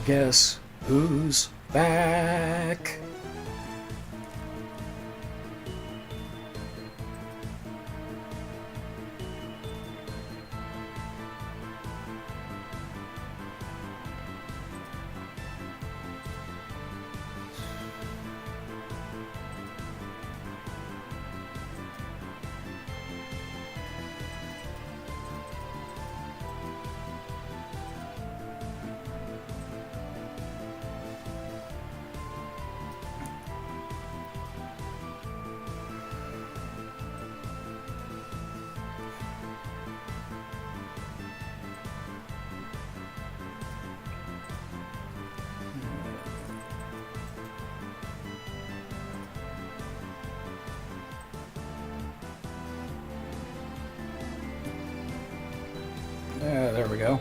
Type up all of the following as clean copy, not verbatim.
Guess who's back? There we go.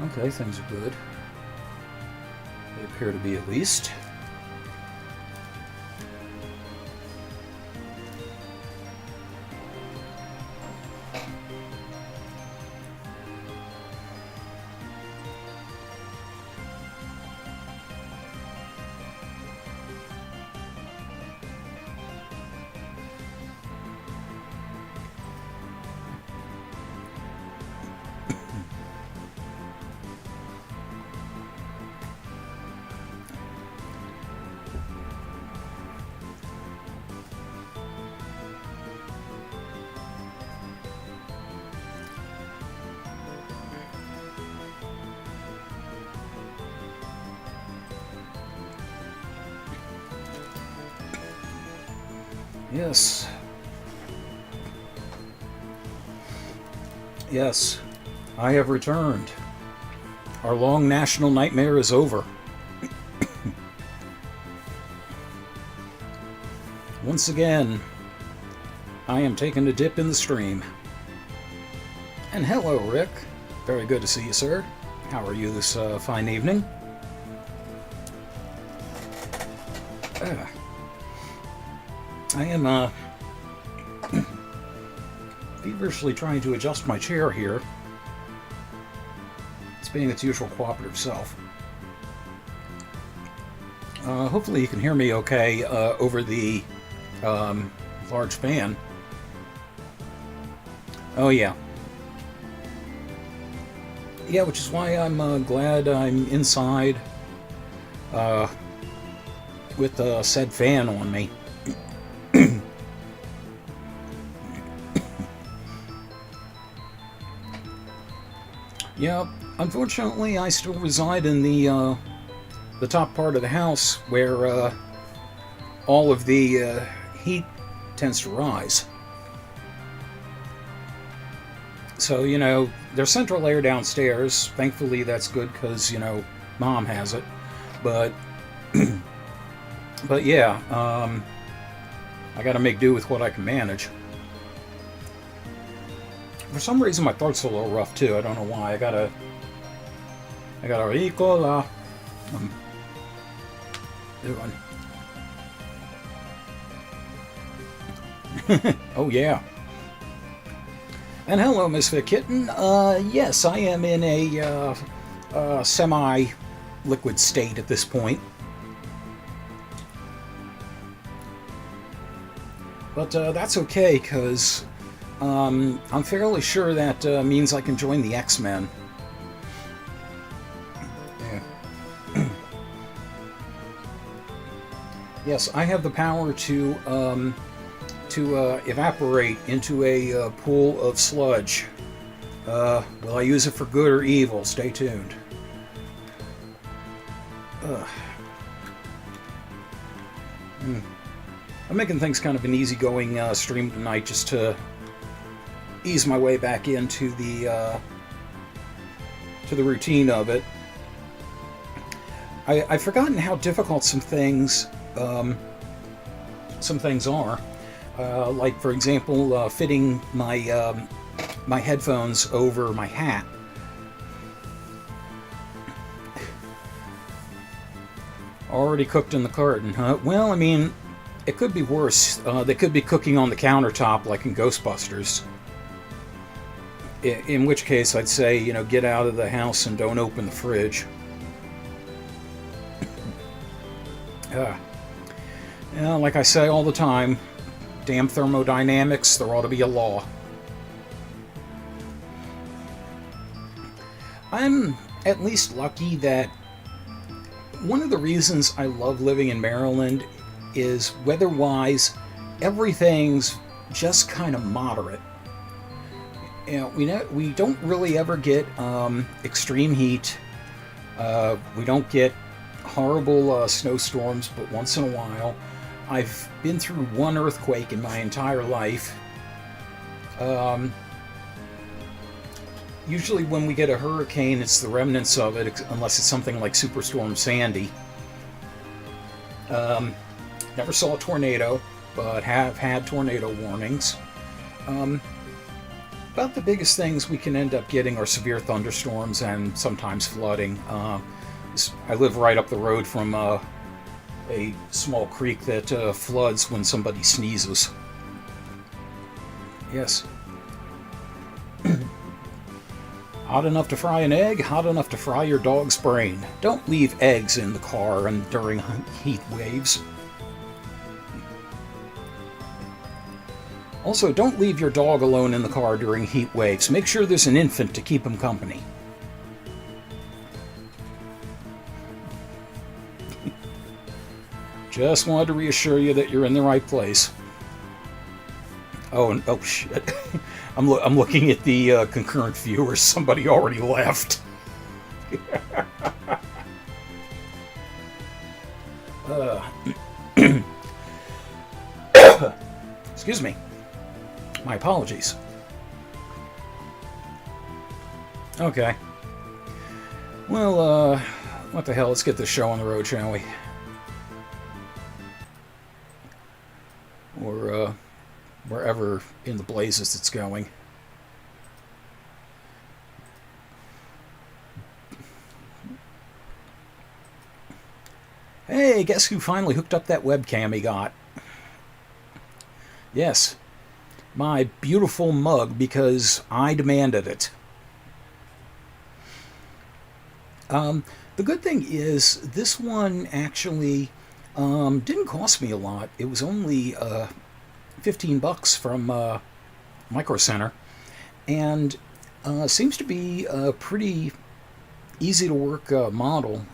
Okay, things are good. They appear to be, at least. Yes. Yes, I have returned. Our long national nightmare is over. Once again, I am taking a dip in the stream. And hello, Rick. Very good to see you, sir. How are you this fine evening? I am feverishly trying to adjust my chair here. It's being its usual cooperative self. Hopefully you can hear me okay over the large fan. Oh yeah. Yeah, which is why I'm glad I'm inside with said fan on me. Yeah, unfortunately, I still reside in the top part of the house where all of the heat tends to rise. So, you know, there's central air downstairs. Thankfully, that's good because, you know, Mom has it. But, but yeah, I gotta make do with what I can manage. For some reason, my throat's a little rough too. I don't know why. I got a Ricola. Doing. Oh yeah. And hello, Misfit Kitten. Yes, I am in a semi-liquid state at this point. But that's okay, because I'm fairly sure that means I can join the X-Men. Yeah. Yes, I have the power to evaporate into a pool of sludge. Will I use it for good or evil? Stay tuned. I'm making things kind of an easygoing stream tonight, just to ease my way back into the routine of it. I've forgotten how difficult some things are. Like for example, fitting my headphones over my hat. Already cooked in the carton, huh? Well, I mean, it could be worse. They could be cooking on the countertop like in Ghostbusters. In which case, I'd say, get out of the house and don't open the fridge. Like I say all the time, damn thermodynamics, there ought to be a law. I'm at least lucky that one of the reasons I love living in Maryland is weather-wise, everything's just kind of moderate. We don't really ever get extreme heat. We don't get horrible snowstorms, but once in a while. I've been through one earthquake in my entire life. Usually when we get a hurricane, it's the remnants of it, unless it's something like Superstorm Sandy. Never saw a tornado, but have had tornado warnings. About the biggest things we can end up getting are severe thunderstorms and sometimes flooding. I live right up the road from a small creek that floods when somebody sneezes. Yes. Hot enough to fry an egg, hot enough to fry your dog's brain. Don't leave eggs in the car and during heat waves. Also, don't leave your dog alone in the car during heat waves. Make sure there's an infant to keep him company. Just wanted to reassure you that you're in the right place. Oh shit. I'm looking at the concurrent viewers. Somebody already left. Excuse me. My apologies. Okay. Well, what the hell? Let's get this show on the road, shall we? Or, wherever in the blazes it's going. Hey, guess who finally hooked up that webcam he got? Yes, my beautiful mug, because I demanded it. The good thing is, this one actually didn't cost me a lot. It was only $15 from Micro Center, and seems to be a pretty easy to work model.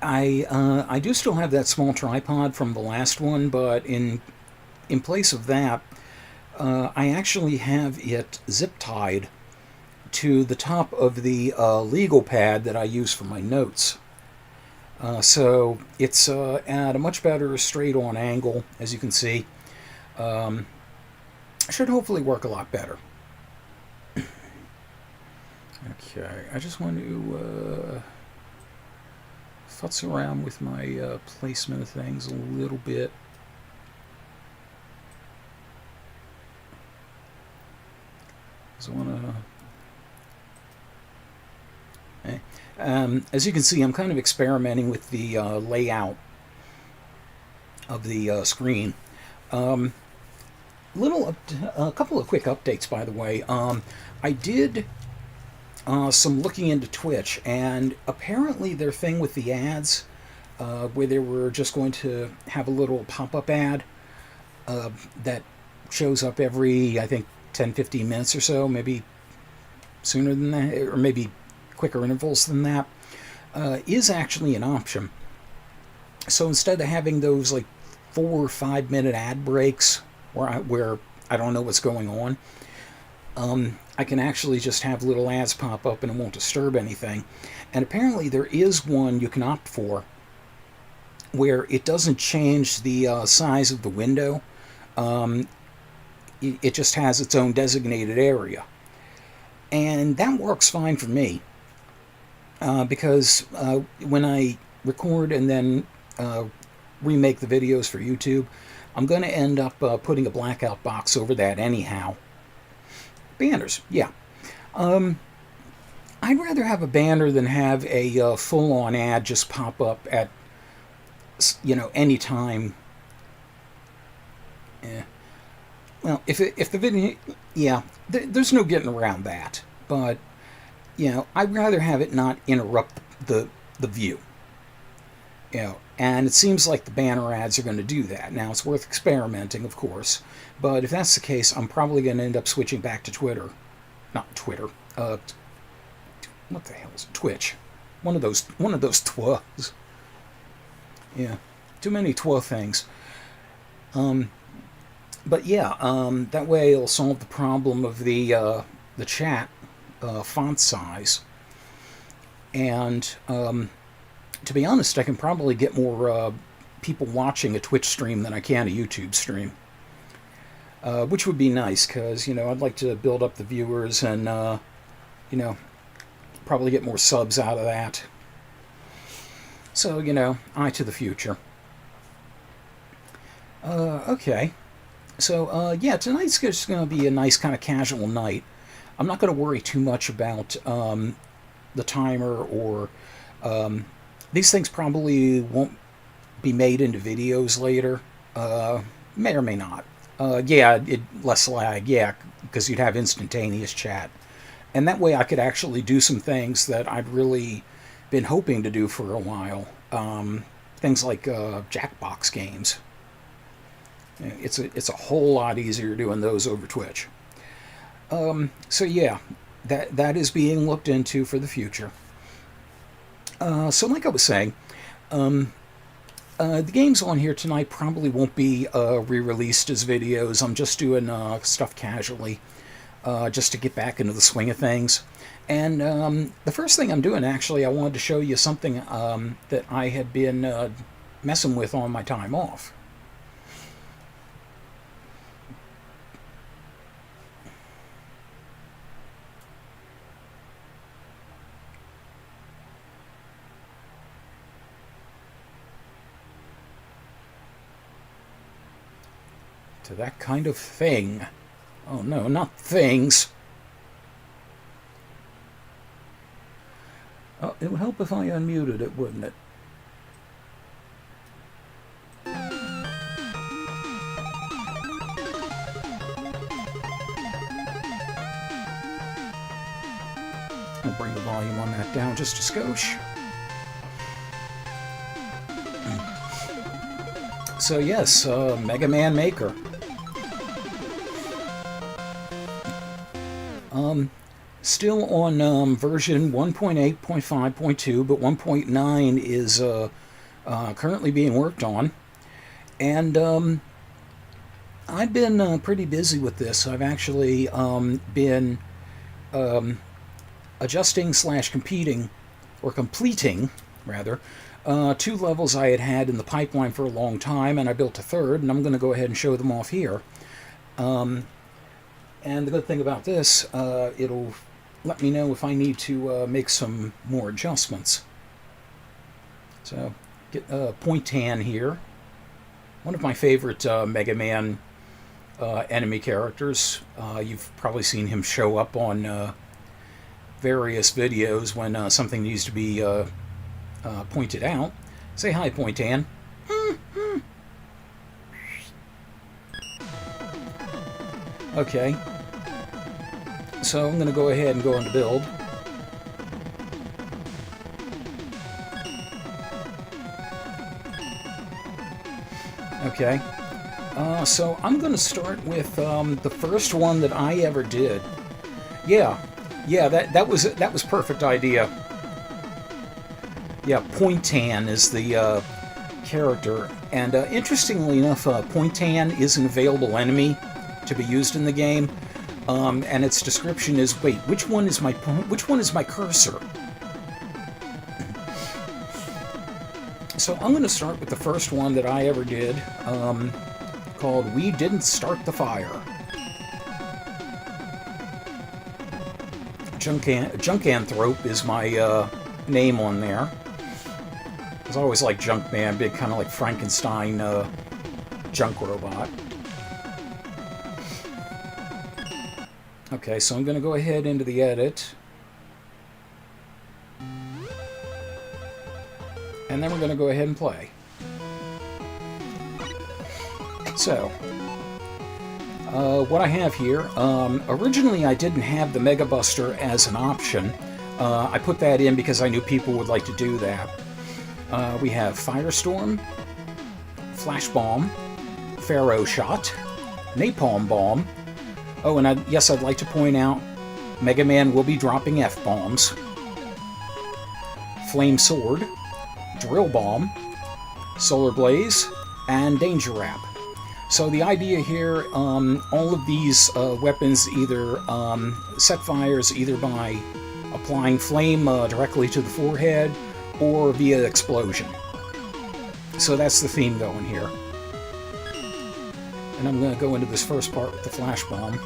I do still have that small tripod from the last one, but in place of that, I actually have it zip tied to the top of the legal pad that I use for my notes. So it's at a much better straight-on angle, as you can see. Should hopefully work a lot better. Okay, I just want to futz around with my placement of things a little bit. So I want to... as you can see, I'm kind of experimenting with the layout of the screen. A couple of quick updates, by the way. I did some looking into Twitch, and apparently their thing with the ads, where they were just going to have a little pop-up ad that shows up every, I think, 10-15 minutes or so, maybe sooner than that, or maybe quicker intervals than that, is actually an option. So instead of having those like 4 or 5 minute ad breaks where I don't know what's going on, I can actually just have little ads pop up and it won't disturb anything. And apparently there is one you can opt for where it doesn't change the size of the window. It just has its own designated area. And that works fine for me. because when I record and then remake the videos for YouTube, I'm going to end up putting a blackout box over that anyhow. Banners, yeah. I'd rather have a banner than have a full-on ad just pop up at, any time. Well, if the video, yeah, there's no getting around that. But I'd rather have it not interrupt the view. And it seems like the banner ads are going to do that. Now, it's worth experimenting, of course, but if that's the case, I'm probably going to end up switching back to Twitter. Not Twitter. What the hell is it? Twitch. One of those twas. Yeah, too many twa things. But yeah, that way it'll solve the problem of the chat font size. And to be honest, I can probably get more people watching a Twitch stream than I can a YouTube stream. Which would be nice, because, I'd like to build up the viewers and, probably get more subs out of that. So, eye to the future. Okay. So, yeah, tonight's just going to be a nice kind of casual night. I'm not going to worry too much about the timer or... these things probably won't be made into videos later. May or may not. Yeah, less lag, yeah, because you'd have instantaneous chat. And that way I could actually do some things that I'd really been hoping to do for a while. Things like Jackbox games. It's a whole lot easier doing those over Twitch. So yeah, that is being looked into for the future. So like I was saying, the games on here tonight probably won't be re-released as videos. I'm just doing stuff casually, just to get back into the swing of things. And the first thing I'm doing, actually, I wanted to show you something that I had been messing with on my time off. To that kind of thing. Oh no, not things. Oh, it would help if I unmuted it, wouldn't it? I'll bring the volume on that down just a skosh. So yes, Mega Man Maker. Still on version 1.8.5.2, but 1.9 is currently being worked on. And I've been pretty busy with this. I've actually been adjusting / completing, rather, 2 levels I had in the pipeline for a long time, and I built a third, and I'm going to go ahead and show them off here. And the good thing about this, it'll let me know if I need to make some more adjustments. So, get Pointan here. One of my favorite Mega Man enemy characters. You've probably seen him show up on various videos when something needs to be pointed out. Say hi, Pointan. Okay. So I'm going to go ahead and go into build. Okay. So I'm going to start with the first one that I ever did. Yeah, that was perfect idea. Yeah, Pointan is the character, and interestingly enough, Pointan is an available enemy to be used in the game, and its description is, wait, which one is my cursor? So I'm going to start with the first one that I ever did, called We Didn't Start the Fire. Junkanthrope is my name on there. It's always like Junkman, big kind of like Frankenstein junk robot. Okay, so I'm going to go ahead into the edit. And then we're going to go ahead and play. So, what I have here, originally I didn't have the Mega Buster as an option. I put that in because I knew people would like to do that. We have Firestorm, Flash Bomb, Pharaoh Shot, Napalm Bomb. Oh, and yes, I'd like to point out, Mega Man will be dropping F-bombs. Flame Sword, Drill Bomb, Solar Blaze, and Danger Wrap. So the idea here, all of these weapons either set fires either by applying flame directly to the forehead or via explosion. So that's the theme going here. And I'm going to go into this first part with the Flash Bomb.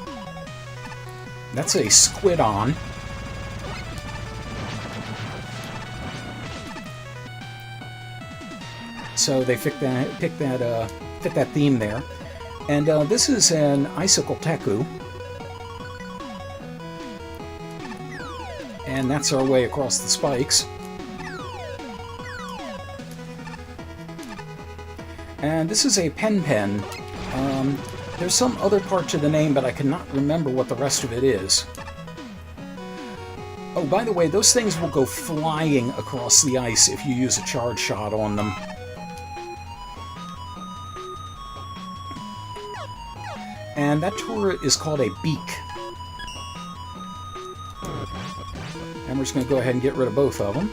That's a Squid-On. So they fit that theme there. And this is an Icicle Teku. And that's our way across the spikes. And this is a Pen. There's some other part to the name, but I cannot remember what the rest of it is. Oh, by the way, those things will go flying across the ice if you use a charge shot on them. And that turret is called a Beak. And we're just going to go ahead and get rid of both of them.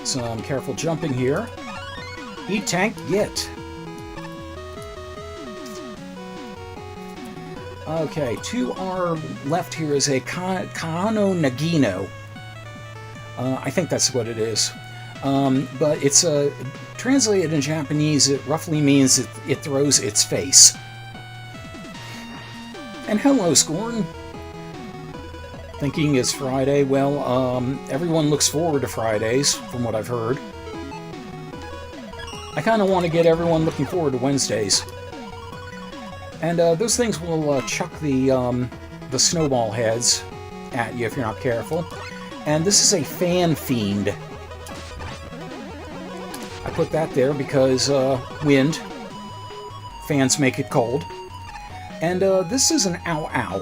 Some careful jumping here. E-Tank, get! Okay, to our left here is a Kaano Nagino. I think that's what it is. But it's translated in Japanese, it roughly means it throws its face. And hello, Scorn. Thinking it's Friday. Well, everyone looks forward to Fridays, from what I've heard. I kind of want to get everyone looking forward to Wednesdays. And those things will chuck the snowball heads at you if you're not careful. And this is a Fan Fiend. I put that there because wind. Fans make it cold. And this is an Ow Ow.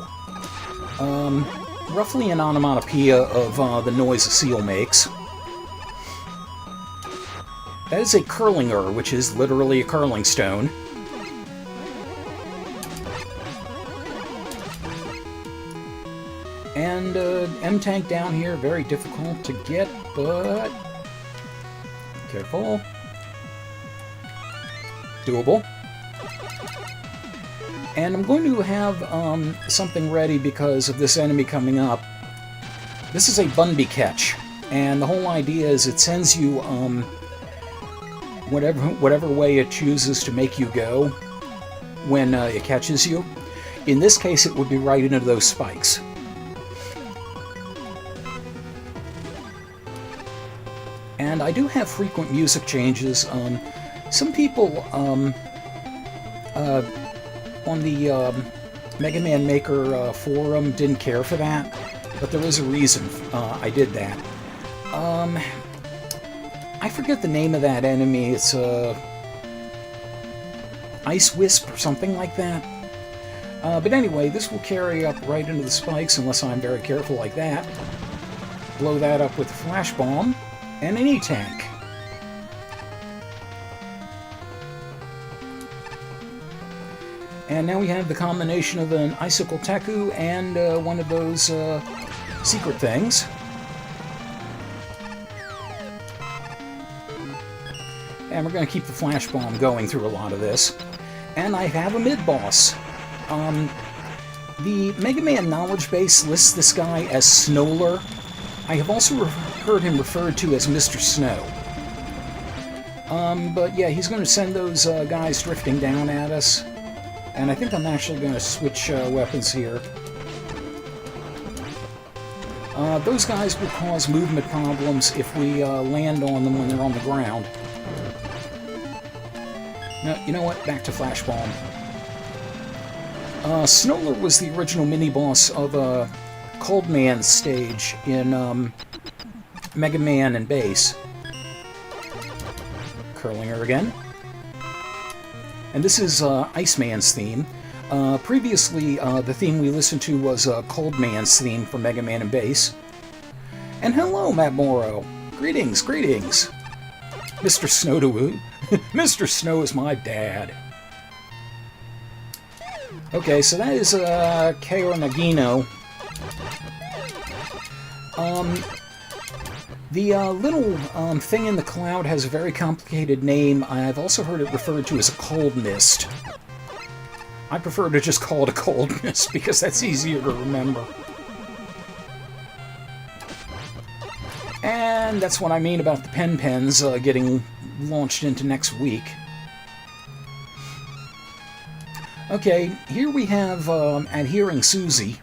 Roughly an onomatopoeia of the noise a seal makes. That is a Curlinger, which is literally a curling stone. And M-Tank down here, very difficult to get, but careful. Doable. And I'm going to have something ready because of this enemy coming up. This is a Bunby catch, and the whole idea is it sends you whatever way it chooses to make you go when it catches you. In this case, it would be right into those spikes. And I do have frequent music changes. Some people on the Mega Man Maker forum didn't care for that, but there is a reason I did that. I forget the name of that enemy. It's Ice Wisp or something like that. But anyway, this will carry up right into the spikes unless I'm very careful like that. Blow that up with a Flash Bomb and an E-Tank. And now we have the combination of an Icicle Teku and one of those secret things. And we're going to keep the Flash Bomb going through a lot of this. And I have a mid-boss. The Mega Man knowledge base lists this guy as Snowler. I have also heard him referred to as Mr. Snow. But yeah, he's going to send those guys drifting down at us. And I think I'm actually going to switch weapons here. Those guys will cause movement problems if we land on them when they're on the ground. No, you know what? Back to Flash Bomb. Snowler was the original mini-boss of Cold Man stage in Mega Man and Bass. Curling her again. And this is Iceman's theme. Previously, the theme we listened to was Cold Man's theme for Mega Man and Bass. And hello, Matt Morrow. Greetings, greetings. Mr. Snow to woo. Mr. Snow is my dad. Okay, so that is Kaor Nagino. The little thing in the cloud has a very complicated name. I've also heard it referred to as a cold mist. I prefer to just call it a cold mist because that's easier to remember. And that's what I mean about the Pen-Pens getting launched into next week. Okay, here we have Adhering Susie,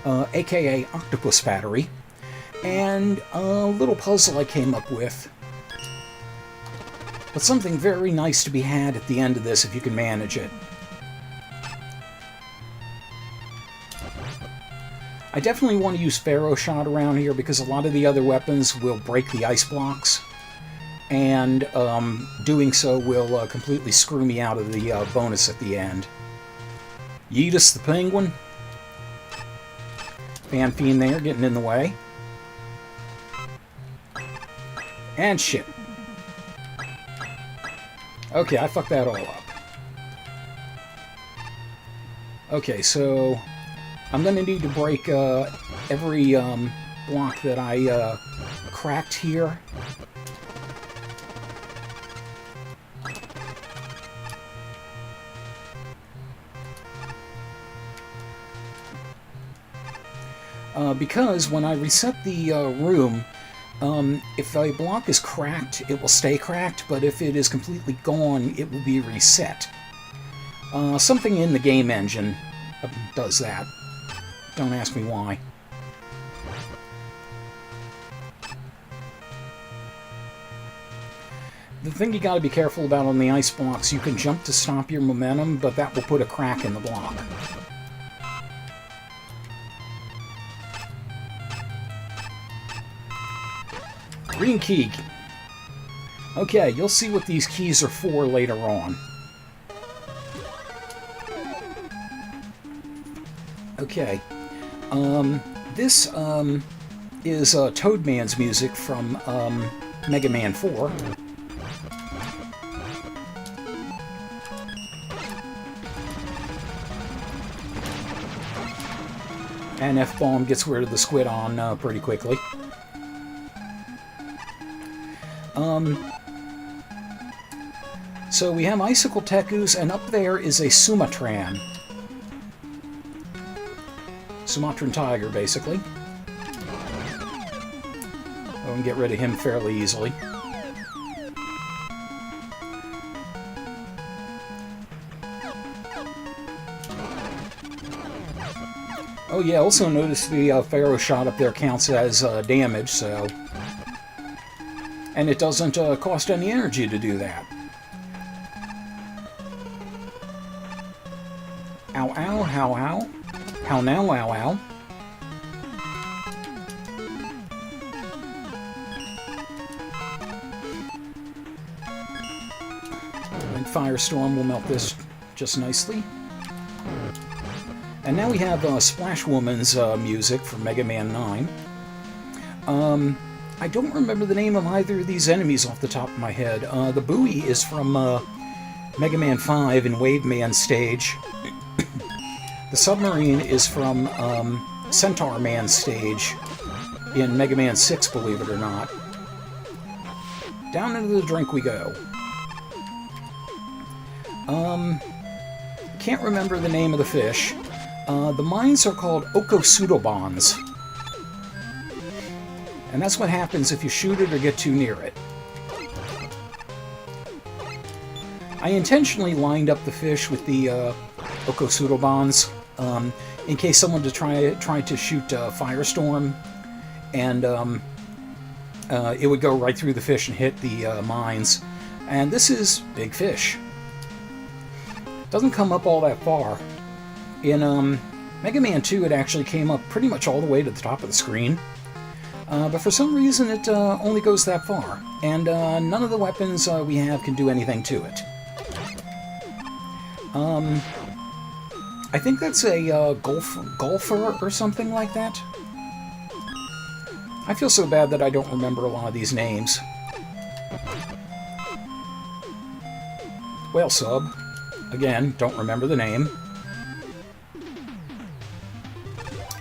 aka Octopus Battery, and a little puzzle I came up with. But something very nice to be had at the end of this if you can manage it. I definitely want to use Pharaoh Shot around here because a lot of the other weapons will break the ice blocks, and doing so will completely screw me out of the bonus at the end. Yeetus the Penguin. Fan Fiend there, getting in the way. And shit. Okay, I fucked that all up. Okay, so I'm going to need to break every block that I cracked here. Because when I reset the room, if a block is cracked, it will stay cracked, but if it is completely gone, it will be reset. Something in the game engine does that. Don't ask me why. The thing you gotta be careful about on the ice blocks, you can jump to stop your momentum, but that will put a crack in the block. Green key. Okay, you'll see what these keys are for later on. Okay. This is Toadman's music from Mega Man 4. And F-Bomb gets rid of the squid on pretty quickly. So we have Icicle Tekus, and up there is a Sumatran. Sumatran tiger, basically. Oh, and get rid of him fairly easily. Oh yeah, also notice the Pharaoh Shot up there counts as damage, so... And it doesn't cost any energy to do that. Ow, ow, how, ow. How now, ow, ow. And Firestorm will melt this just nicely. And now we have Splash Woman's music from Mega Man 9. I don't remember the name of either of these enemies off the top of my head. The buoy is from Mega Man 5 in Wave Man stage. The submarine is from Centaur Man stage in Mega Man 6, believe it or not. Down into the drink we go. Can't remember the name of the fish. The mines are called Okosudobans. And that's what happens if you shoot it or get too near it. I intentionally lined up the fish with the Okosudobans in case someone tried to shoot Firestorm, and it would go right through the fish and hit the mines. And this is big fish. Doesn't come up all that far. In Mega Man 2, it actually came up pretty much all the way to the top of the screen. But for some reason, it only goes that far. And none of the weapons we have can do anything to it. I think that's a golfer or something like that. I feel so bad that I don't remember a lot of these names. Whale Sub. Again, don't remember the name.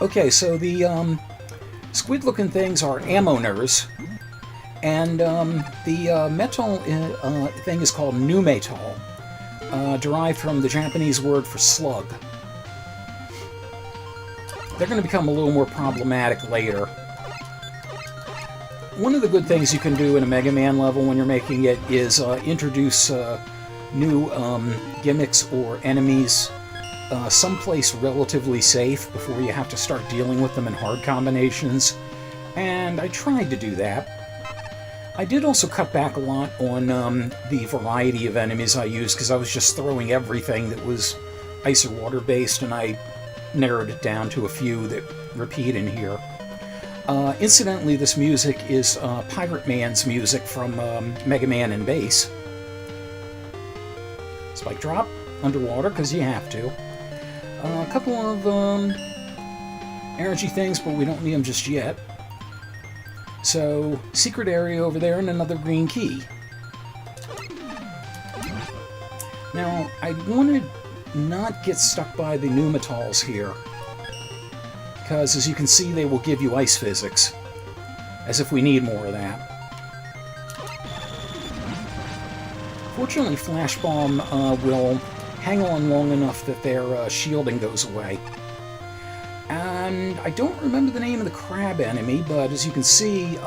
Okay, so the squid-looking things are ammoners, and the metal thing is called numetal, derived from the Japanese word for slug. They're going to become a little more problematic later. One of the good things you can do in a Mega Man level when you're making it is introduce new gimmicks or enemies someplace relatively safe before you have to start dealing with them in hard combinations, and I tried to do that. I did also cut back a lot on the variety of enemies I used, because I was just throwing everything that was ice or water based, and I narrowed it down to a few that repeat in here. Incidentally, this music is Pirate Man's music from Mega Man and Bass. Spike drop, underwater, because you have to. A couple of energy things, but we don't need them just yet. So, secret area over there and another green key. Now, I want to not get stuck by the numetals here, because as you can see, they will give you ice physics, as if we need more of that. Fortunately, Flash Bomb will hang on long enough that their shielding goes away. And I don't remember the name of the crab enemy, but as you can see,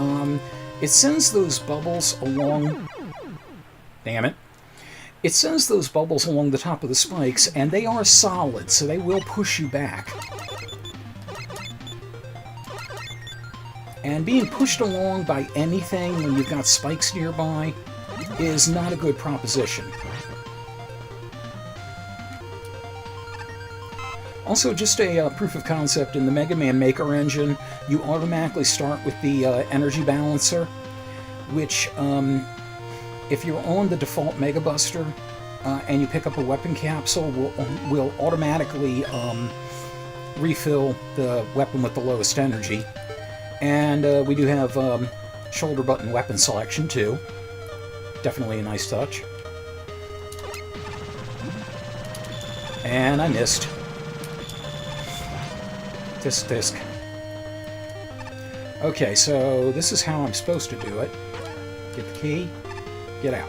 it sends those bubbles along... Damn it. It sends those bubbles along the top of the spikes, and they are solid, so they will push you back. And being pushed along by anything when you've got spikes nearby is not a good proposition. Also, just a proof of concept, in the Mega Man Maker engine, you automatically start with the energy balancer, which, if you're on the default Mega Buster and you pick up a weapon capsule, will automatically refill the weapon with the lowest energy. And we do have shoulder button weapon selection, too. Definitely a nice touch. And I missed. Disc. Okay, so this is how I'm supposed to do it. Get the key, get out.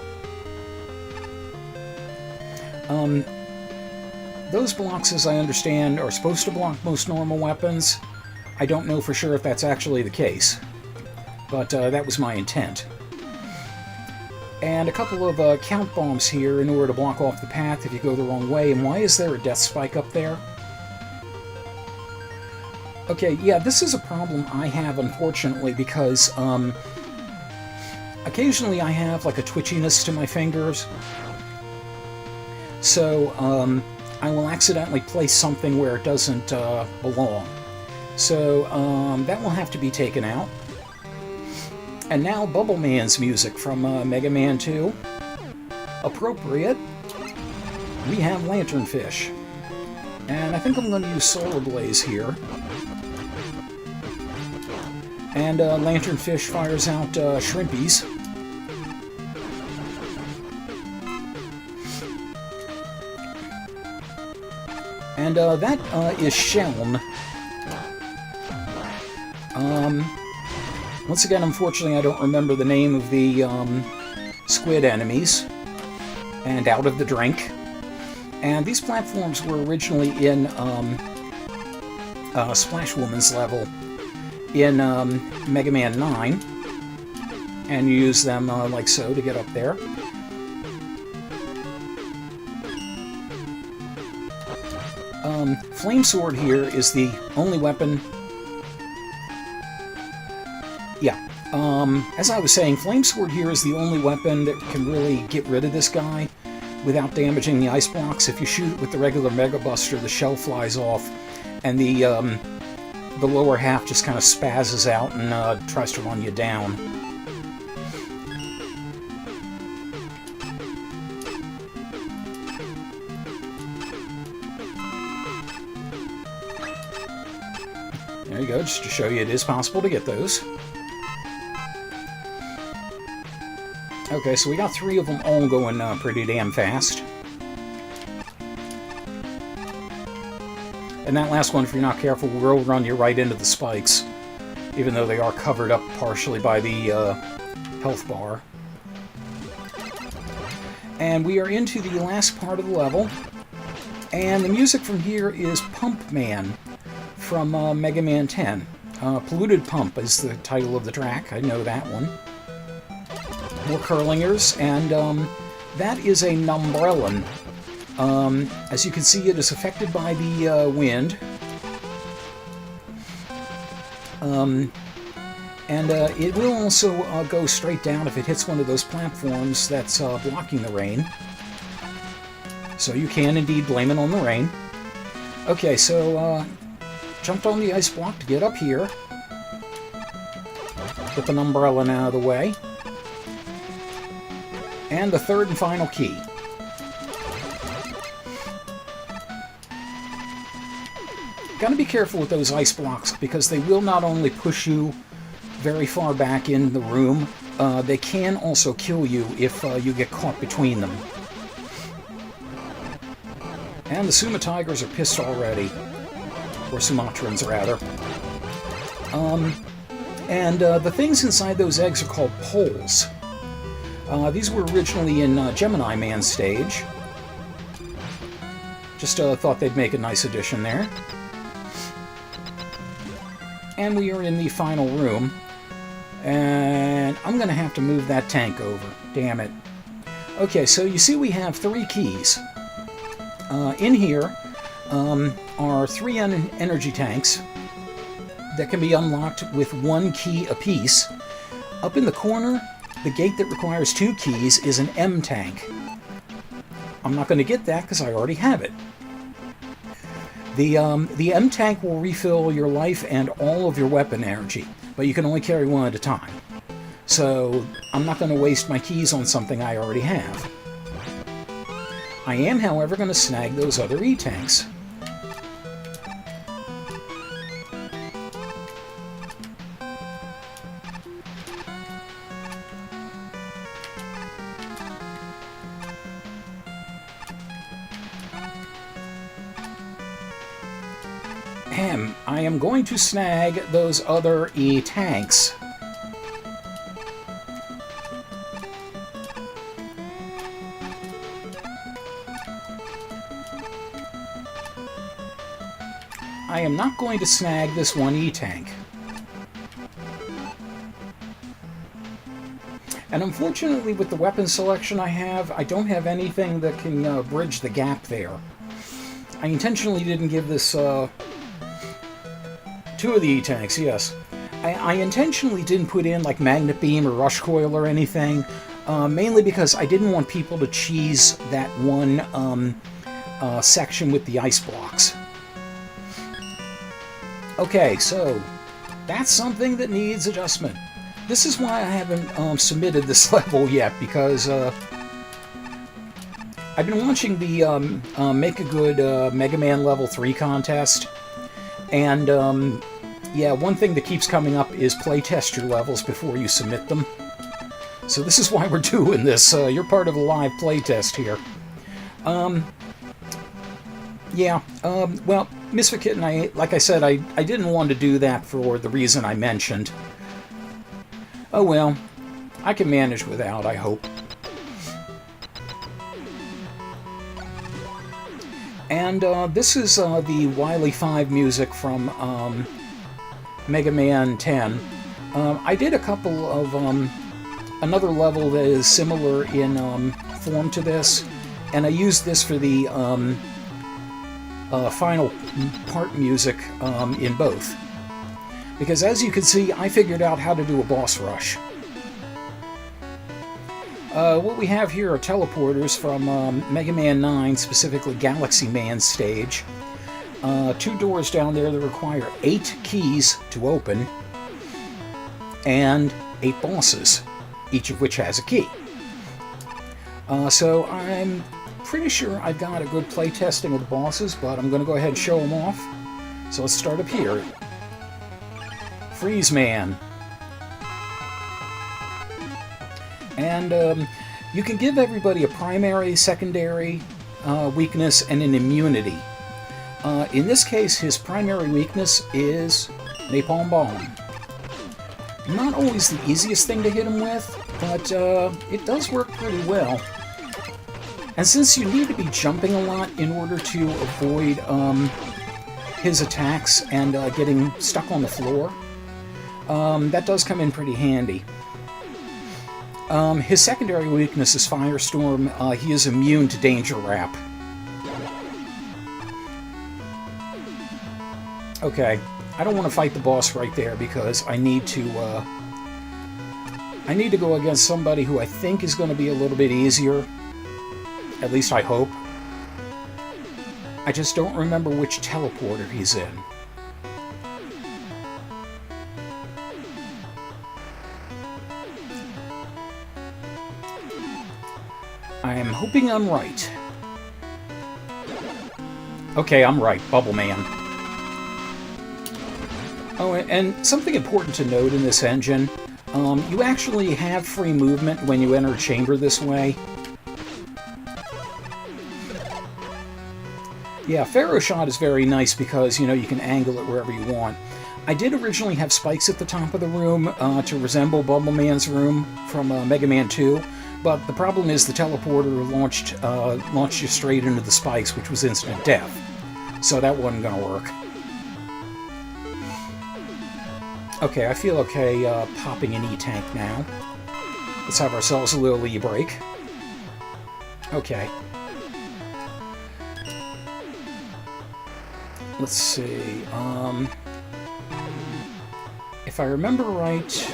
Those blocks, as I understand, are supposed to block most normal weapons. I don't know for sure if that's actually the case, but that was my intent. And a couple of count bombs here in order to block off the path if you go the wrong way. And why is there a death spike up there? Okay, yeah, this is a problem I have, unfortunately, because occasionally I have like a twitchiness to my fingers. So I will accidentally place something where it doesn't belong. So that will have to be taken out. And now Bubble Man's music from Mega Man 2. Appropriate. We have Lanternfish. And I think I'm going to use Solar Blaze here. And Lanternfish fires out Shrimpies. And that is Sheln. Once again, unfortunately, I don't remember the name of the squid enemies. And Out of the Drink. And these platforms were originally in Splash Woman's level in Mega Man 9. And you use them like so to get up there. Flame Sword here is the only weapon... Yeah, as I was saying, Flame Sword here is the only weapon that can really get rid of this guy without damaging the ice blocks. If you shoot it with the regular Mega Buster, the shell flies off, and the lower half just kind of spazzes out and tries to run you down. There you go, just to show you it is possible to get those. Okay, so we got 3 of them all going pretty damn fast. And that last one, if you're not careful, will run you right into the spikes, even though they are covered up partially by the health bar. And we are into the last part of the level, and the music from here is Pump Man from Mega Man 10. Polluted Pump is the title of the track, I know that one. More Curlingers, and that is a Numbrellan. As you can see, it is affected by the wind. It will also go straight down if it hits one of those platforms that's blocking the rain. So you can indeed blame it on the rain. Okay, so jumped on the ice block to get up here. Get the Numbrellan out of the way. And the third and final key. Gotta be careful with those ice blocks, because they will not only push you very far back in the room, they can also kill you if you get caught between them. And the Suma Tigers are pissed already. Or Sumatrans, rather. The things inside those eggs are called poles. These were originally in Gemini Man stage. Just thought they'd make a nice addition there. And we are in the final room. And I'm going to have to move that tank over. Damn it. Okay, so you see we have 3 keys. In here are 3 energy tanks that can be unlocked with 1 key apiece. Up in the corner, the gate that requires 2 keys is an M tank. I'm not going to get that because I already have it. The M tank will refill your life and all of your weapon energy, but you can only carry 1 at a time. So I'm not going to waste my keys on something I already have. I am, however, going to snag those other E-tanks. I am going to snag those other E-tanks. I am not going to snag this 1 E-tank. And unfortunately, with the weapon selection I have, I don't have anything that can bridge the gap there. I intentionally didn't give this 2 of the E-tanks, yes. I intentionally didn't put in like Magnet Beam or Rush Coil or anything, mainly because I didn't want people to cheese that one section with the ice blocks. Okay, so that's something that needs adjustment. This is why I haven't submitted this level yet, because I've been watching the Make a Good Mega Man Level 3 contest, and yeah, one thing that keeps coming up is playtest your levels before you submit them. So this is why we're doing this. You're part of a live playtest here. Well, Misfit Kitten, like I said, I didn't want to do that for the reason I mentioned. Oh well, I can manage without, I hope. And this is the Wily 5 music from Mega Man 10. I did a couple of another level that is similar in form to this, and I used this for the final part music in both. Because as you can see, I figured out how to do a boss rush. What we have here are teleporters from Mega Man 9, specifically Galaxy Man's stage. 2 doors down there that require 8 keys to open, and 8 bosses, each of which has a key. So I'm pretty sure I've got a good play testing of the bosses, but I'm going to go ahead and show them off. So let's start up here. Freeze Man. And you can give everybody a primary, secondary weakness, and an immunity. In this case, his primary weakness is Napalm Bomb. Not always the easiest thing to hit him with, but it does work pretty well. And since you need to be jumping a lot in order to avoid his attacks and getting stuck on the floor, that does come in pretty handy. His secondary weakness is Firestorm. He is immune to Danger Wrap. Okay, I don't want to fight the boss right there because I need to go against somebody who I think is going to be a little bit easier. At least I hope. I just don't remember which teleporter he's in. I'm hoping I'm right. Okay, I'm right. Bubble Man. Oh, and something important to note in this engine, you actually have free movement when you enter a chamber this way. Yeah, Pharaoh Shot is very nice because, you know, you can angle it wherever you want. I did originally have spikes at the top of the room to resemble Bubble Man's room from Mega Man 2, but the problem is the teleporter launched you straight into the spikes, which was instant death. So that wasn't going to work. Okay, I feel okay popping an E-Tank now. Let's have ourselves a little E-Break. Okay. Let's see, if I remember right,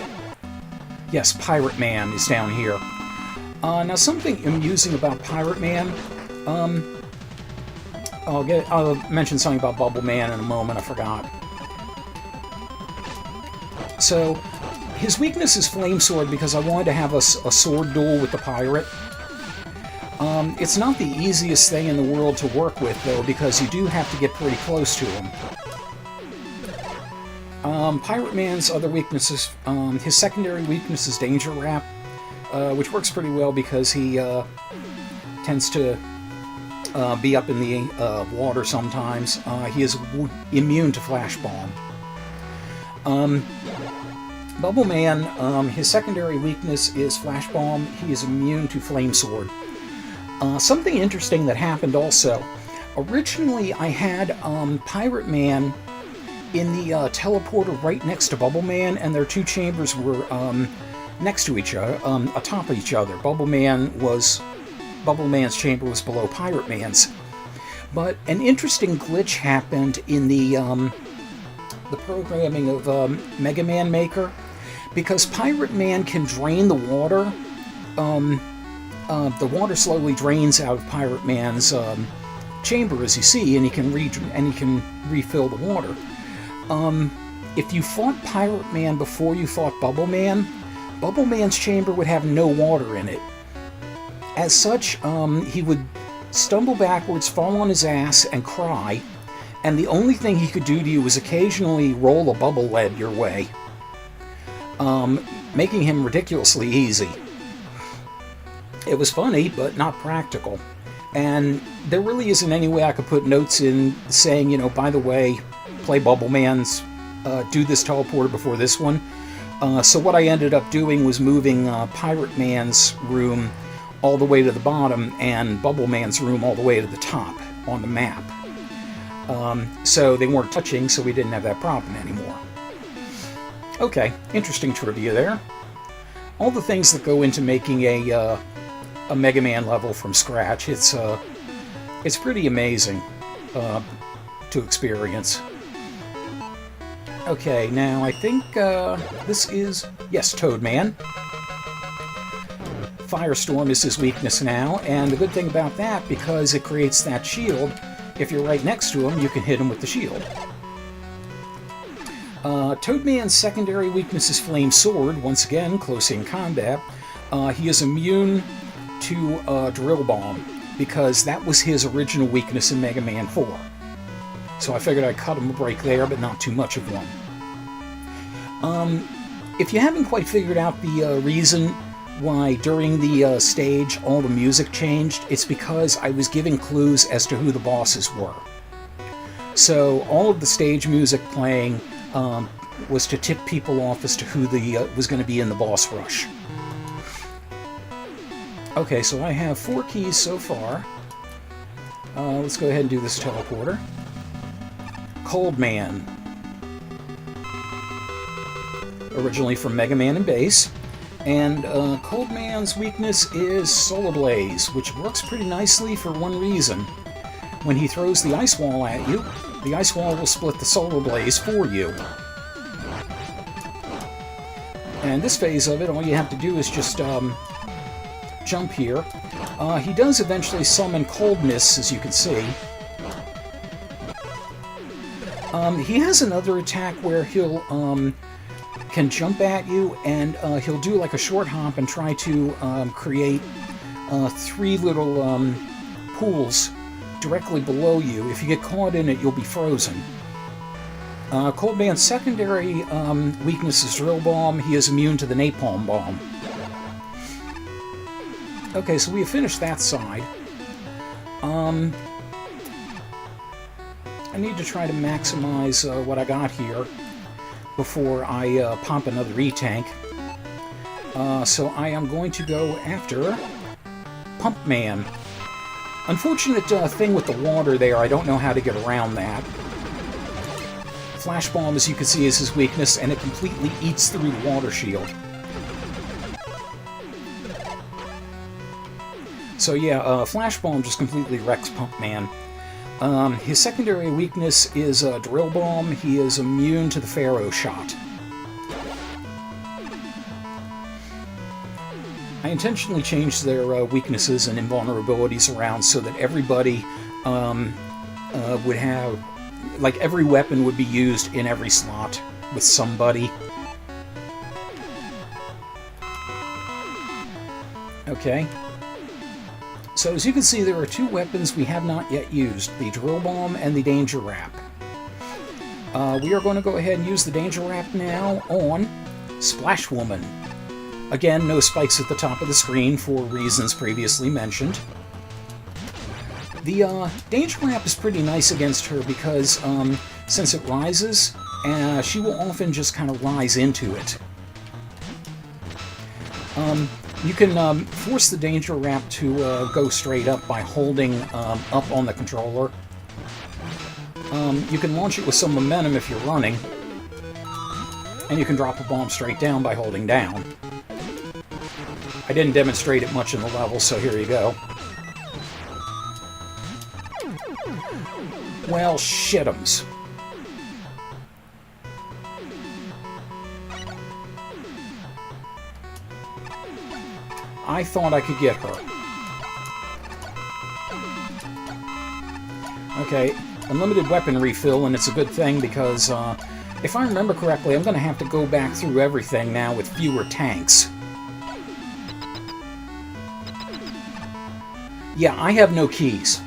yes, Pirate Man is down here. Now something amusing about Pirate Man, I'll mention something about Bubble Man in a moment, I forgot. So, his weakness is Flame Sword because I wanted to have a sword duel with the pirate. It's not the easiest thing in the world to work with, though, because you do have to get pretty close to him. Pirate Man's other weaknesses, his secondary weakness is Danger Wrap, which works pretty well because he tends to be up in the water sometimes. He is immune to Flash Bomb. Bubble Man, his secondary weakness is Flash Bomb. He is immune to Flame Sword. Something interesting that happened also. Originally, I had Pirate Man in the teleporter right next to Bubble Man, and their 2 chambers were next to each other, atop each other. Bubble Man's chamber was below Pirate Man's. But an interesting glitch happened in the programming of Mega Man Maker, because Pirate Man can drain the water. The water slowly drains out of Pirate Man's chamber, as you see, and he can refill the water. If you fought Pirate Man before you fought Bubble Man, Bubble Man's chamber would have no water in it. As such, he would stumble backwards, fall on his ass, and cry, and the only thing he could do to you was occasionally roll a bubble lead your way, making him ridiculously easy. It was funny, but not practical. And there really isn't any way I could put notes in saying, you know, by the way, play Bubble Man's, do this teleporter before this one. So what I ended up doing was moving Pirate Man's room all the way to the bottom and Bubble Man's room all the way to the top on the map. So they weren't touching, so we didn't have that problem anymore. Okay, interesting trivia there. All the things that go into making a Mega Man level from scratch, it's pretty amazing. to experience. Okay, now I think this is, yes, Toadman. Firestorm is his weakness now, and the good thing about that, because it creates that shield, if you're right next to him, you can hit him with the shield. Toadman's secondary weakness is Flame Sword, once again, close in combat. He is immune to Drill Bomb, because that was his original weakness in Mega Man 4. So I figured I'd cut him a break there, but not too much of one. If you haven't quite figured out the reason why during the stage all the music changed, it's because I was giving clues as to who the bosses were. So all of the stage music playing was to tip people off as to who was going to be in the boss rush. Okay, so I have 4 keys so far. Let's go ahead and do this teleporter. Cold Man. Originally from Mega Man and Bass. And Cold Man's weakness is Solar Blaze, which works pretty nicely for one reason. When he throws the ice wall at you, the ice wall will split the Solar Blaze for you. And this phase of it, all you have to do is just jump here. He does eventually summon Coldness, as you can see. He has another attack where he'll can jump at you, and he'll do like a short hop and try to create 3 little pools directly below you. If you get caught in it, you'll be frozen. Cold Man's secondary weakness is Drill Bomb. He is immune to the Napalm Bomb. Okay, so we have finished that side. I need to try to maximize what I got here before I pump another E-Tank. So I am going to go after Pump Man. Unfortunate thing with the water there, I don't know how to get around that. Flash Bomb, as you can see, is his weakness, and it completely eats through the water shield. So yeah, Flash Bomb just completely wrecks Pump Man. His secondary weakness is Drill Bomb. He is immune to the Pharaoh Shot. I intentionally changed their weaknesses and invulnerabilities around so that everybody would have, like, every weapon would be used in every slot with somebody. Okay. So as you can see, there are 2 weapons we have not yet used, the Drill Bomb and the Danger Wrap. We are going to go ahead and use the Danger Wrap now on Splash Woman. Again, no spikes at the top of the screen for reasons previously mentioned. The Danger Wrap is pretty nice against her because since it rises, she will often just kind of rise into it. You can force the Danger Wrap to go straight up by holding up on the controller. You can launch it with some momentum if you're running, and you can drop a bomb straight down by holding down. I didn't demonstrate it much in the level, so here you go. Well, shit'ems. I thought I could get her. Okay, unlimited weapon refill, and it's a good thing because, if I remember correctly, I'm going to have to go back through everything now with fewer tanks. Yeah, I have no keys,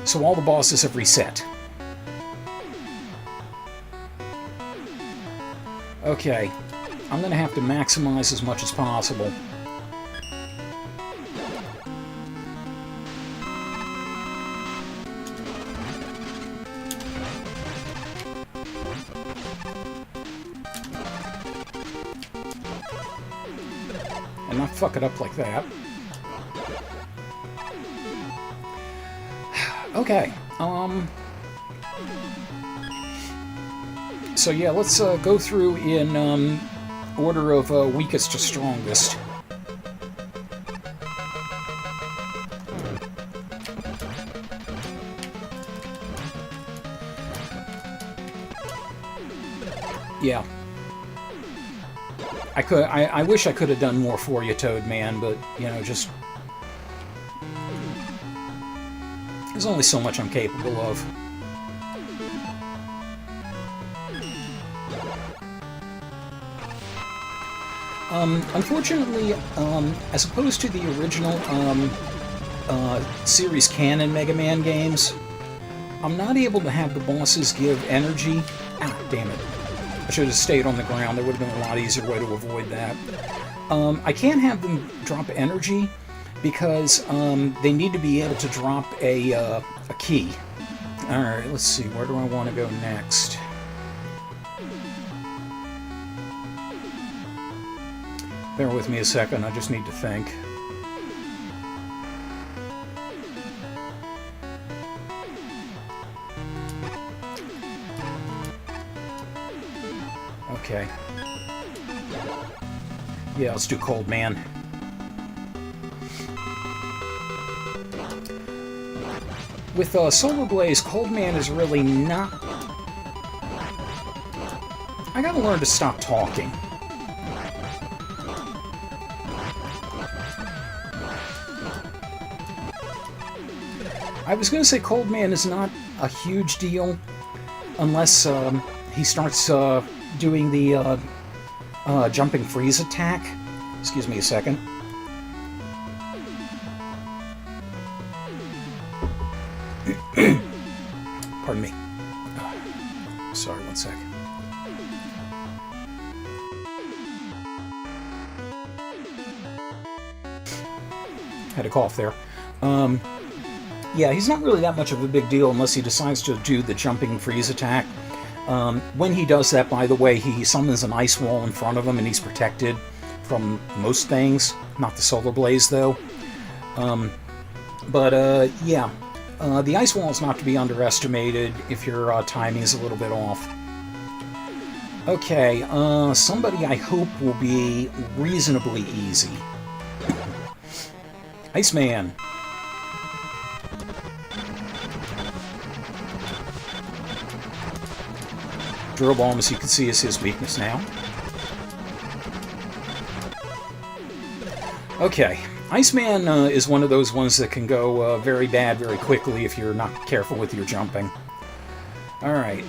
so all the bosses have reset. Okay, I'm going to have to maximize as much as possible. And not fuck it up like that. Okay, so yeah, let's go through in order of weakest to strongest. Yeah. I wish I could have done more for you, Toad Man, but, you know, just... There's only so much I'm capable of. Unfortunately, as opposed to the original series canon Mega Man games, I'm not able to have the bosses give energy. Ah, damn it. I should have stayed on the ground. There would have been a lot easier way to avoid that. I can't have them drop energy because they need to be able to drop a key. Alright, let's see. Where do I want to go next? Bear with me a second. I just need to think. Okay. Yeah, let's do Cold Man. With Solar Blaze, Cold Man is really not... I gotta learn to stop talking. I was gonna say Cold Man is not a huge deal unless he starts doing the jumping freeze attack. Excuse me a second. Pardon me. Sorry, one sec. Had a cough there. Yeah, he's not really that much of a big deal unless he decides to do the jumping freeze attack. When he does that, by the way, he summons an ice wall in front of him and he's protected from most things. Not the Solar Blaze, though. Yeah. The ice wall is not to be underestimated if your timing is a little bit off. Okay, somebody I hope will be reasonably easy. Iceman. Drill Bomb, as you can see, is his weakness now. Okay, Iceman is one of those ones that can go very bad very quickly if you're not careful with your jumping. Alright,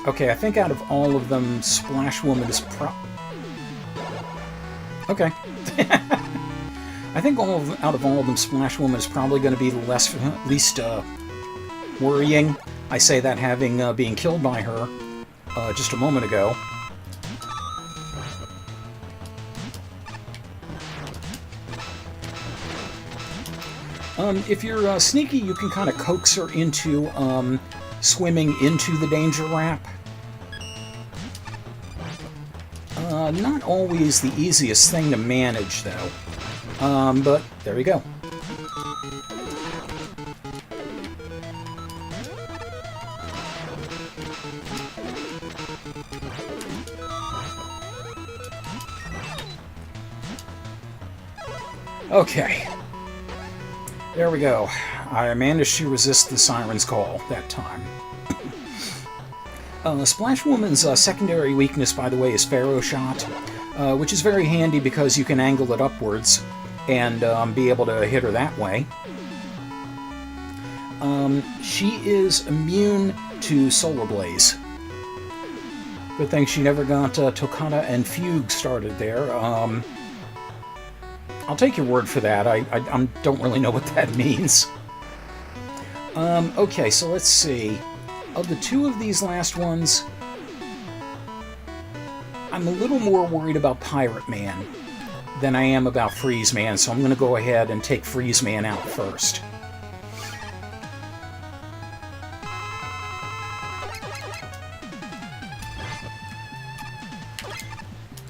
okay, I think out of all of them, Splash Woman is Okay. I think out of all of them, Splash Woman is probably going to be the least worrying. I say that having being killed by her just a moment ago. If you're sneaky, you can kind of coax her into swimming into the danger wrap. Not always the easiest thing to manage, though. But there we go. Okay. There we go. I managed to resist the siren's call that time. Splash Woman's secondary weakness, by the way, is Pharaoh Shot, which is very handy because you can angle it upwards and be able to hit her that way. She is immune to Solar Blaze. Good thing she never got Tokata and Fugue started there. I'll take your word for that. I don't really know what that means. Okay, so let's see. Of the two of these last ones, I'm a little more worried about Pirate Man than I am about Freeze Man, so I'm going to go ahead and take Freeze Man out first.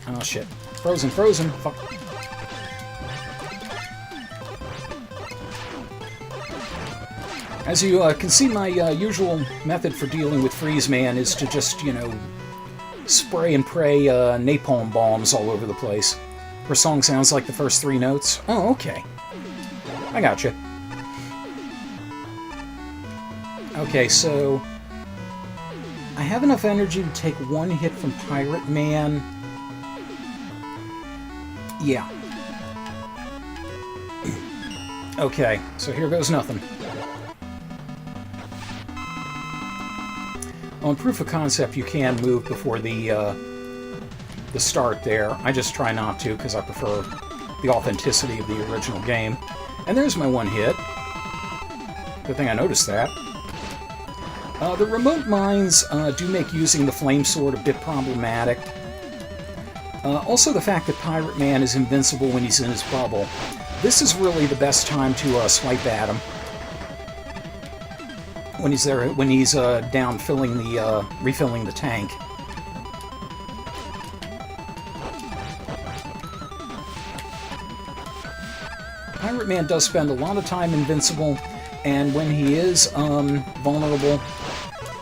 Oh shit. Frozen, frozen. Fuck. As you can see, my usual method for dealing with Freeze Man is to just, you know, spray and pray napalm bombs all over the place. Her song sounds like the first three notes. Oh, okay. I gotcha. Okay, so I have enough energy to take one hit from Pirate Man. Yeah. Okay, so here goes nothing. On proof of concept, you can move before the start there. I just try not to because I prefer the authenticity of the original game. And there's my one hit. Good thing I noticed that. The remote mines do make using the flame sword a bit problematic. Also the fact that Pirate Man is invincible when he's in his bubble. This is really the best time to swipe at him. When he's there, when he's down refilling the tank. Pirate Man does spend a lot of time invincible, and when he is vulnerable,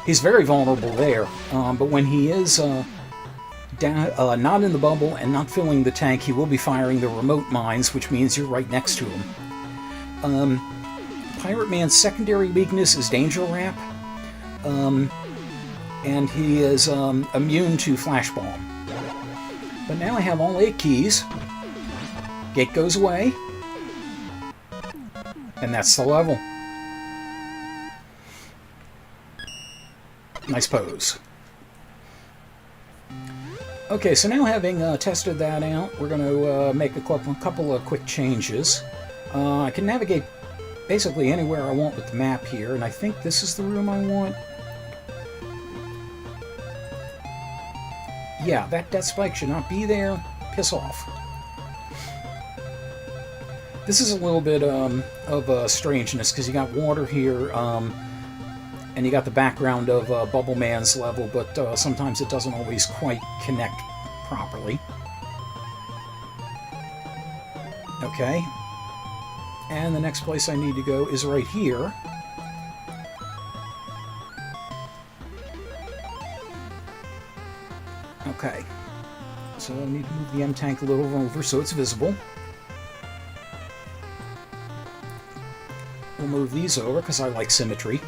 he's very vulnerable there. But when he is not in the bubble and not filling the tank, he will be firing the remote mines, which means you're right next to him. Pirate Man's secondary weakness is Danger Wrap, and he is immune to Flash Bomb. But now I have all 8 keys. Gate goes away, and that's the level. Nice pose. Okay, so now having tested that out, we're going to make a couple of quick changes. I can navigate basically anywhere I want with the map here, and I think this is the room I want. Yeah, that spike should not be there. Piss off. This is a little bit of strangeness, because you got water here, and you got the background of Bubble Man's level, but sometimes it doesn't always quite connect properly. Okay. And the next place I need to go is right here. Okay. So I need to move the M-Tank a little over so it's visible. We'll move these over because I like symmetry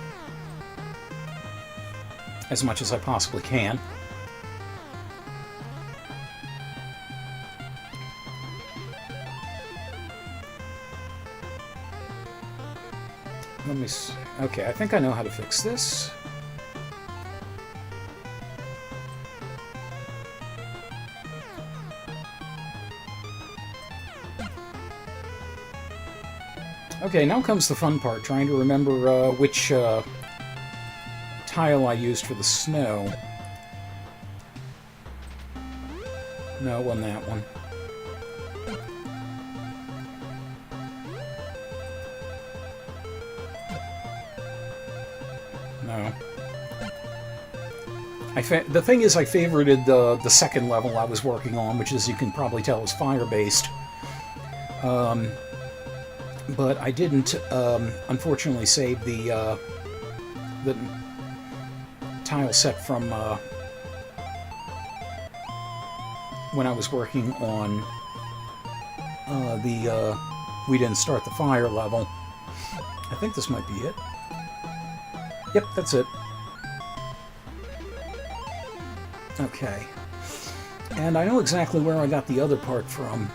as much as I possibly can. Let me see. Okay, I think I know how to fix this. Okay, now comes the fun part, trying to remember which tile I used for the snow. No, it wasn't that one. No. The thing is, I favorited the second level I was working on, which, as you can probably tell, is fire-based. But I didn't, unfortunately, save the tile set from when I was working on We Didn't Start the Fire level. I think this might be it. Yep, that's it. Okay. And I know exactly where I got the other part from.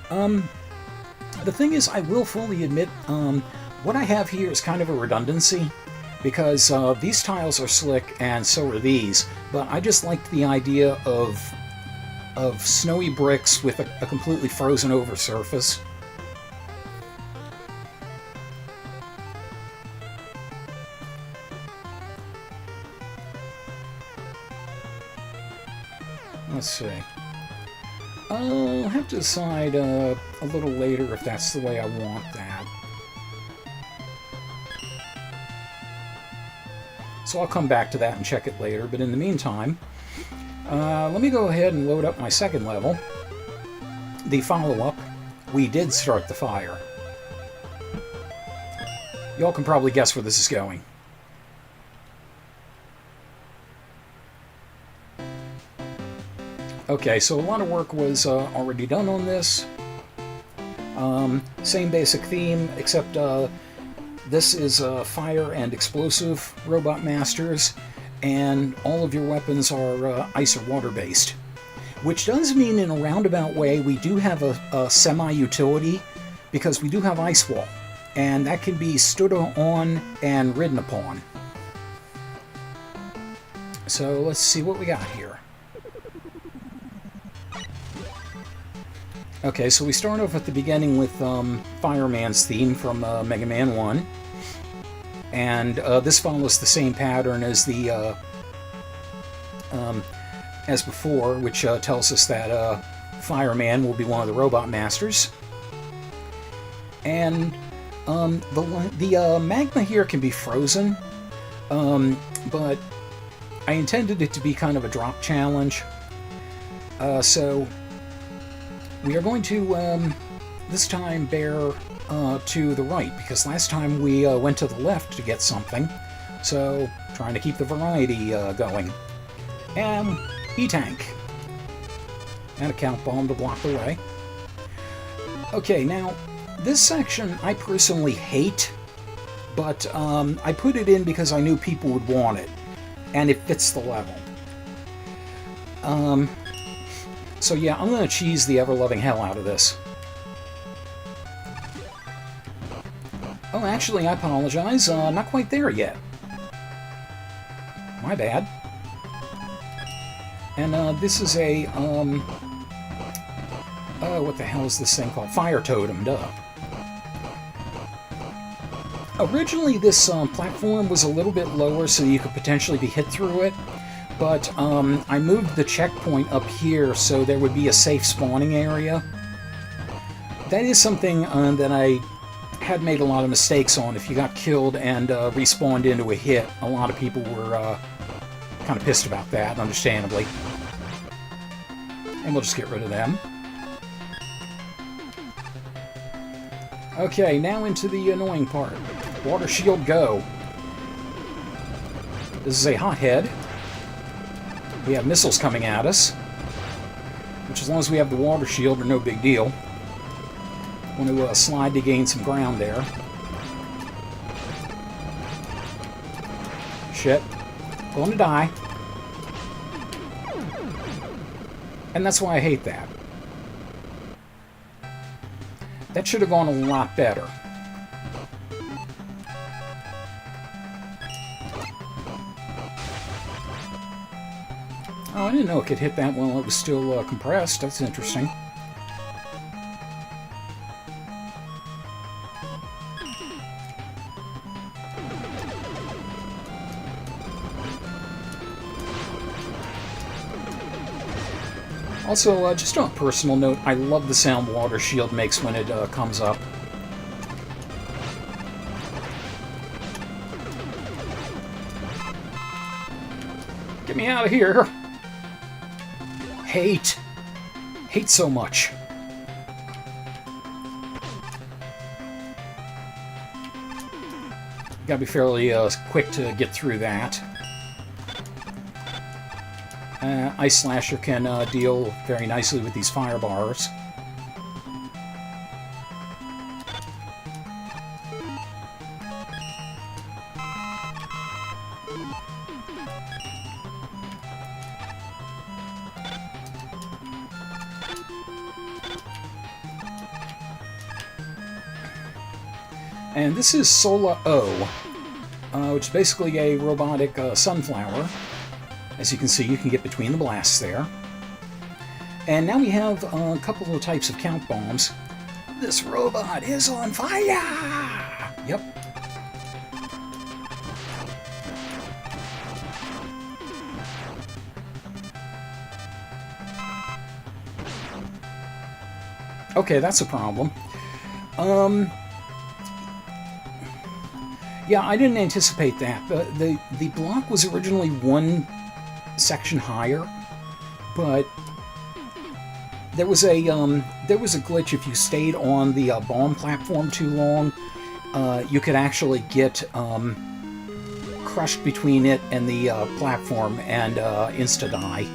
The thing is, I will fully admit, what I have here is kind of a redundancy, because these tiles are slick and so are these, but I just liked the idea of snowy bricks with a completely frozen over surface. Let's see. I'll have to decide a little later if that's the way I want that. So I'll come back to that and check it later, but in the meantime, let me go ahead and load up my second level. The follow-up, We Did Start the Fire. Y'all can probably guess where this is going. Okay, so a lot of work was already done on this. Same basic theme, except This is fire and explosive robot masters, and all of your weapons are ice or water based. Which does mean, in a roundabout way, we do have a semi-utility, because we do have Ice Wall, and that can be stood on and ridden upon. So let's see what we got here. Okay, so we start off at the beginning with Fireman's theme from Mega Man 1. And this follows the same pattern as the as before, which tells us that Fireman will be one of the robot masters. And the magma here can be frozen, but I intended it to be kind of a drop challenge. So we are going to this time bear to the right, because last time we went to the left to get something. So trying to keep the variety going. And E-Tank. And a count bomb to block the way. Okay, now this section I personally hate, but I put it in because I knew people would want it, and it fits the level. So yeah, I'm going to cheese the ever-loving hell out of this. Oh, actually, I apologize. Not quite there yet. My bad. And this is a, what the hell is this thing called? Fire Totem, duh. Originally, this platform was a little bit lower, so you could potentially be hit through it. But I moved the checkpoint up here so there would be a safe spawning area. That is something that I had made a lot of mistakes on. If you got killed and respawned into a hit, a lot of people were kind of pissed about that, understandably. And we'll just get rid of them. Okay, now into the annoying part. Water shield, go. This is a hothead. We have missiles coming at us, which, as long as we have the water shield, are no big deal. Want to slide to gain some ground there. Shit. Going to die. And that's why I hate that. That should have gone a lot better. Oh, I didn't know it could hit that while it was still compressed. That's interesting. Also, just on a personal note, I love the sound water shield makes when it comes up. Get me out of here! Hate so much. Gotta be fairly quick to get through that. Ice Slasher can deal very nicely with these fire bars. And this is Sola O, which is basically a robotic sunflower. As you can see, you can get between the blasts there. And now we have a couple of types of count bombs. This robot is on fire! Yep. Okay, that's a problem. Yeah, I didn't anticipate that. The block was originally one section higher, but there was a glitch. If you stayed on the bomb platform too long, you could actually get crushed between it and the platform and insta-die.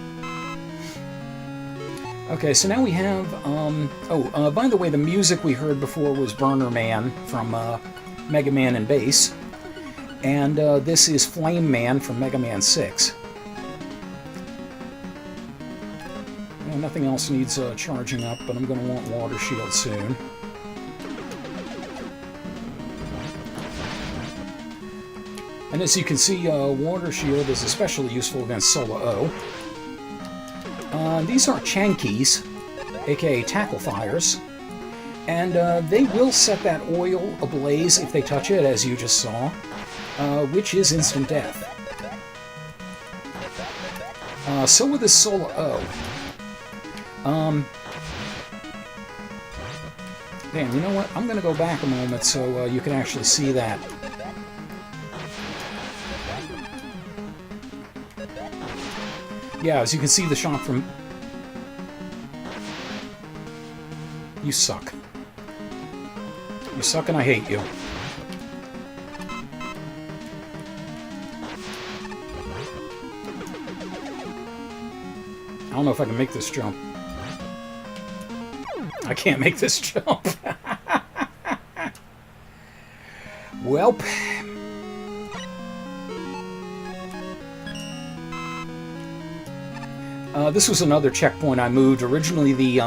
Okay, so now we have... by the way, the music we heard before was Burner Man from Mega Man and Bass. And this is Flame Man from Mega Man 6. Well, nothing else needs charging up, but I'm going to want Water Shield soon. And as you can see, Water Shield is especially useful against Solo O. These are Chankeys, aka Tackle Fires, and they will set that oil ablaze if they touch it, as you just saw, which is instant death. So with this Solo O. Damn, you know what? I'm going to go back a moment so you can actually see that. Yeah, as you can see the shot from... You suck. You suck and I hate you. I don't know if I can make this jump. I can't make this jump. Welp. This was another checkpoint I moved. Originally, the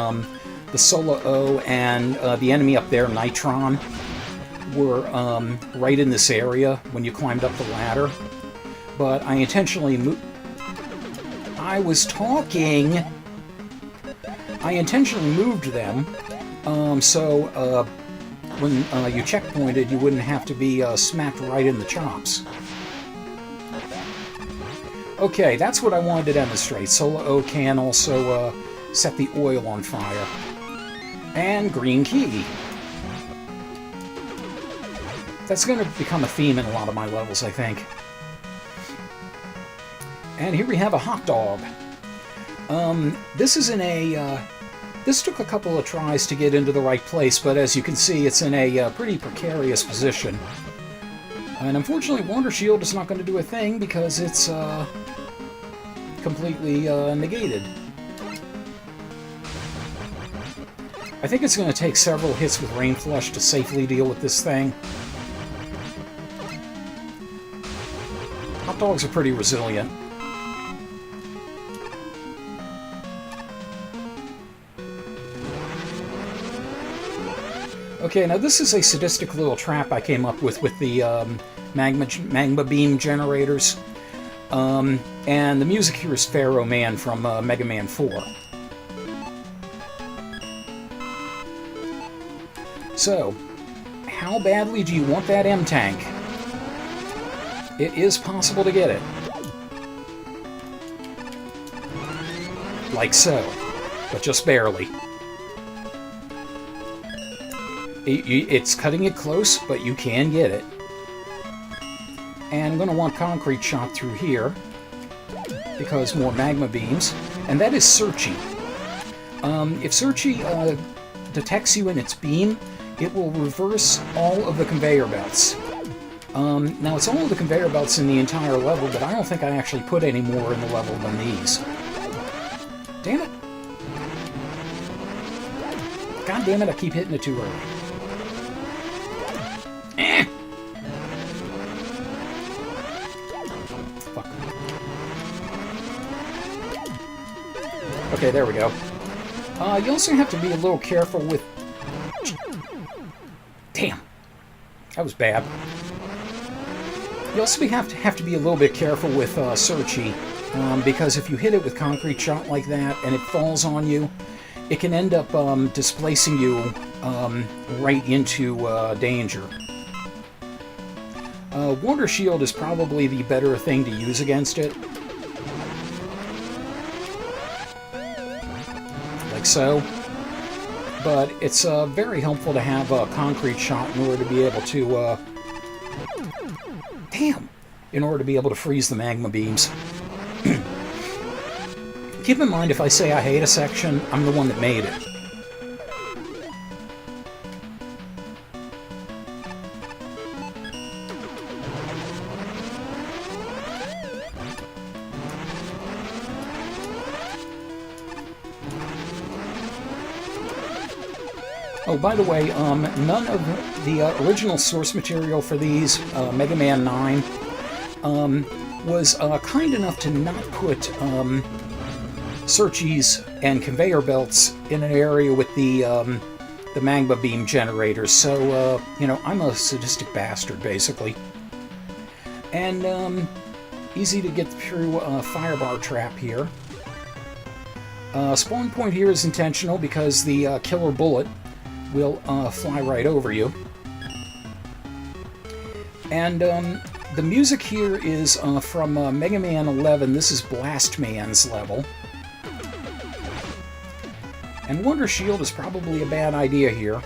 Solo O and the enemy up there, Nitron, were right in this area when you climbed up the ladder. But I intentionally moved... I was talking! I intentionally moved them, so when you checkpointed, you wouldn't have to be smacked right in the chops. Okay, that's what I wanted to demonstrate. Solo O can also set the oil on fire. And green key. That's going to become a theme in a lot of my levels, I think. And here we have a hot dog. This is in a... this took a couple of tries to get into the right place, but as you can see, it's in a pretty precarious position. And unfortunately, Water Shield is not going to do a thing because it's completely negated. I think it's going to take several hits with Rain Flush to safely deal with this thing. Hot dogs are pretty resilient. Okay, now this is a sadistic little trap I came up with the magma beam generators. And the music here is Pharaoh Man from Mega Man 4. So, how badly do you want that M-Tank? It is possible to get it. Like so, but just barely. It's cutting it close, but you can get it. And I'm going to want Concrete Shot through here, because more magma beams. And that is Searchy. If Searchy detects you in its beam, it will reverse all of the conveyor belts. Now, it's all of the conveyor belts in the entire level, but I don't think I actually put any more in the level than these. Damn it. God damn it, I keep hitting it too early. Fuck. Okay, there we go. You also have to be a little careful with... Damn. That was bad. You also have to be a little bit careful with Searchy, because if you hit it with Concrete Shot like that and it falls on you, it can end up displacing you right into danger. Water Shield is probably the better thing to use against it. Like so. But it's very helpful to have a Concrete Shot in order to be able to... Damn! In order to be able to freeze the magma beams. Keep in mind, if I say I hate a section, I'm the one that made it. Oh, by the way, none of the original source material for these, Mega Man 9, was kind enough to not put searchies and conveyor belts in an area with the magma beam generators. So, you know, I'm a sadistic bastard, basically. And easy to get through a firebar trap here. Spawn point here is intentional because the killer bullet will fly right over you. And the music here is from Mega Man 11. This is Blast Man's level. And Wonder Shield is probably a bad idea here.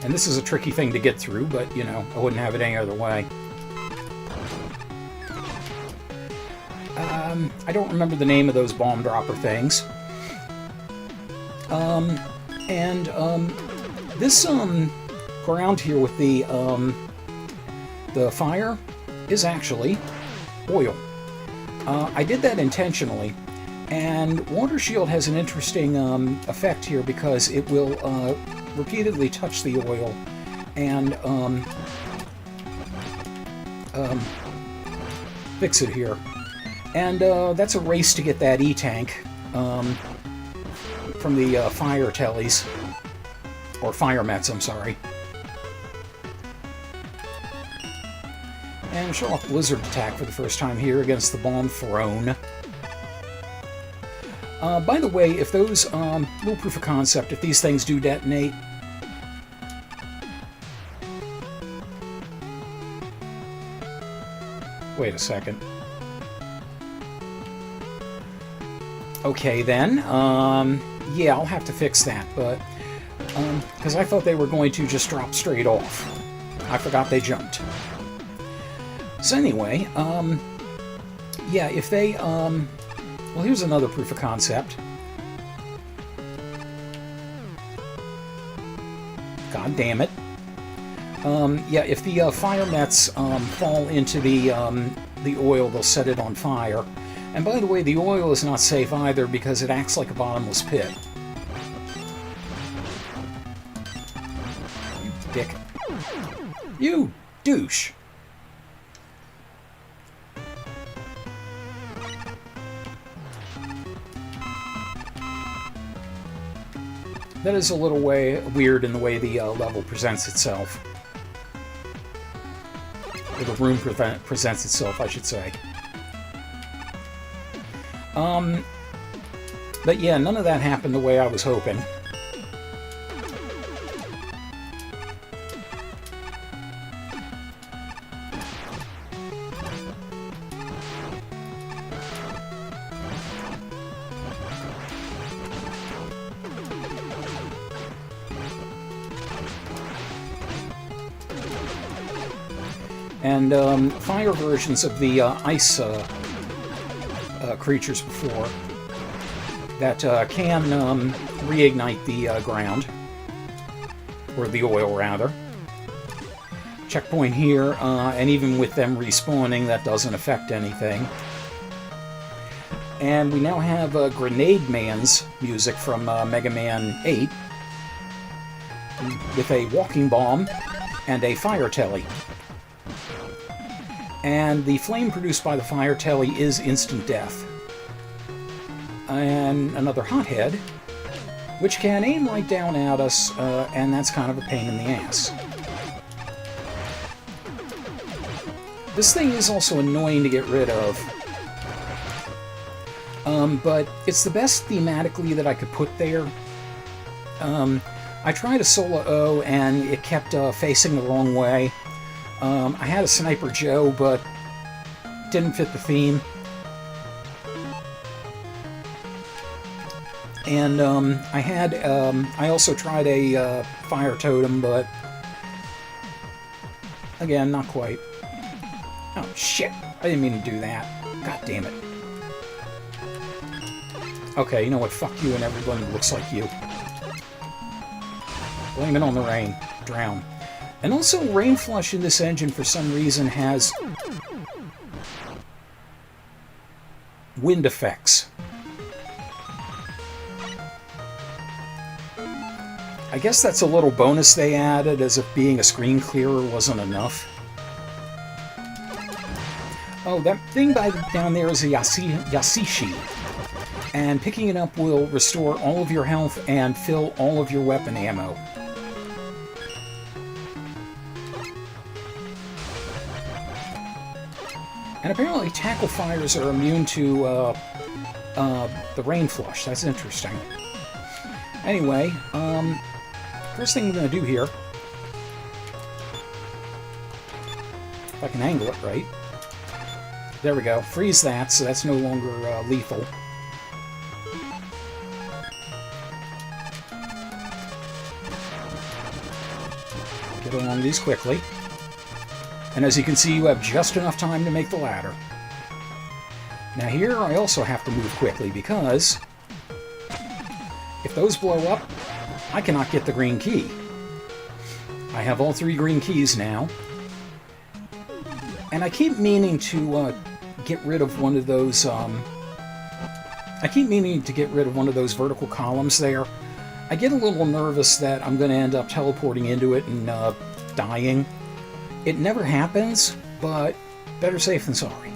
And this is a tricky thing to get through, but, you know, I wouldn't have it any other way. I don't remember the name of those bomb dropper things. This ground here with the fire is actually oil. I did that intentionally, and Water Shield has an interesting effect here because it will repeatedly touch the oil and fix it here. And that's a race to get that E-tank from the fire tellies, or fire mets, I'm sorry. And show off Blizzard attack for the first time here against the Bomb Throne. By the way, if those, little proof of concept, if these things do detonate, wait a second. Okay then, yeah, I'll have to fix that, but, because I thought they were going to just drop straight off. I forgot they jumped. So anyway, yeah, if they, well, here's another proof of concept. God damn it. Yeah, if the fire mets fall into the oil, they'll set it on fire. And by the way, the oil is not safe either because it acts like a bottomless pit. You dick. You douche. That is a little weird in the way the level presents itself. Or the room presents itself, I should say. But yeah, none of that happened the way I was hoping. And fire versions of the ice creatures before that can reignite the ground, or the oil rather. Checkpoint here, and even with them respawning, that doesn't affect anything. And we now have Grenade Man's music from Mega Man 8 with a walking bomb and a fire telly. And the flame produced by the fire telly is instant death. And another hothead, which can aim right down at us, and that's kind of a pain in the ass. This thing is also annoying to get rid of. But it's the best thematically that I could put there. I tried a solo O, and it kept facing the wrong way. I had a Sniper Joe, but didn't fit the theme. And I also tried a Fire Totem, but again, not quite. Oh shit, I didn't mean to do that. God damn it. Okay, you know what, fuck you and everyone who looks like you. Blame it on the rain. drown. And also, rain flush in this engine, for some reason, has wind effects. I guess that's a little bonus they added, as if being a screen clearer wasn't enough. Oh, that thing down there is a Yasishi. And picking it up will restore all of your health and fill all of your weapon ammo. And apparently tackle fires are immune to the rain flush. That's interesting. Anyway, first thing I'm going to do here, if I can angle it right. There we go. Freeze that, so that's no longer lethal. Get along these quickly. And as you can see, you have just enough time to make the ladder. Now here, I also have to move quickly, because if those blow up, I cannot get the green key. I have all 3 green keys now. And I keep meaning to get rid of one of those, vertical columns there. I get a little nervous that I'm going to end up teleporting into it and dying. It never happens, but better safe than sorry.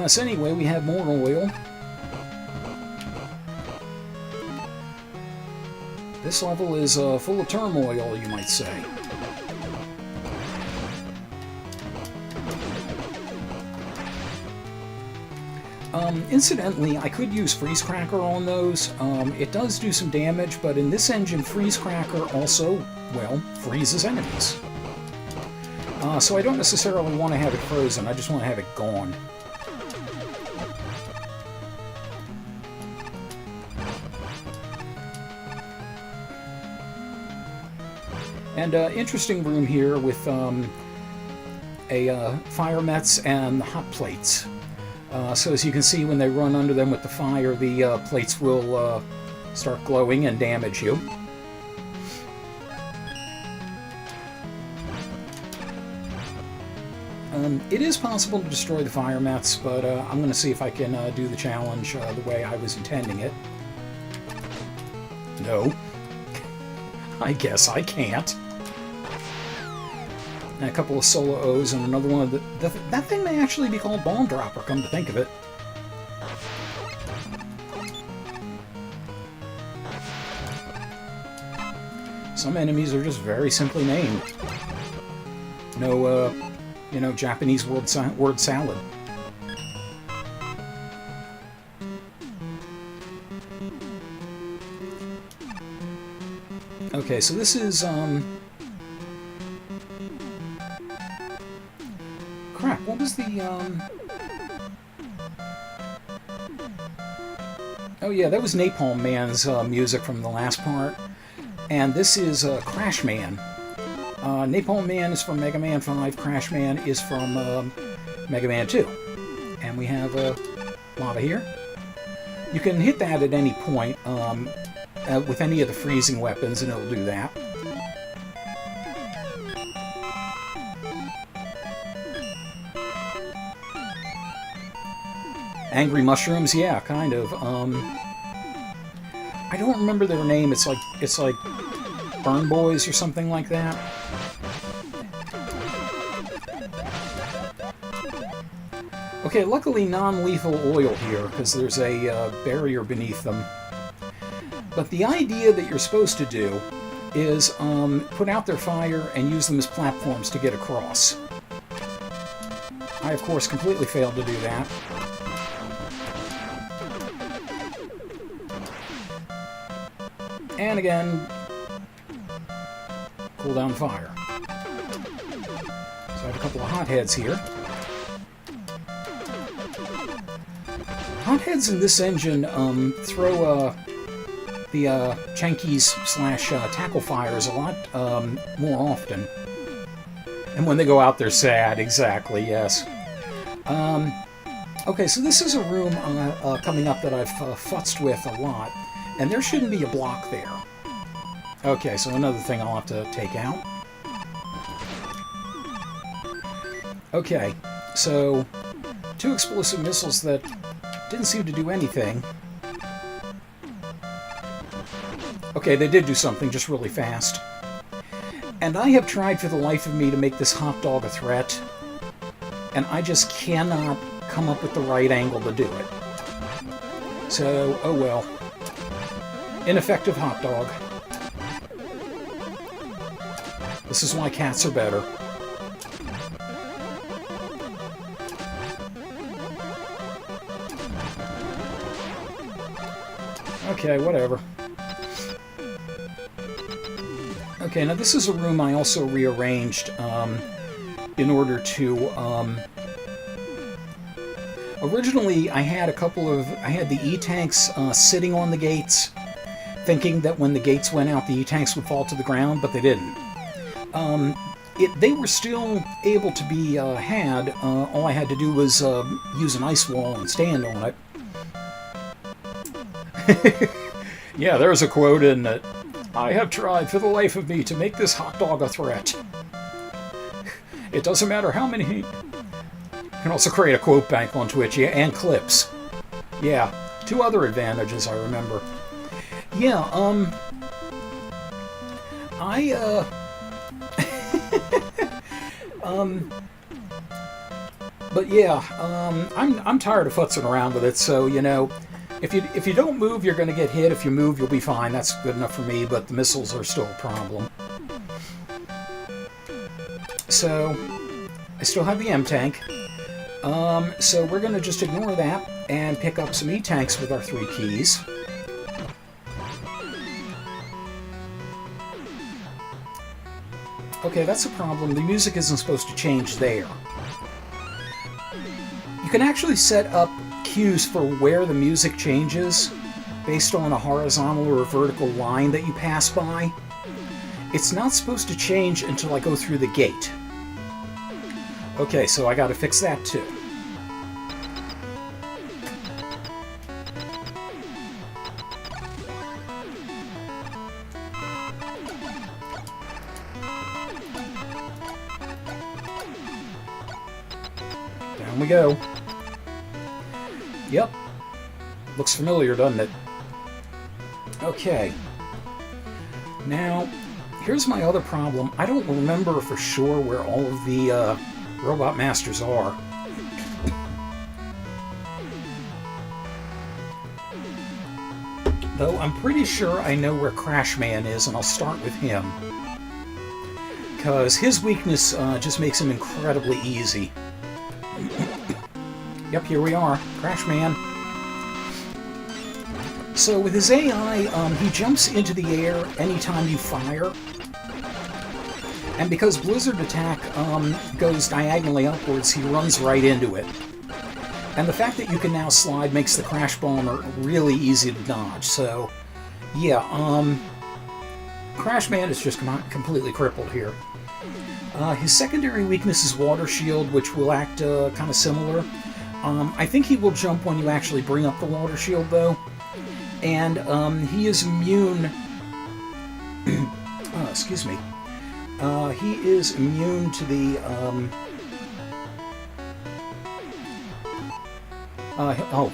So anyway, we have more oil. This level is full of turmoil, you might say. Incidentally, I could use Freeze Cracker on those. It does do some damage, but in this engine, Freeze Cracker also, well, freezes enemies. So I don't necessarily want to have it frozen, I just want to have it gone. And interesting room here with fire mets and hot plates. So as you can see, when they run under them with the fire, the plates will start glowing and damage you. It is possible to destroy the fire mets, but I'm going to see if I can do the challenge the way I was intending it. No. I guess I can't. And a couple of solo O's and another one of that thing may actually be called Bomb Dropper, come to think of it. Some enemies are just very simply named. No, Japanese word salad. Okay, so this is, crap, what was the, oh yeah, that was Napalm Man's music from the last part. And this is Crash Man. Napalm Man is from Mega Man 5, Crash Man is from Mega Man 2. And we have lava here. You can hit that at any point with any of the freezing weapons, and it'll do that. Angry Mushrooms, yeah, kind of. I don't remember their name. It's like Burn Boys or something like that. Okay, luckily non-lethal oil here, because there's a barrier beneath them. But the idea that you're supposed to do is put out their fire and use them as platforms to get across. I, of course, completely failed to do that. And again, cool down fire. So I have a couple of hotheads here. Hotheads in this engine throw the Chankies / tackle fires a lot more often. And when they go out, they're sad. Exactly, yes. Okay, so this is a room coming up that I've futzed with a lot. And there shouldn't be a block there. Okay, so another thing I'll have to take out. Okay, so 2 explosive missiles that didn't seem to do anything. Okay, they did do something, just really fast. And I have tried for the life of me to make this hot dog a threat, and I just cannot come up with the right angle to do it. So, oh well. Ineffective hot dog. This is why cats are better. Okay, whatever. Okay, now this is a room I also rearranged in order to... Originally, I had the E-tanks sitting on the gates, thinking that when the gates went out, the E-tanks would fall to the ground, but they didn't. They were still able to be had. All I had to do was use an ice wall and stand on it. Yeah, there's a quote in it. I have tried for the life of me to make this hot dog a threat. It doesn't matter how many... You can also create a quote bank on Twitch, yeah, and clips. Yeah, 2 other advantages I remember. Yeah, but yeah, I'm tired of futzing around with it, so, you know, if you don't move, you're going to get hit. If you move, you'll be fine. That's good enough for me, but the missiles are still a problem. So, I still have the M-tank. So we're going to just ignore that and pick up some E-tanks with our 3 keys. Okay, that's a problem. The music isn't supposed to change there. You can actually set up cues for where the music changes based on a horizontal or a vertical line that you pass by. It's not supposed to change until I go through the gate. Okay, so I gotta fix that too. Down we go. Yep. Looks familiar, doesn't it? Okay. Now, here's my other problem. I don't remember for sure where all of the Robot Masters are. Though I'm pretty sure I know where Crashman is, and I'll start with him. Because his weakness just makes him incredibly easy. Yep, here we are. Crashman. So with his AI, he jumps into the air anytime you fire. And because Blizzard Attack goes diagonally upwards, he runs right into it. And the fact that you can now slide makes the Crash Bomber really easy to dodge. So, yeah, Crashman is just completely crippled here. His secondary weakness is Water Shield, which will act kind of similar. I think he will jump when you actually bring up the Water Shield, though. And he is immune... excuse me. He is immune to the...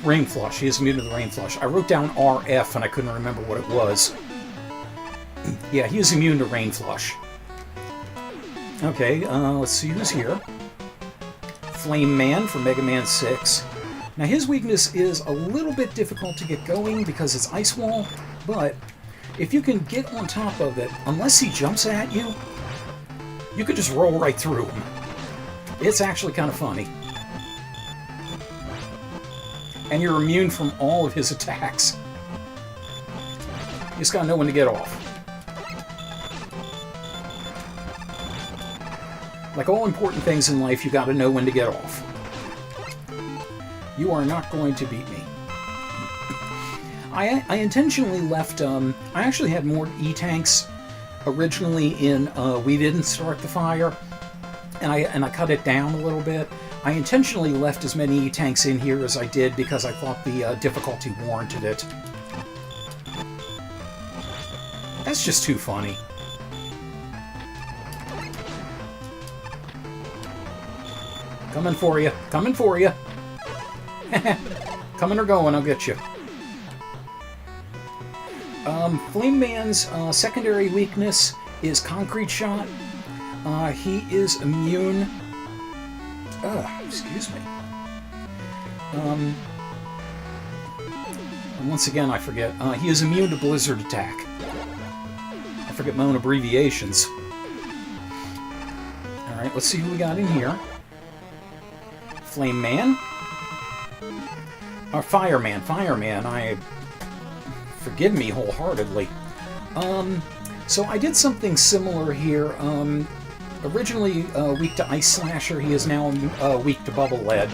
Rain Flush. He is immune to the Rain Flush. I wrote down RF and I couldn't remember what it was. Yeah, he is immune to Rain Flush. Okay, let's see who's here. Flame Man from Mega Man 6. Now his weakness is a little bit difficult to get going because it's Ice Wall, but if you can get on top of it, unless he jumps at you, you can just roll right through him. It's actually kind of funny. And you're immune from all of his attacks. You just gotta know when to get off. Like all important things in life, you gotta know when to get off. You are not going to beat me. I intentionally left, I actually had more E-tanks originally in We Didn't Start the Fire, and I cut it down a little bit. I intentionally left as many E-tanks in here as I did because I thought the difficulty warranted it. That's just too funny. Coming for you. Coming for you. Coming or going, I'll get you. Flame Man's secondary weakness is Concrete Shot. He is immune... excuse me. Once again, I forget. He is immune to Blizzard Attack. I forget my own abbreviations. Alright, let's see who we got in here. Flame Man. Or Fireman. Fireman. Forgive me wholeheartedly. So I did something similar here. Originally weak to Ice Slasher, he is now weak to Bubble Lead.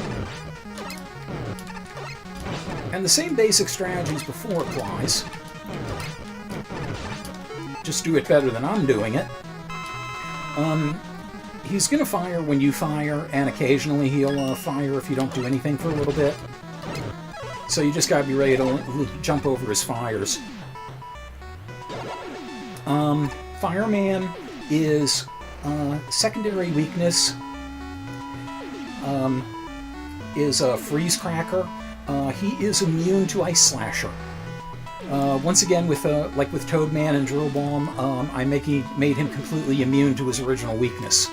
And the same basic strategies before applies. Just do it better than I'm doing it. He's going to fire when you fire, and occasionally he'll fire if you don't do anything for a little bit. So you just gotta be ready to jump over his fires. Fireman is secondary weakness is Freeze Cracker. He is immune to Ice Slasher. Once again, with like with Toadman and Drill Bomb, I made him completely immune to his original weakness,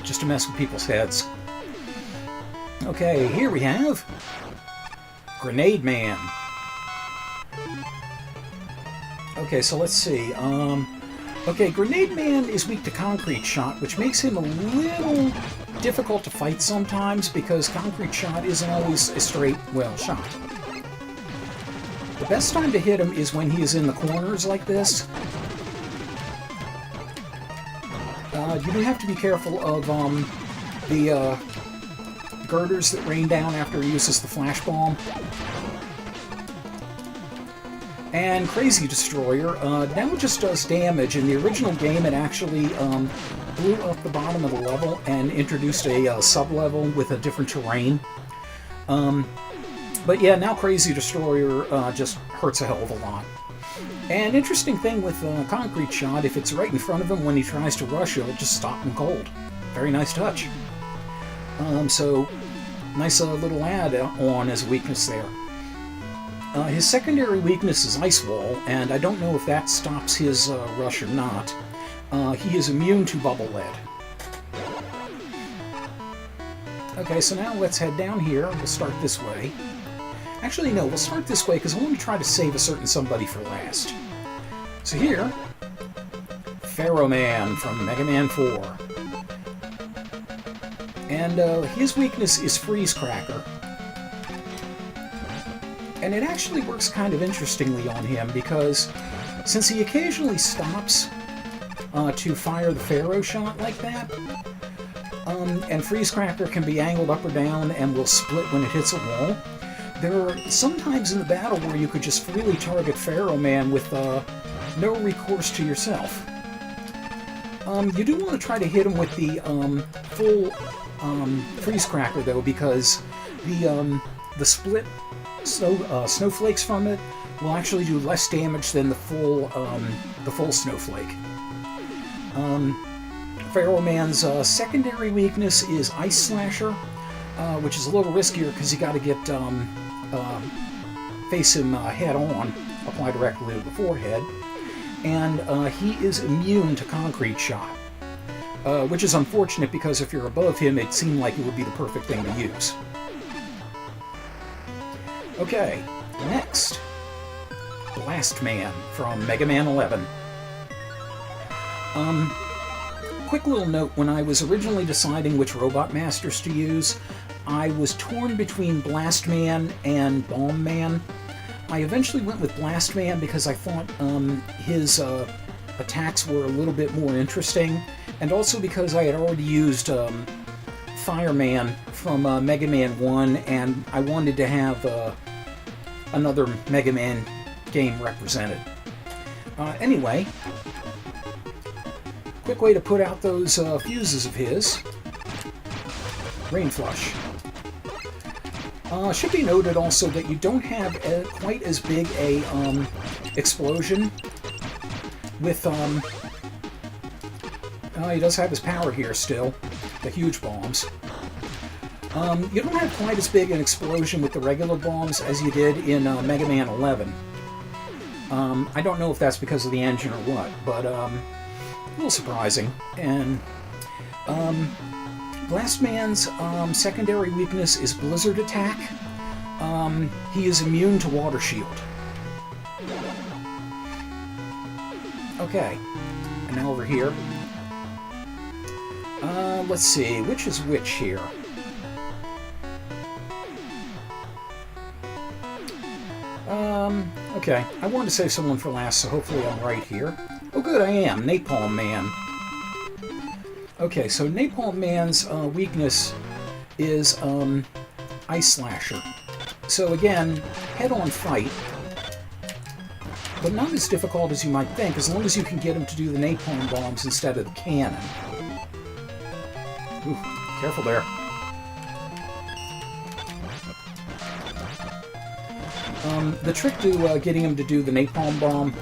just to mess with people's heads. Okay, here we have Grenade Man. Okay, so let's see. Okay, Grenade Man is weak to Concrete Shot, which makes him a little difficult to fight sometimes because Concrete Shot isn't always a straight, well, shot. The best time to hit him is when he is in the corners like this. You do have to be careful of the girders that rain down after he uses the Flash Bomb. And Crazy Destroyer now just does damage. In the original game, it actually blew up the bottom of the level and introduced a sub-level with a different terrain. But yeah, now Crazy Destroyer just hurts a hell of a lot. And interesting thing with Concrete Shot, if it's right in front of him when he tries to rush, it'll just stop him cold. Very nice touch. So, nice little add-on as a weakness there. His secondary weakness is Ice Wall, and I don't know if that stops his rush or not. He is immune to Bubble Lead. Okay, so now let's head down here. We'll start this way. Actually, no, we'll start this way because I want to try to save a certain somebody for last. So here, Pharaoh Man from Mega Man 4. And his weakness is Freeze Cracker. And it actually works kind of interestingly on him because since he occasionally stops to fire the Pharaoh shot like that, and Freeze Cracker can be angled up or down and will split when it hits a wall, there are some times in the battle where you could just freely target Pharaoh Man with no recourse to yourself. You do want to try to hit him with the full Freeze Cracker though, because the split snowflakes from it will actually do less damage than the full snowflake. Pharaoh Man's secondary weakness is Ice Slasher, which is a little riskier because you got to get face him head on, apply directly to the forehead, and he is immune to Concrete Shot, which is unfortunate because if you're above him, it seemed like it would be the perfect thing to use. Okay, next, Blast Man from Mega Man 11. Quick little note, when I was originally deciding which Robot Masters to use, I was torn between Blast Man and Bomb Man. I eventually went with Blast Man because I thought his attacks were a little bit more interesting, and also because I had already used Fireman from Mega Man 1, and I wanted to have another Mega Man game represented. Anyway, quick way to put out those fuses of his. Rain Flush. Should be noted also that you don't have quite as big a explosion with, he does have his power here still, the huge bombs. You don't have quite as big an explosion with the regular bombs as you did in Mega Man 11. I don't know if that's because of the engine or what, but a little surprising. And Blast Man's secondary weakness is Blizzard Attack. He is immune to Water Shield. Okay, and now over here. Let's see, which is which here? Okay, I wanted to save someone for last, so hopefully I'm right here. Oh good, I am, Napalm Man. Okay, so Napalm Man's weakness is Ice Slasher. So again, head-on fight, but not as difficult as you might think, as long as you can get him to do the napalm bombs instead of the cannon. Ooh, careful there. The trick to getting him to do the napalm bomb,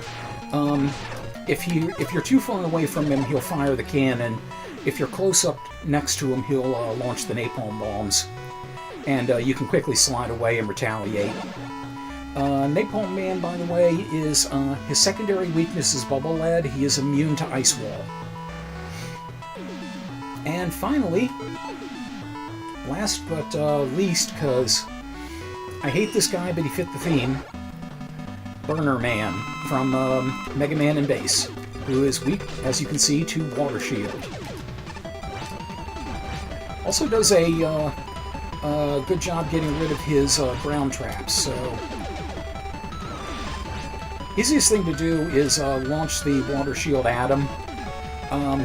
if you're too far away from him, he'll fire the cannon. If you're close up next to him, he'll launch the napalm bombs. And you can quickly slide away and retaliate. Napalm Man, by the way, is his secondary weakness is Bubble Lead. He is immune to Ice Wall. And finally, last but least, because I hate this guy, but he fit the theme, Burner Man from Mega Man and Bass, who is weak, as you can see, to Water Shield. Also does a good job getting rid of his ground traps, so easiest thing to do is launch the Water Shield at him.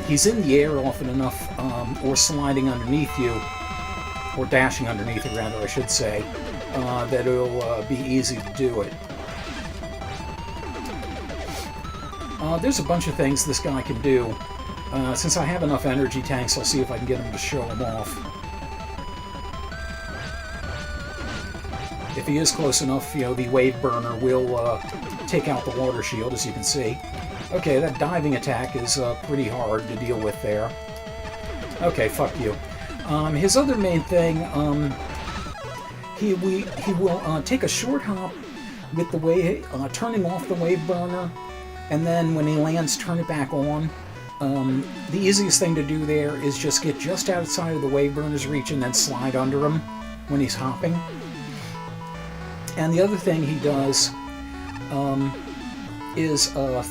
He's in the air often enough, or sliding underneath you, or dashing underneath it rather, I should say, that it'll be easy to do it. There's a bunch of things this guy can do. Since I have enough energy tanks, I'll see if I can get him to show them off. If he is close enough, you know, the Wave Burner will take out the Water Shield, as you can see. Okay, that diving attack is pretty hard to deal with there. Okay, fuck you. His other main thing, he will take a short hop with the wave, turning off the Wave Burner, and then when he lands, turn it back on. The easiest thing to do there is just get just outside of the Wave Burner's reach and then slide under him when he's hopping. And the other thing he does is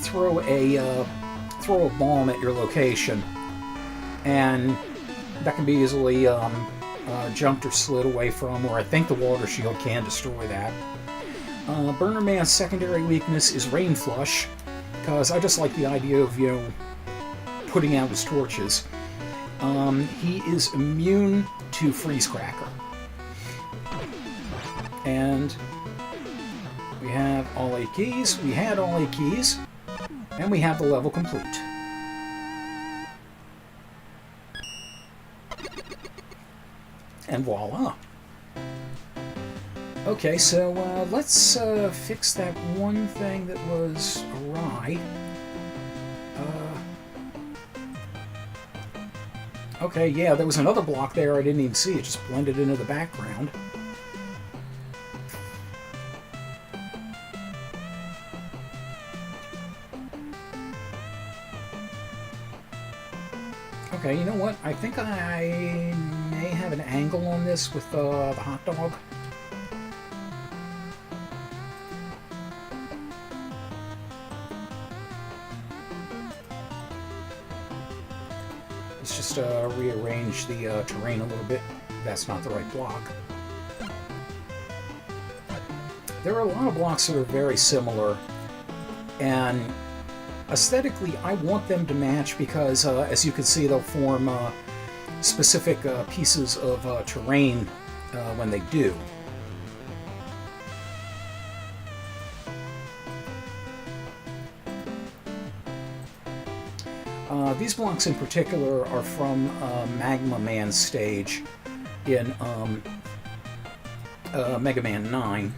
throw a bomb at your location, and that can be easily jumped or slid away from, or I think the Water Shield can destroy that. Burner Man's secondary weakness is Rain Flush, because I just like the idea of, you know, putting out his torches. He is immune to Freeze Cracker. And we have all 8 keys, we had all 8 keys, and we have the level complete. And voila! Okay, so let's fix that one thing that was awry. Okay, yeah, there was another block there I didn't even see, it just blended into the background. Okay, you know what? I think I may have an angle on this with the hot dog. Let's just rearrange the terrain a little bit. That's not the right block. There are a lot of blocks that are very similar, and aesthetically, I want them to match because, as you can see, they'll form specific pieces of terrain when they do. These blocks in particular are from Magma Man's stage in Mega Man 9.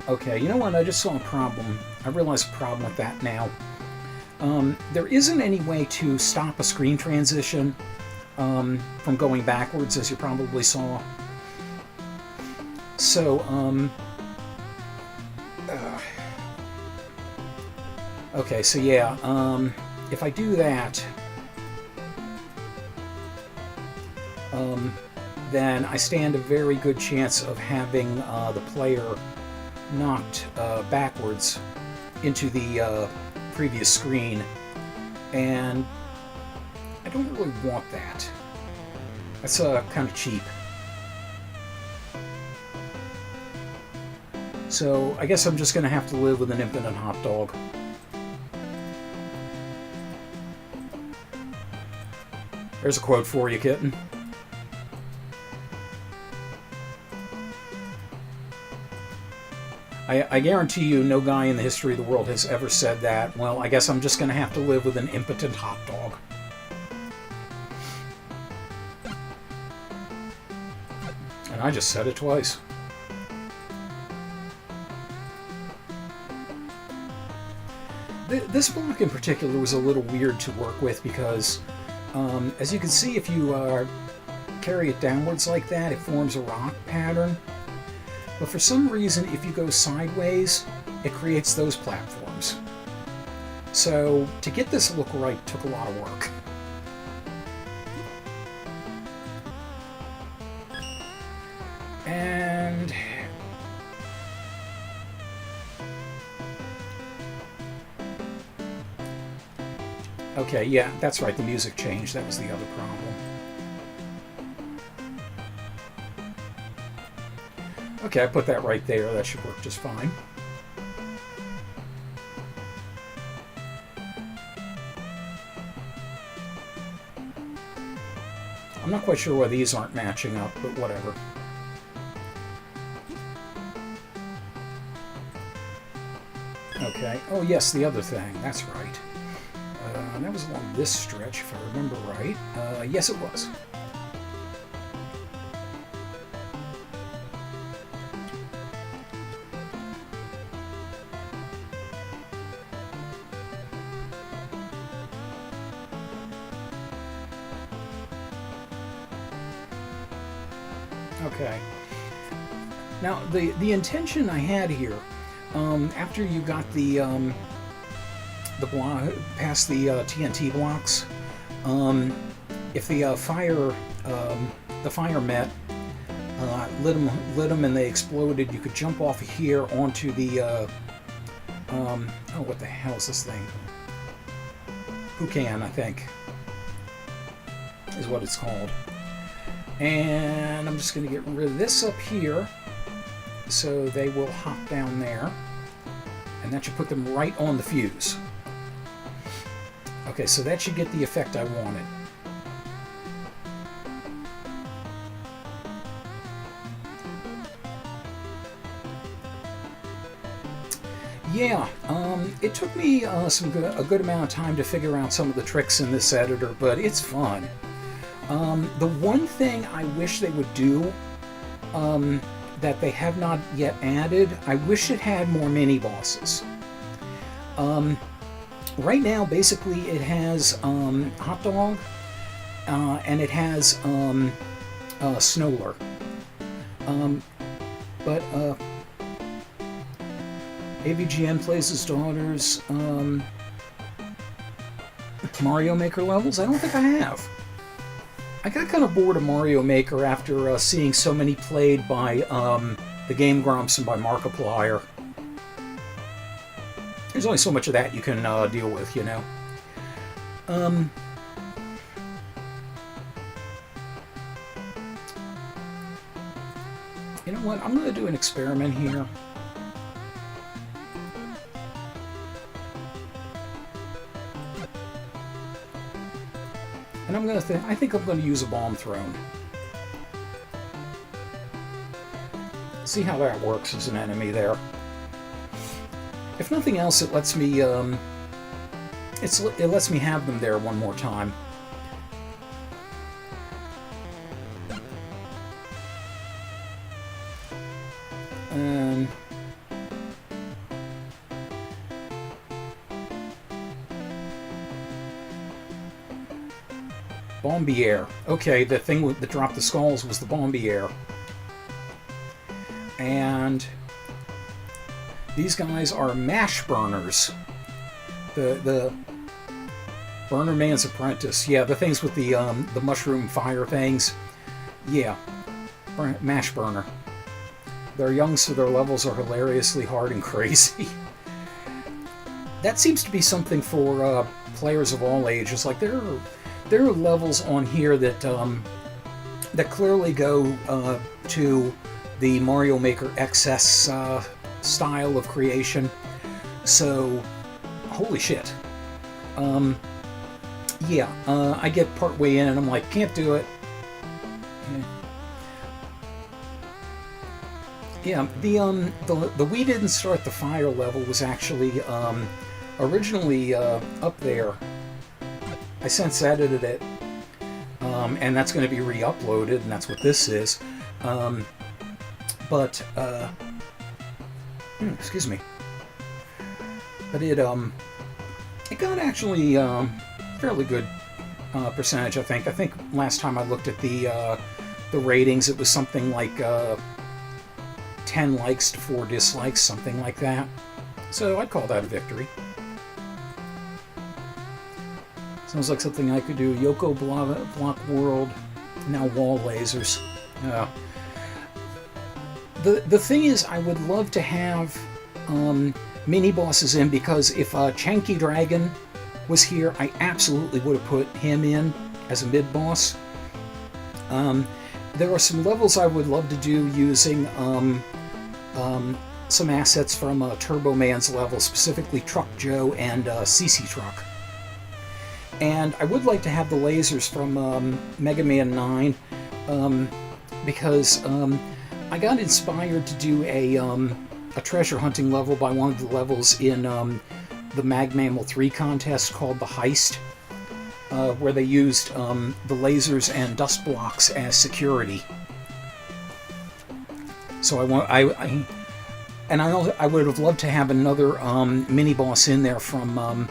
Okay, you know what? I just saw a problem. I realize a problem with that now. There isn't any way to stop a screen transition from going backwards, as you probably saw. So, okay, so yeah, if I do that, then I stand a very good chance of having the player knocked backwards into the previous screen, and I don't really want that. That's kind of cheap. So I guess I'm just going to have to live with an infinite hot dog. There's a quote for you, kitten. I guarantee you no guy in the history of the world has ever said that. Well, I guess I'm just going to have to live with an impotent hot dog. And I just said it twice. This block in particular was a little weird to work with because, as you can see, if you carry it downwards like that, it forms a rock pattern. But for some reason, if you go sideways, it creates those platforms. So to get this look right took a lot of work. And okay, yeah, that's right, the music changed. That was the other problem. Okay, I put that right there. That should work just fine. I'm not quite sure why these aren't matching up, but whatever. Okay. Oh, yes, the other thing. That's right. That was along this stretch, if I remember right. Yes, it was. Okay. Now, the intention I had here, after you got the block past the TNT blocks, if the fire met, lit them and they exploded, you could jump off of here onto the oh, what the hell is this thing? Poucan, I think, is what it's called. And I'm just going to get rid of this up here so they will hop down there, and that should put them right on the fuse. Okay, so that should get the effect I wanted. Yeah, it took me a good amount of time to figure out some of the tricks in this editor, but it's fun. The one thing I wish they would do that they have not yet added, I wish it had more mini-bosses. Right now, basically, it has Hot Dog, and it has Snowler. But AVGN plays his daughter's Mario Maker levels? I don't think I have. I got kind of bored of Mario Maker after seeing so many played by the Game Grumps and by Markiplier. There's only so much of that you can deal with, you know. You know what? I'm going to do an experiment here. And I think I'm going to use a bomb thrown. See how that works as an enemy there. If nothing else, it lets me it lets me have them there one more time. Bombier. Okay, the thing that dropped the skulls was the Bombier. And these guys are mash burners. The Burner Man's Apprentice. Yeah, the things with the mushroom fire things. Yeah, mash burner. They're young, so their levels are hilariously hard and crazy. That seems to be something for players of all ages. Like there are levels on here that that clearly go to the Mario Maker XS style of creation. So, holy shit. Yeah, I get part way in and I'm like, can't do it. Yeah, the We Didn't Start the Fire level was actually originally up there. I since edited it, and that's going to be re-uploaded, and that's what this is. Excuse me. But it got actually fairly good percentage, I think. I think last time I looked at the ratings, it was something like 10 likes to 4 dislikes, something like that. So I'd call that a victory. Sounds like something I could do. Yoko Block World, now wall lasers. The thing is, I would love to have mini bosses in, because if Chanky Dragon was here, I absolutely would have put him in as a mid boss. There are some levels I would love to do using some assets from Turbo Man's level, specifically Truck Joe and CC Truck. And I would like to have the lasers from Mega Man 9, because I got inspired to do a treasure hunting level by one of the levels in the Mag Mammal 3 contest called The Heist, where they used the lasers and dust blocks as security. So I would have loved to have another mini boss in there from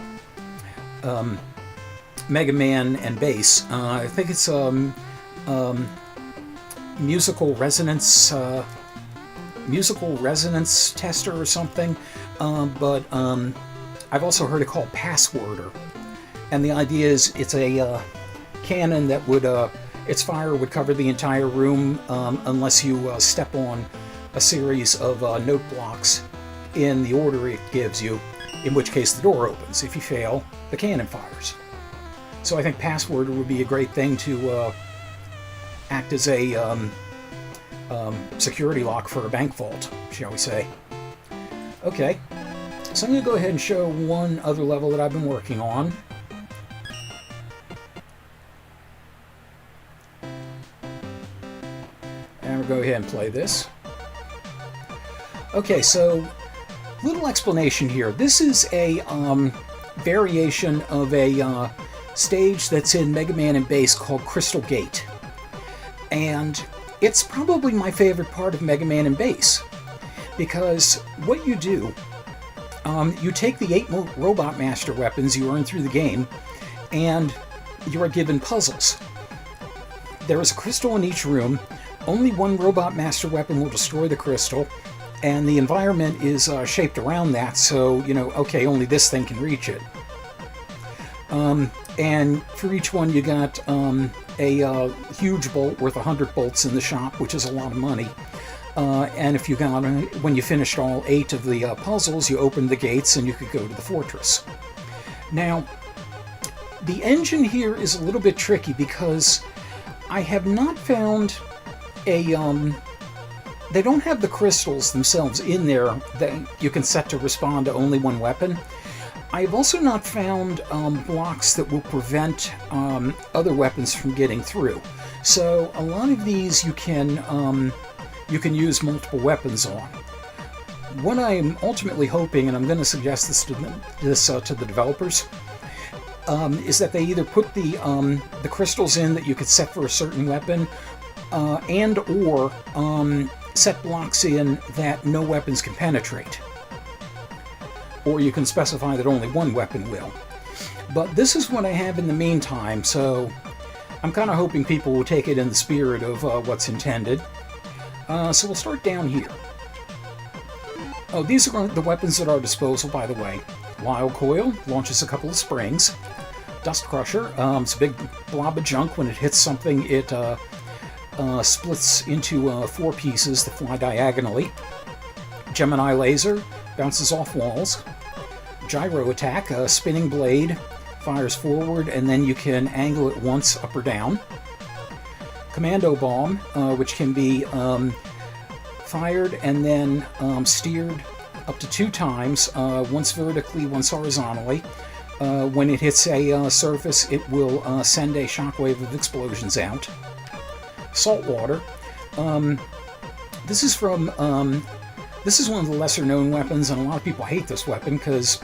Mega Man and Bass. I think it's musical resonance tester or something. But I've also heard it called Passworder, and the idea is it's a cannon that would its fire would cover the entire room unless you step on a series of note blocks in the order it gives you, in which case the door opens. If you fail, the cannon fires. So I think Passworder would be a great thing to act as a security lock for a bank vault, shall we say. Okay, so I'm going to go ahead and show one other level that I've been working on. And we'll go ahead and play this. Okay, so little explanation here. This is a variation of a stage that's in Mega Man and Bass called Crystal Gate. And it's probably my favorite part of Mega Man and Bass, because what you do, you take the 8 Robot Master weapons you earn through the game, and you are given puzzles. There is a crystal in each room. Only one Robot Master weapon will destroy the crystal, and the environment is shaped around that, so, you know, okay, only this thing can reach it. And for each one, you got a huge bolt worth 100 bolts in the shop, which is a lot of money. And if you got, when you finished all 8 of the puzzles, you opened the gates and you could go to the fortress. Now, the engine here is a little bit tricky, because I have not found a... they don't have the crystals themselves in there that you can set to respond to only one weapon. I've also not found blocks that will prevent other weapons from getting through. So a lot of these you can use multiple weapons on. What I'm ultimately hoping, and I'm going to suggest this to the developers, is that they either put the crystals in that you could set for a certain weapon, and or set blocks in that no weapons can penetrate. Or you can specify that only one weapon will. But this is what I have in the meantime, so I'm kind of hoping people will take it in the spirit of what's intended. So we'll start down here. Oh, these are the weapons at our disposal, by the way. Wild Coil launches a couple of springs. Dust Crusher, it's a big blob of junk. When it hits something, it splits into 4 pieces that fly diagonally. Gemini Laser bounces off walls. Gyro Attack, a spinning blade, fires forward, and then you can angle it once up or down. Commando Bomb, which can be fired and then steered up to 2 times, once vertically, once horizontally. When it hits a surface, it will send a shockwave of explosions out. Saltwater. This is from this is one of the lesser known weapons, and a lot of people hate this weapon because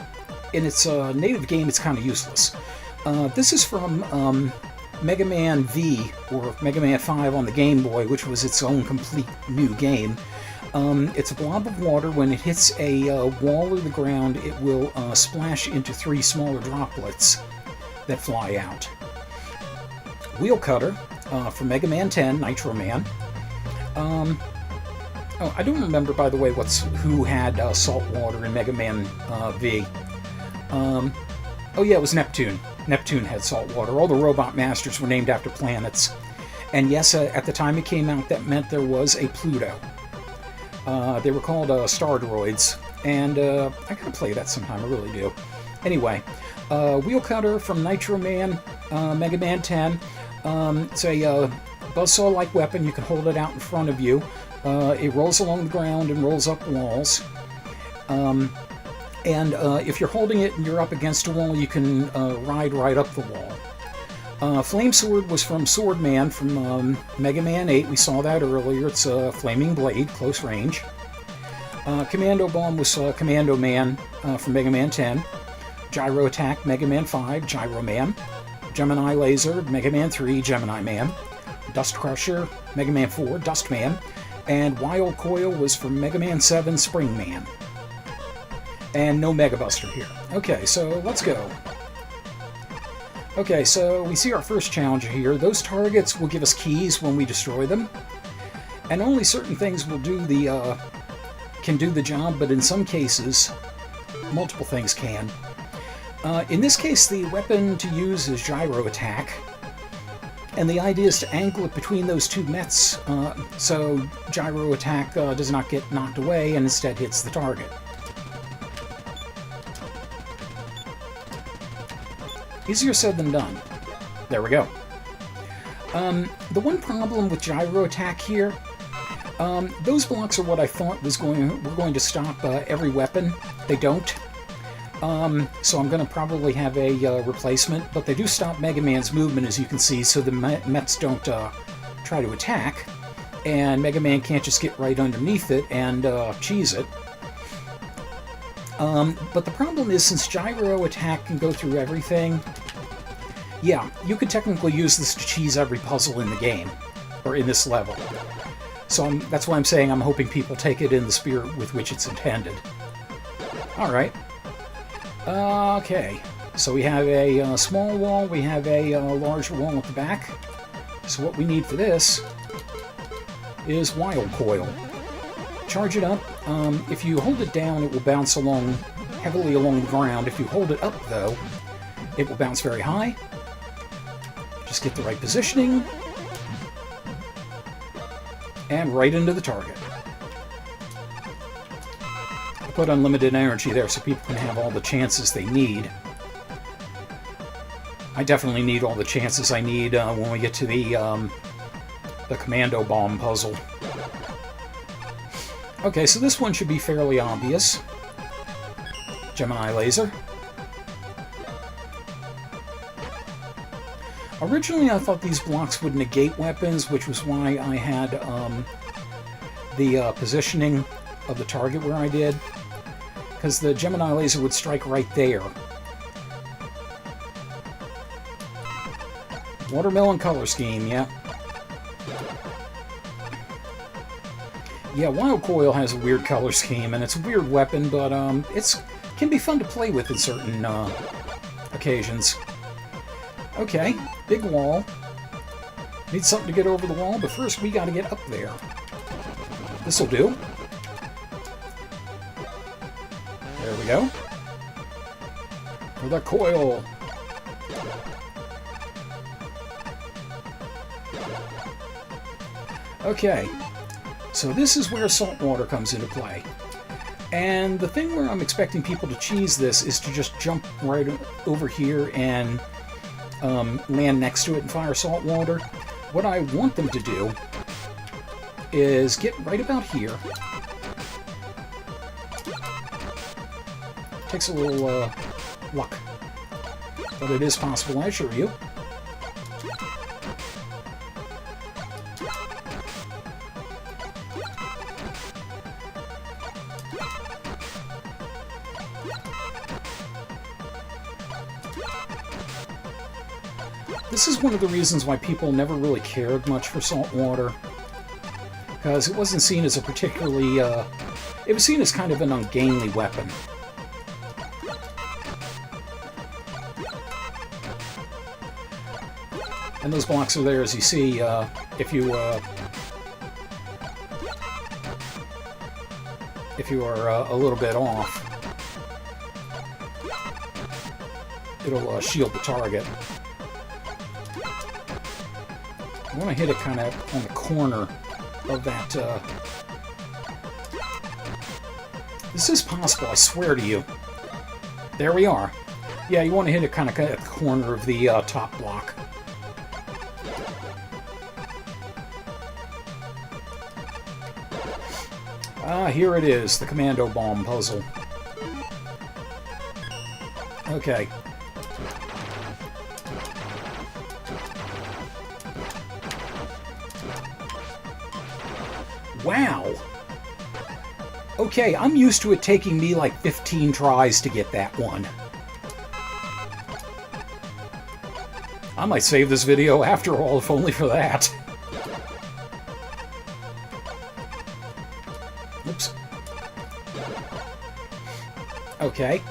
in its native game it's kind of useless. This is from Mega Man V, or Mega Man 5 on the Game Boy, which was its own complete new game. It's a blob of water. When it hits a wall or the ground, it will splash into 3 smaller droplets that fly out. Wheel Cutter from Mega Man 10, Nitro Man. Oh, I don't remember, by the way, who had salt water in Mega Man V. Oh yeah, it was Neptune. Neptune had salt water. All the Robot Masters were named after planets. And yes, at the time it came out, that meant there was a Pluto. They were called Star Droids. And I gotta play that sometime, I really do. Anyway, Wheel Cutter from Nitro Man, Mega Man 10. It's a buzzsaw-like weapon. You can hold it out in front of you. It rolls along the ground and rolls up walls. If you're holding it and you're up against a wall, you can ride right up the wall. Flame Sword was from Sword Man from Mega Man 8. We saw that earlier. It's a flaming blade, close range. Commando Bomb was Commando Man from Mega Man 10. Gyro Attack, Mega Man 5, Gyro Man. Gemini Laser, Mega Man 3, Gemini Man. Dust Crusher, Mega Man 4, Dust Man. And Wild Coil was from Mega Man 7, Spring Man. And no Mega Buster here. Okay, so let's go. Okay, so we see our first challenger here. Those targets will give us keys when we destroy them. And only certain things will can do the job, but in some cases, multiple things can. In this case, the weapon to use is Gyro Attack. And the idea is to angle it between those 2 Mets, so Gyro Attack does not get knocked away and instead hits the target. Easier said than done. There we go. The one problem with Gyro Attack here, those blocks are what I thought were going to stop every weapon. They don't. So I'm going to probably have a replacement, but they do stop Mega Man's movement, as you can see, so the Mets don't try to attack, and Mega Man can't just get right underneath it and cheese it. But the problem is, since Gyro Attack can go through everything, yeah, you could technically use this to cheese every puzzle in the game, or in this level. So that's why I'm saying I'm hoping people take it in the spirit with which it's intended. Alright. Okay, so we have a small wall, we have a larger wall at the back. So what we need for this is Wild Coil. Charge it up. If you hold it down, it will bounce heavily along the ground. If you hold it up, though, it will bounce very high. Just get the right positioning. And right into the target. I put unlimited energy there so people can have all the chances they need. I definitely need all the chances I need when we get to the Commando Bomb puzzle. Okay, so this one should be fairly obvious. Gemini Laser. Originally, I thought these blocks would negate weapons, which was why I had the positioning of the target where I did, because the Gemini Laser would strike right there. Watermelon color scheme, yeah. Yeah, Wild Coil has a weird color scheme, and it's a weird weapon, but it can be fun to play with in certain occasions. Okay, big wall. Need something to get over the wall, but first we gotta get up there. This'll do. There we go. For the coil. Okay, so this is where salt water comes into play. And the thing where I'm expecting people to cheese this is to just jump right over here and land next to it and fire salt water. What I want them to do is get right about here. Takes a little luck, but it is possible, I assure you. This is one of the reasons why people never really cared much for salt water, because it wasn't seen as a particularly, it was seen as kind of an ungainly weapon. And those blocks are there, as you see, if you are a little bit off, it'll shield the target. I want to hit it kind of on the corner of that. This is possible, I swear to you. There we are. Yeah, you want to hit it kind of at the corner of the top block. Here it is, the commando bomb puzzle. Okay. Wow! Okay, I'm used to it taking me like 15 tries to get that one. I might save this video after all, if only for that. Oops. Okay.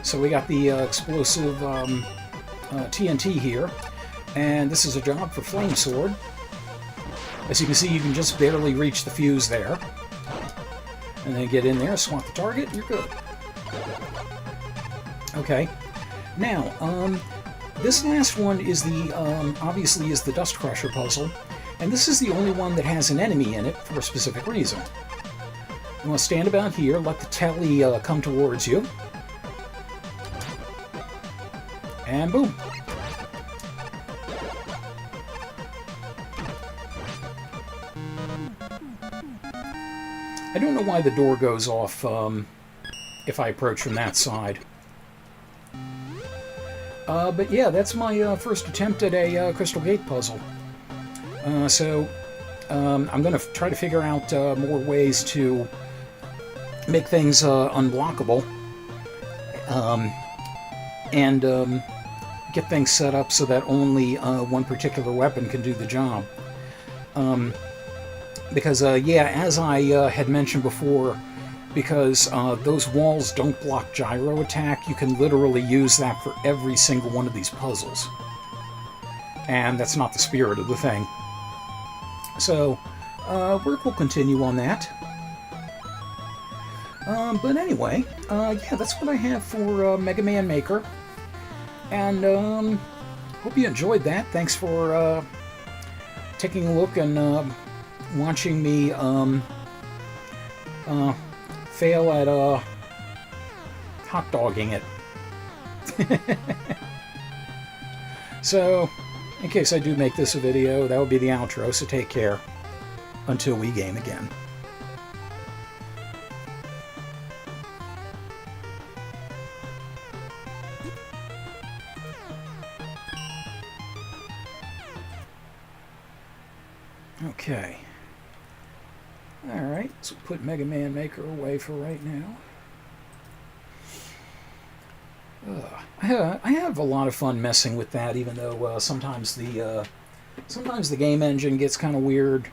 So we got the explosive TNT here, and this is a job for Flame Sword. As you can see, you can just barely reach the fuse there. And then get in there, swat the target, and you're good. Okay. Now, this last one is the, obviously is the Dust Crusher puzzle. And this is the only one that has an enemy in it for a specific reason. You want to stand about here, let the telly come towards you. And boom. I don't know why the door goes off if I approach from that side. But yeah, that's my first attempt at a Crystal Gate puzzle. So I'm going to try to figure out more ways to make things unblockable. And get things set up so that only one particular weapon can do the job. Because, yeah, as I had mentioned before, because those walls don't block gyro attack, you can literally use that for every single one of these puzzles. And that's not the spirit of the thing. So, work will continue on that. But anyway, yeah, that's what I have for Mega Man Maker. And, hope you enjoyed that. Thanks for taking a look and watching me fail at hot dogging it. So, in case I do make this a video, that would be the outro, so take care until we game again. Okay. Alright, so put Mega Man Maker away for right now. I have a lot of fun messing with that, even though sometimes the game engine gets kind of weird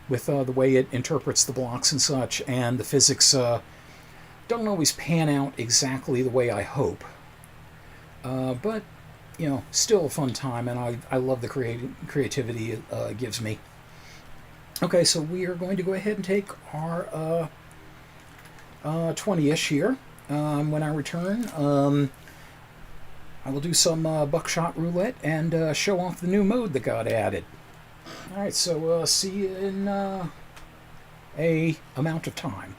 with the way it interprets the blocks and such, and the physics don't always pan out exactly the way I hope. But still a fun time, and I love the creativity it gives me. Okay, so we are going to go ahead and take our 20-ish here. When I return, I will do some buckshot roulette and show off the new mode that got added. All right, so see you in a amount of time.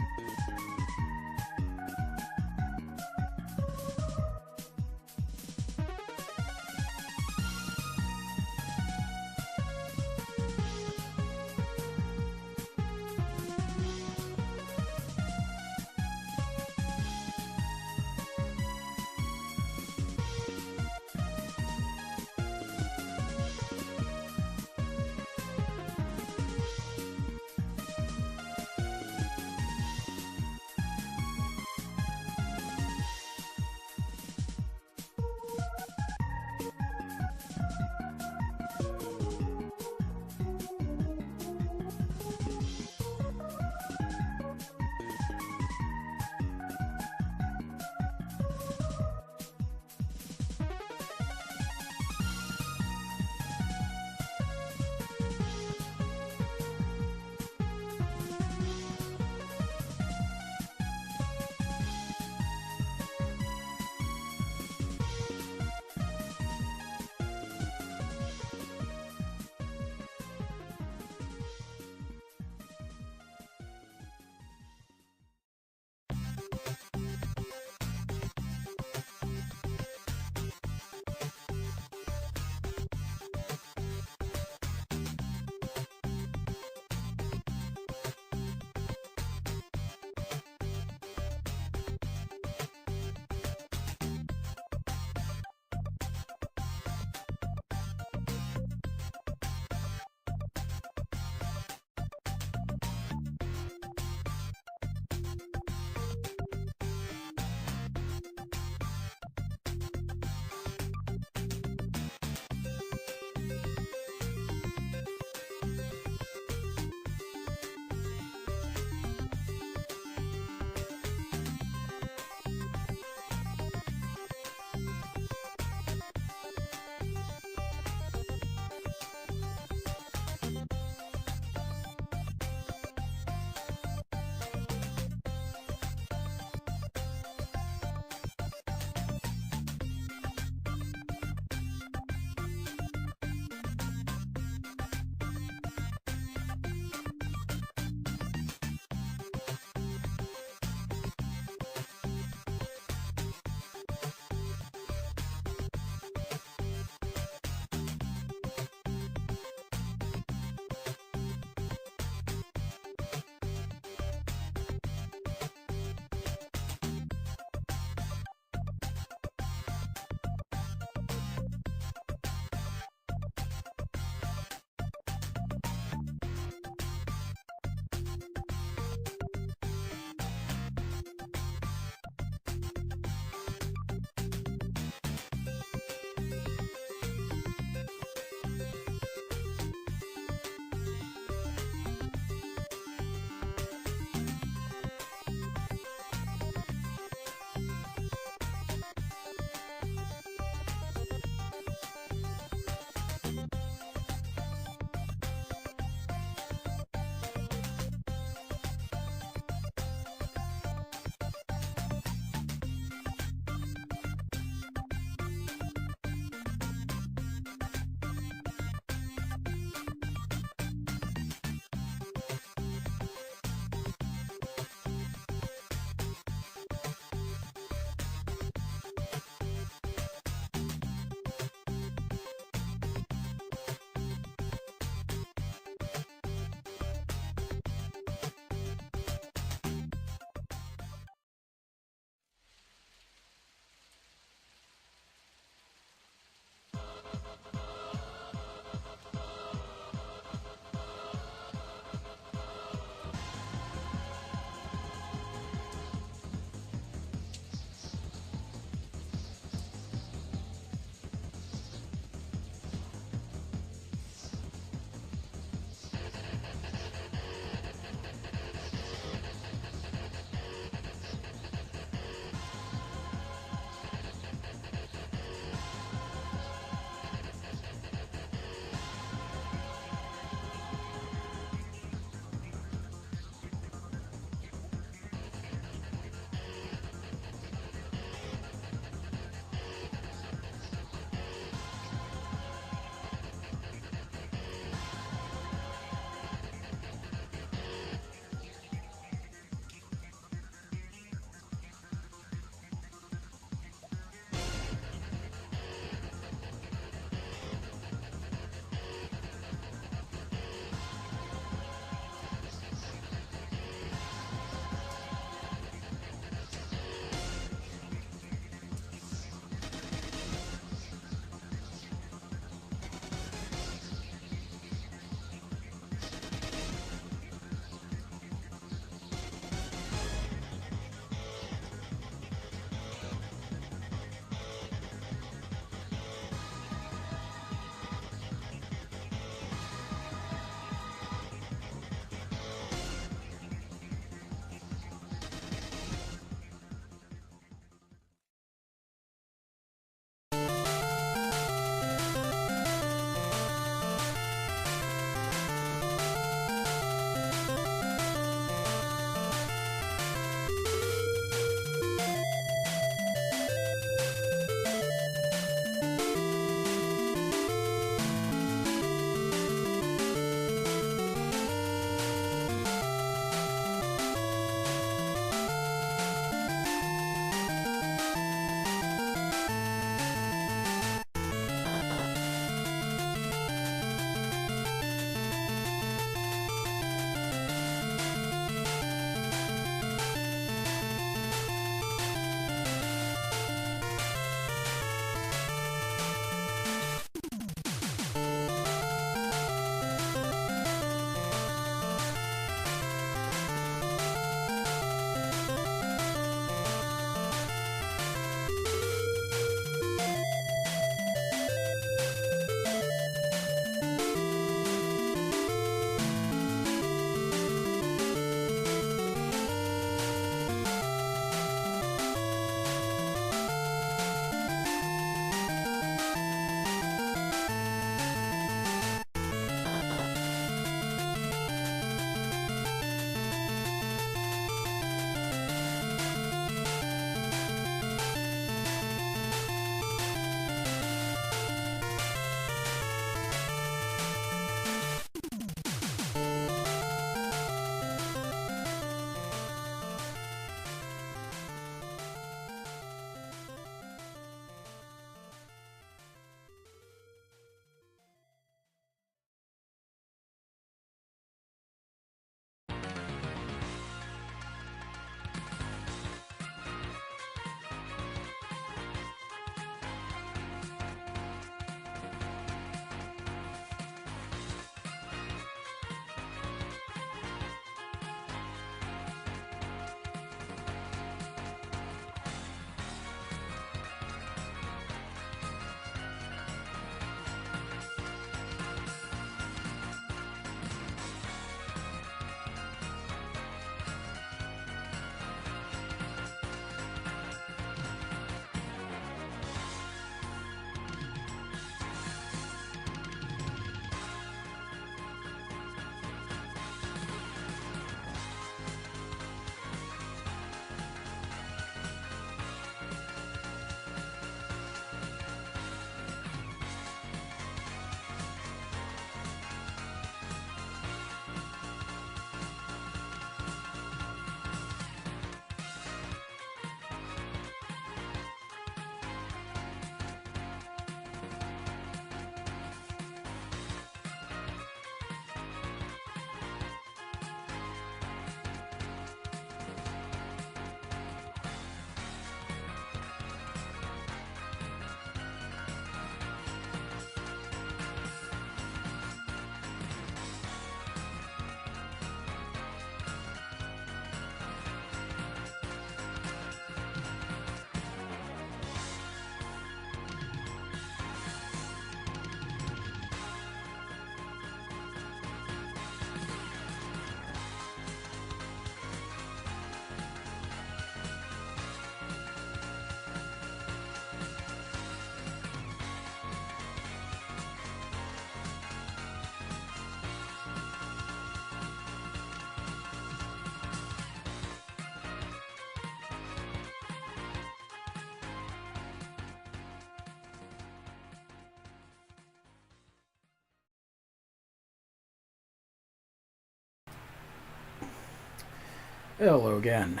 Hello again.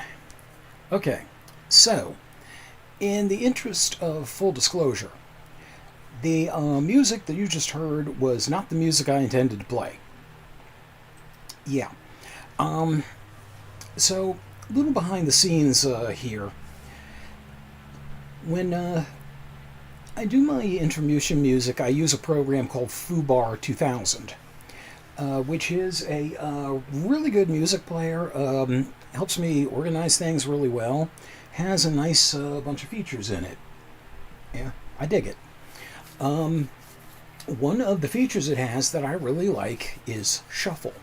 Okay, so in the interest of full disclosure, the music that you just heard was not the music I intended to play. Yeah. Um, so, a little behind the scenes here. When I do my intermission music, I use a program called Fubar 2000, which is a really good music player. Helps me organize things really well. Has a nice bunch of features in it. Yeah, I dig it. Um, One of the features it has that I really like is shuffle.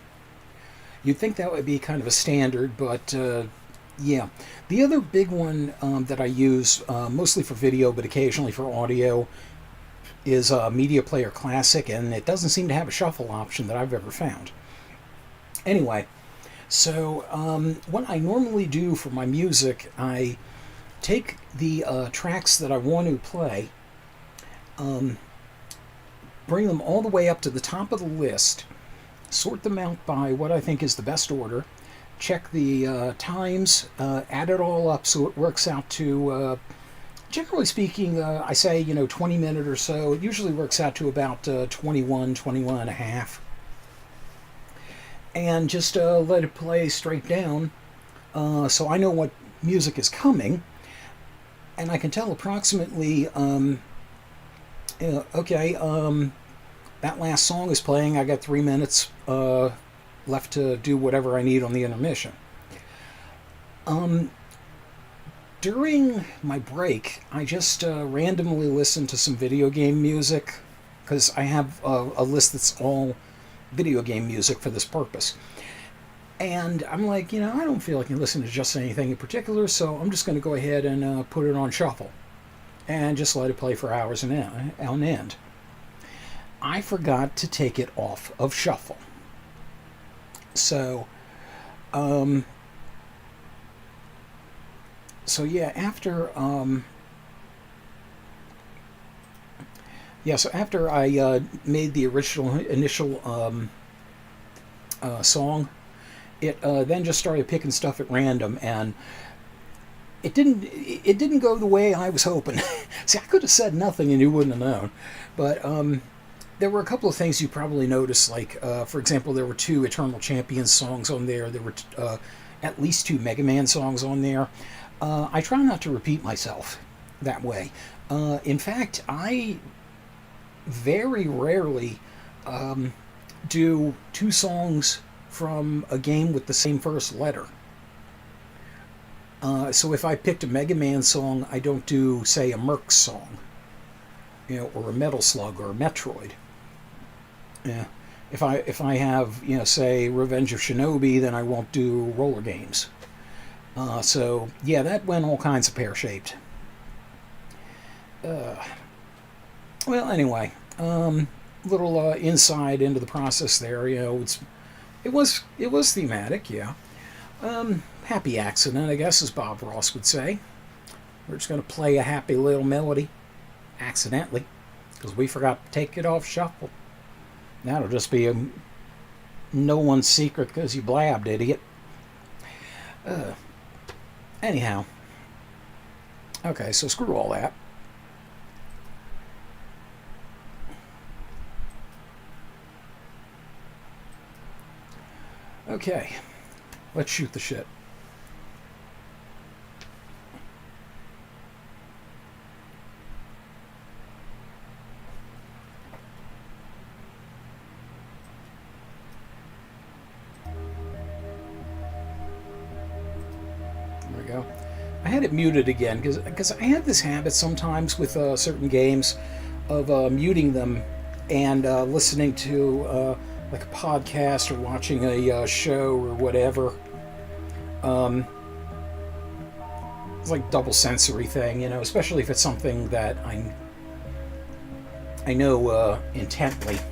You'd think that would be kind of a standard, but yeah. The other big one that I use, mostly for video but occasionally for audio, is Media Player Classic, and it doesn't seem to have a shuffle option that I've ever found. Anyway, so what I normally do for my music, I take the tracks that I want to play, um, bring them all the way up to the top of the list, sort them out by what I think is the best order, check the times, add it all up so it works out to, generally speaking, I say, 20 minutes or so. It usually works out to about 21, 21 and a half. And just let it play straight down so I know what music is coming. And I can tell approximately, okay, that last song is playing. I got 3 minutes left to do whatever I need on the intermission. Um, During my break, I just randomly listen to some video game music because I have a list that's all video game music for this purpose. And I'm like, I don't feel like I listen to just anything in particular, so I'm just going to go ahead and put it on shuffle and just let it play for hours on end. I forgot to take it off of shuffle. So, um, yeah, after I made the original initial song, it then just started picking stuff at random, and it didn't go the way I was hoping. See, I could have said nothing and you wouldn't have known, but there were a couple of things you probably noticed, like, for example, there were 2 Eternal Champions songs on there. There were at least 2 Mega Man songs on there. I try not to repeat myself that way. In fact, I very rarely do 2 songs from a game with the same first letter. So if I picked a Mega Man song, I don't do, say, a Merc song, or a Metal Slug or a Metroid. Yeah. If I have, say, Revenge of Shinobi, then I won't do Roller Games. So yeah, that went all kinds of pear-shaped. Uh, well, anyway, little insight into the process there. It was thematic, yeah. Happy accident, I guess, as Bob Ross would say. We're just going to play a happy little melody, accidentally, because we forgot to take it off shuffle. That'll just be no one's secret because you blabbed, idiot. Uh, Anyhow, okay, so screw all that. Okay, let's shoot the shit. There we go. I had it muted again because I have this habit sometimes with certain games of muting them and listening to like a podcast or watching a show or whatever. It's like double sensory thing, especially if it's something that I know intently. Okay,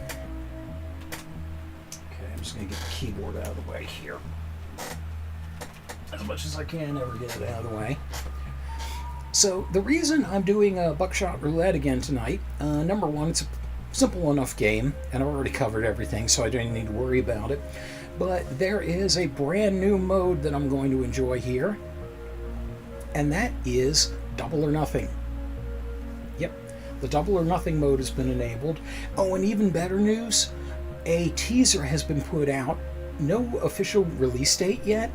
I'm just gonna get the keyboard out of the way here. As much as I can, never get it out of the way. So the reason I'm doing Buckshot Roulette again tonight, number one, it's a simple enough game, and I've already covered everything, so I don't need to worry about it. But there is a brand new mode that I'm going to enjoy here, and that is Double or Nothing. Yep, the Double or Nothing mode has been enabled. Oh, and even better news, a teaser has been put out. No official release date yet,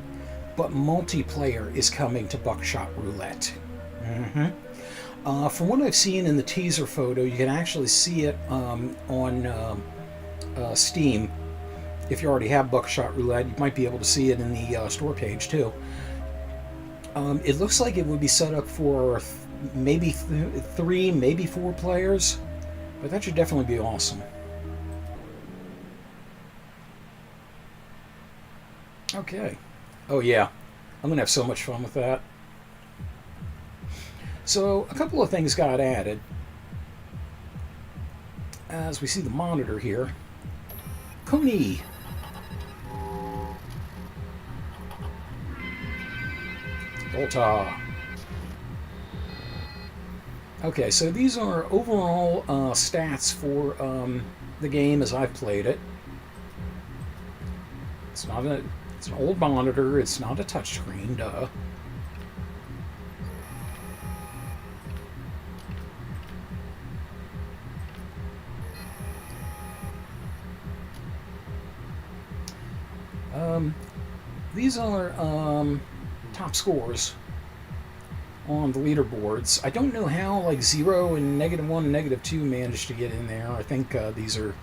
but multiplayer is coming to Buckshot Roulette. From what I've seen in the teaser photo, you can actually see it on Steam. If you already have Buckshot Roulette, you might be able to see it in the store page too. It looks like it would be set up for maybe 3, maybe 4 players, but that should definitely be awesome. Okay. Oh yeah, I'm gonna have so much fun with that. So a couple of things got added. As we see the monitor here, Coney. Volta. Okay, so these are overall stats for the game as I've played it. It's an old monitor. It's not a touchscreen. Duh. These are top scores on the leaderboards. I don't know how like 0 and -1 and -2 managed to get in there. I think these are,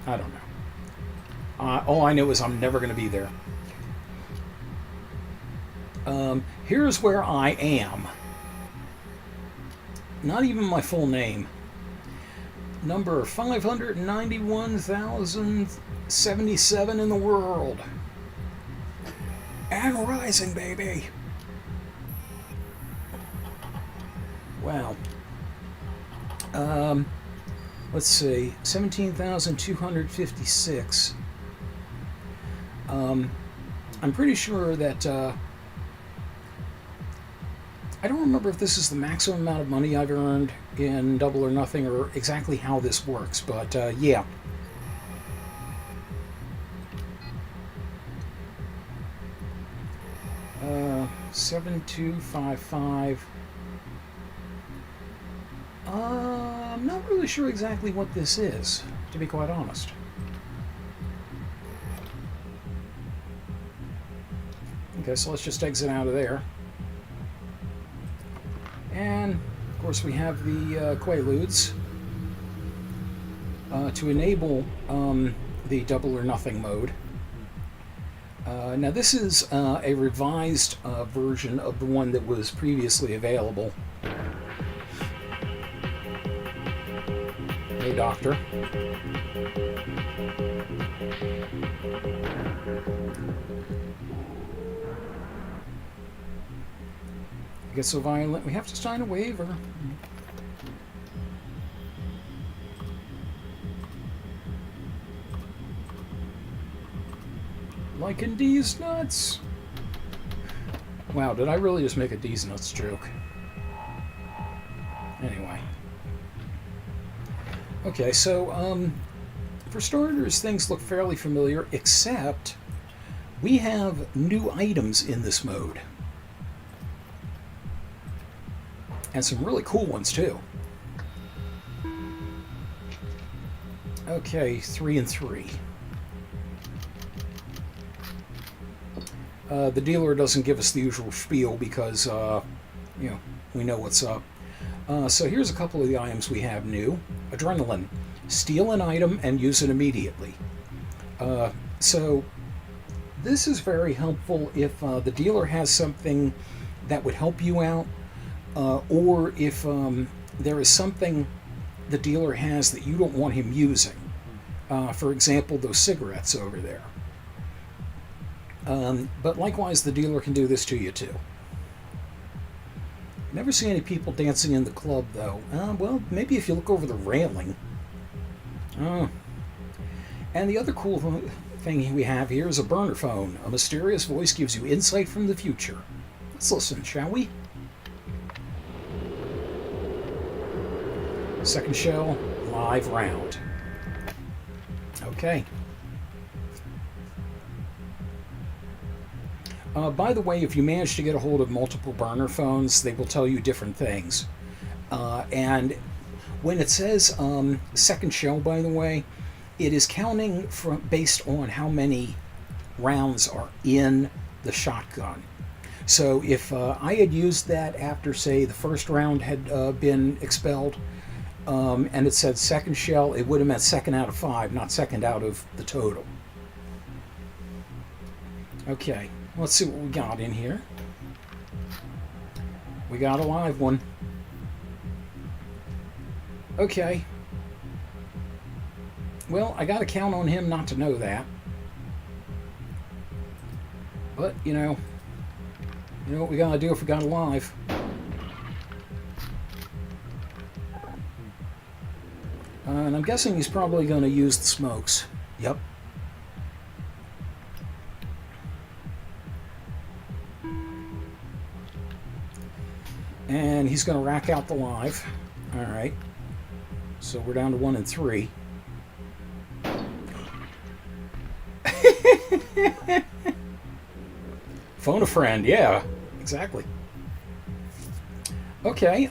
I don't know. All I know is I'm never going to be there. Here's where I am. Not even my full name. Number 591,077 in the world. And rising, baby. Wow. Let's see. 17,256. I'm pretty sure that I don't remember if this is the maximum amount of money I've earned in Double or Nothing or exactly how this works, but yeah. Uh, 7255. I'm not really sure exactly what this is, to be quite honest. Okay, so let's just exit out of there. And, of course, we have the Quaaludes to enable the Double or Nothing mode. Now, this is a revised version of the one that was previously available. Hey, Doctor. It gets so violent, we have to sign a waiver. Lycan D's nuts. Wow, did I really just make a D's nuts joke? Anyway. Okay, so, for starters, things look fairly familiar, except we have new items in this mode. And some really cool ones, too. Okay, 3 and 3. The dealer doesn't give us the usual spiel because, you know, we know what's up. So here's a couple of the items we have new. Adrenaline. Steal an item and use it immediately. So this is very helpful if the dealer has something that would help you out, or if there is something the dealer has that you don't want him using. For example, those cigarettes over there. But likewise, the dealer can do this to you too. Never see any people dancing in the club, though. Well, maybe if you look over the railing. And the other cool thing we have here is a burner phone. A mysterious voice gives you insight from the future. Let's listen, shall we? Second shell, live round. Okay. By the way, if you manage to get a hold of multiple burner phones, they will tell you different things. And when it says second shell, by the way, it is counting based on how many rounds are in the shotgun. So if I had used that after, say, the first round had been expelled, and it said second shell, it would have meant second out of 5, not second out of the total. Okay, let's see what we got in here. We got a live one. Okay. Well, I gotta count on him not to know that. But, you know what we gotta do if we got a live. And I'm guessing he's probably gonna use the smokes. Yep. And he's gonna rack out the live. Alright. So we're down to 1 and 3. Phone a friend, yeah, exactly. Okay,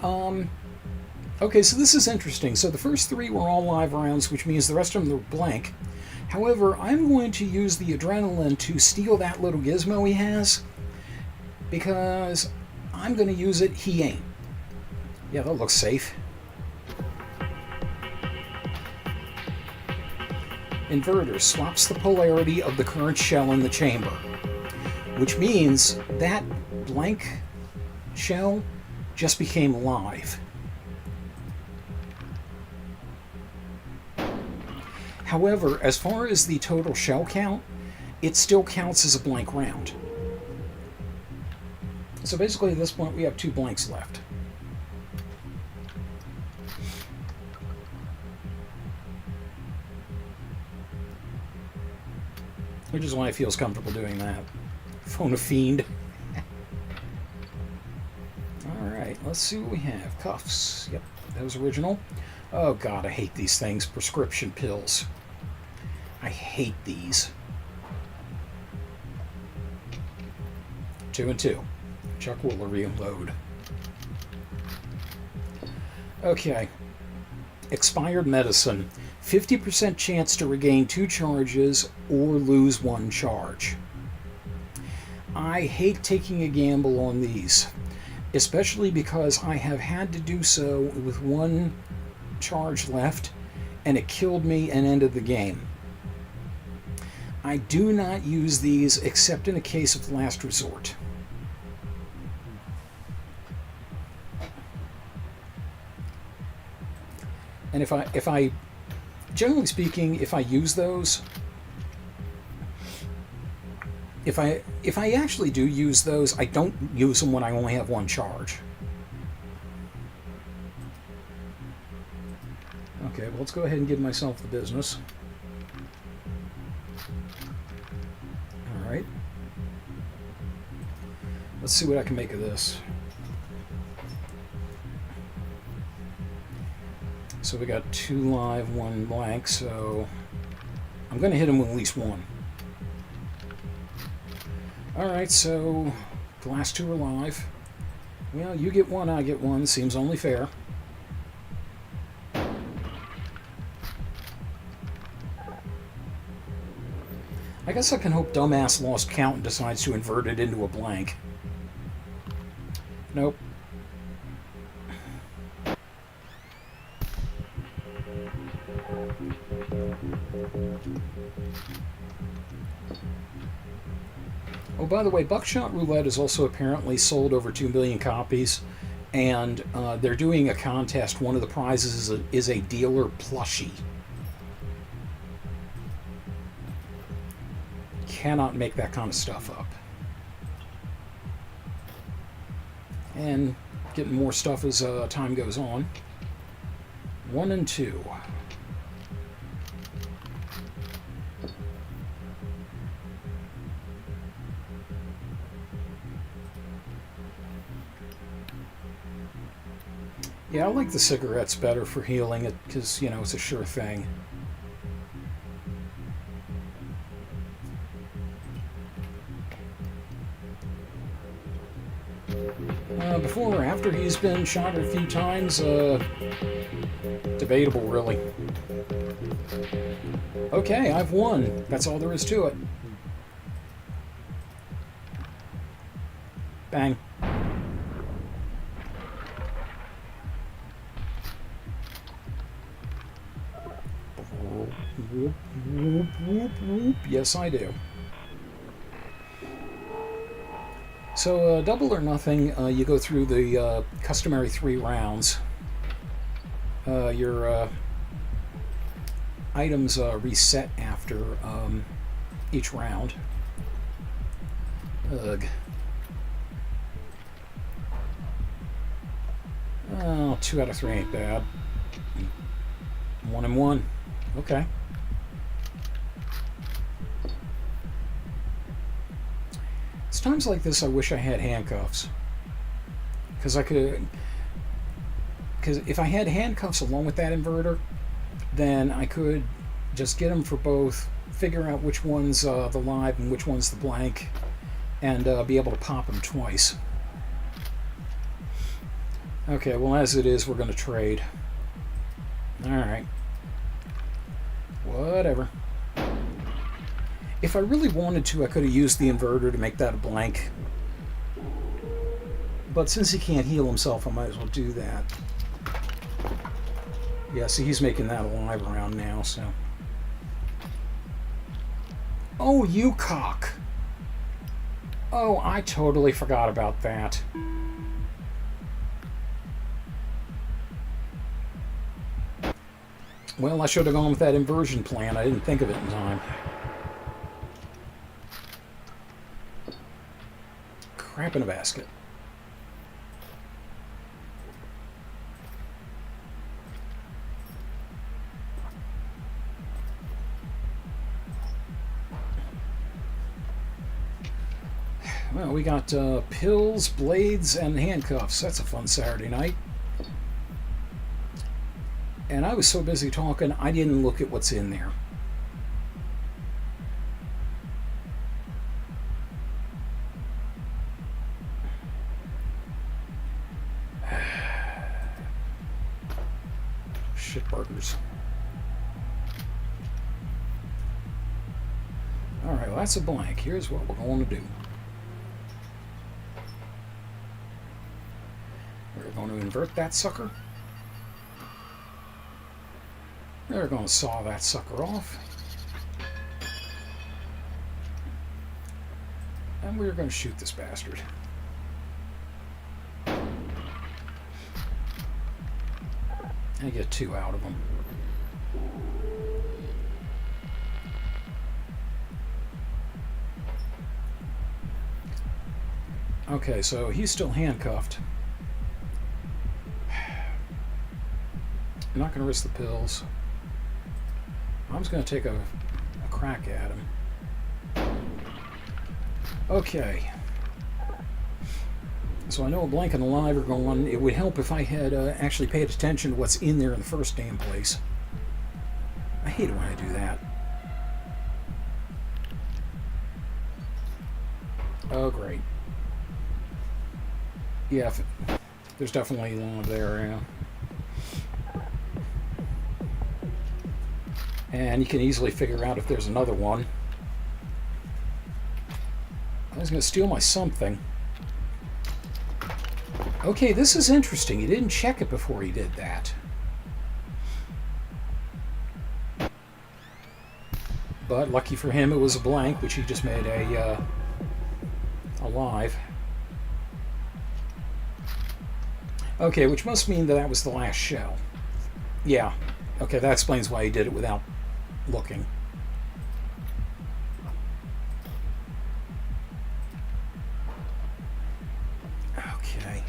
okay, so this is interesting. So the first 3 were all live rounds, which means the rest of them were blank. However, I'm going to use the adrenaline to steal that little gizmo he has, because I'm going to use it, he ain't. Yeah, that looks safe. Inverter swaps the polarity of the current shell in the chamber, which means that blank shell just became live. However, as far as the total shell count, it still counts as a blank round. So basically at this point we have 2 blanks left. Which is why he feels comfortable doing that. Phone a fiend. Alright, let's see what we have. Cuffs. Yep, that was original. Oh god, I hate these things. Prescription pills. I hate these. 2 and 2. Chuck will reload. Okay. Expired medicine. 50% chance to regain 2 charges or lose 1 charge. I hate taking a gamble on these, especially because I have had to do so with 1 charge left, and it killed me and ended the game. I do not use these except in a case of last resort. And if I generally speaking, if I use those, if I actually do use those, I don't use them when I only have 1 charge. Okay, well, let's go ahead and give myself the business. Alright. Let's see what I can make of this. So we got 2 live, 1 blank, so I'm going to hit him with at least 1. Alright, so the last 2 are live. Well, you get 1, I get 1. Seems only fair. I guess I can hope dumbass lost count and decides to invert it into a blank. Nope. Oh, by the way, Buckshot Roulette is also apparently sold over 2 million copies, and they're doing a contest. One of the prizes is a dealer plushie. Cannot make that kind of stuff up. And getting more stuff as time goes on. 1 and 2. Yeah, I like the cigarettes better for healing it because, you know, it's a sure thing. Before or after he's been shot a few times, debatable, really. Okay, I've won. That's all there is to it. Bang. Whoop, whoop, whoop, whoop. Yes, I do. So, double or nothing, you go through the customary 3 rounds. Your items reset after each round. Ugh. Oh, 2 out of 3 ain't bad. 1 and 1. Okay. It's times like this I wish I had handcuffs. Because if I had handcuffs along with that inverter, then I could just get them for both, figure out which one's the live and which one's the blank, and be able to pop them twice. Okay, well, as it is, we're going to trade. Alright. Whatever. If I really wanted to, I could have used the inverter to make that a blank. But since he can't heal himself, I might as well do that. Yeah, see, he's making that a live round now, so... Oh, you cock! Oh, I totally forgot about that. Well, I should have gone with that inversion plan. I didn't think of it in time. Crap in a basket. Well, we got pills, blades, and handcuffs. That's a fun Saturday night. And I was so busy talking, I didn't look at what's in there. Shitburgers. Alright, well, that's a blank. Here's what we're going to do. We're going to invert that sucker. We're going to saw that sucker off. And we're going to shoot this bastard. And get 2 out of him. Okay, so he's still handcuffed. I'm not going to risk the pills. I'm just going to take a crack at him. Okay. So I know a blank and a live are going. It would help if I had actually paid attention to what's in there in the first damn place. I hate it when I do that. Oh, great. Yeah, there's definitely one there, yeah. And you can easily figure out if there's another one. I was going to steal my something. Okay, this is interesting. He didn't check it before he did that. But lucky for him, it was a blank, which he just made a live. Okay, which must mean that was the last shell. Yeah. Okay, that explains why he did it without looking. Okay.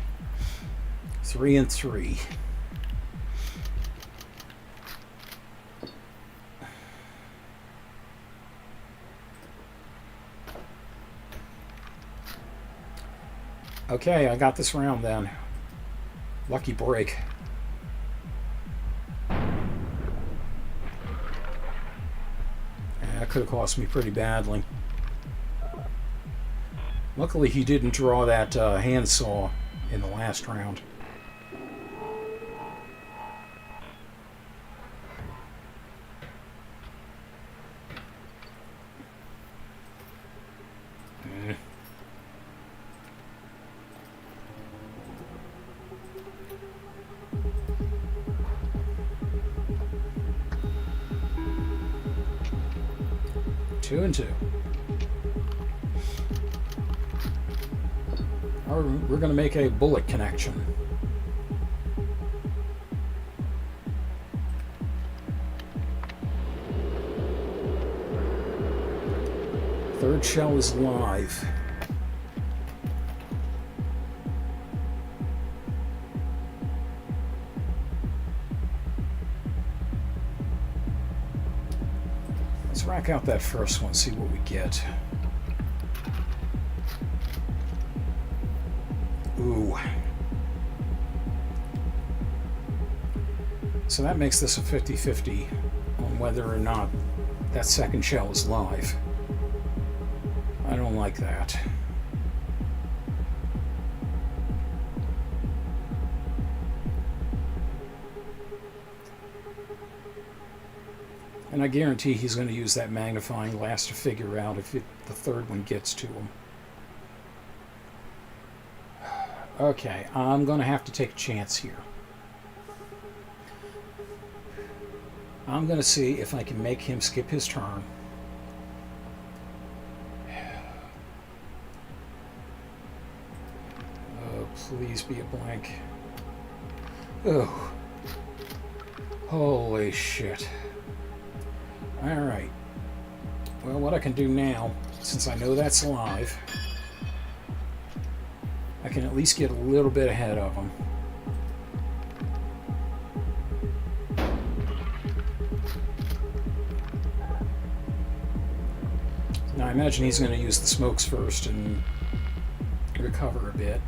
3 and 3. Okay, I got this round then. Lucky break. That could have cost me pretty badly. Luckily he didn't draw that handsaw in the last round. Two and two. We're going to make a bullet connection. Third shell is live. Let's rack out that first one, see what we get. Ooh. So that makes this a 50-50 on whether or not that second shell is live. I don't like that. And I guarantee he's going to use that magnifying glass to figure out if the third one gets to him. Okay, I'm going to have to take a chance here. I'm going to see if I can make him skip his turn. Oh, please be a blank. Oh. Holy shit. Alright. Well, what I can do now, since I know that's live, I can at least get a little bit ahead of him. Now I imagine he's going to use the smokes first and recover a bit.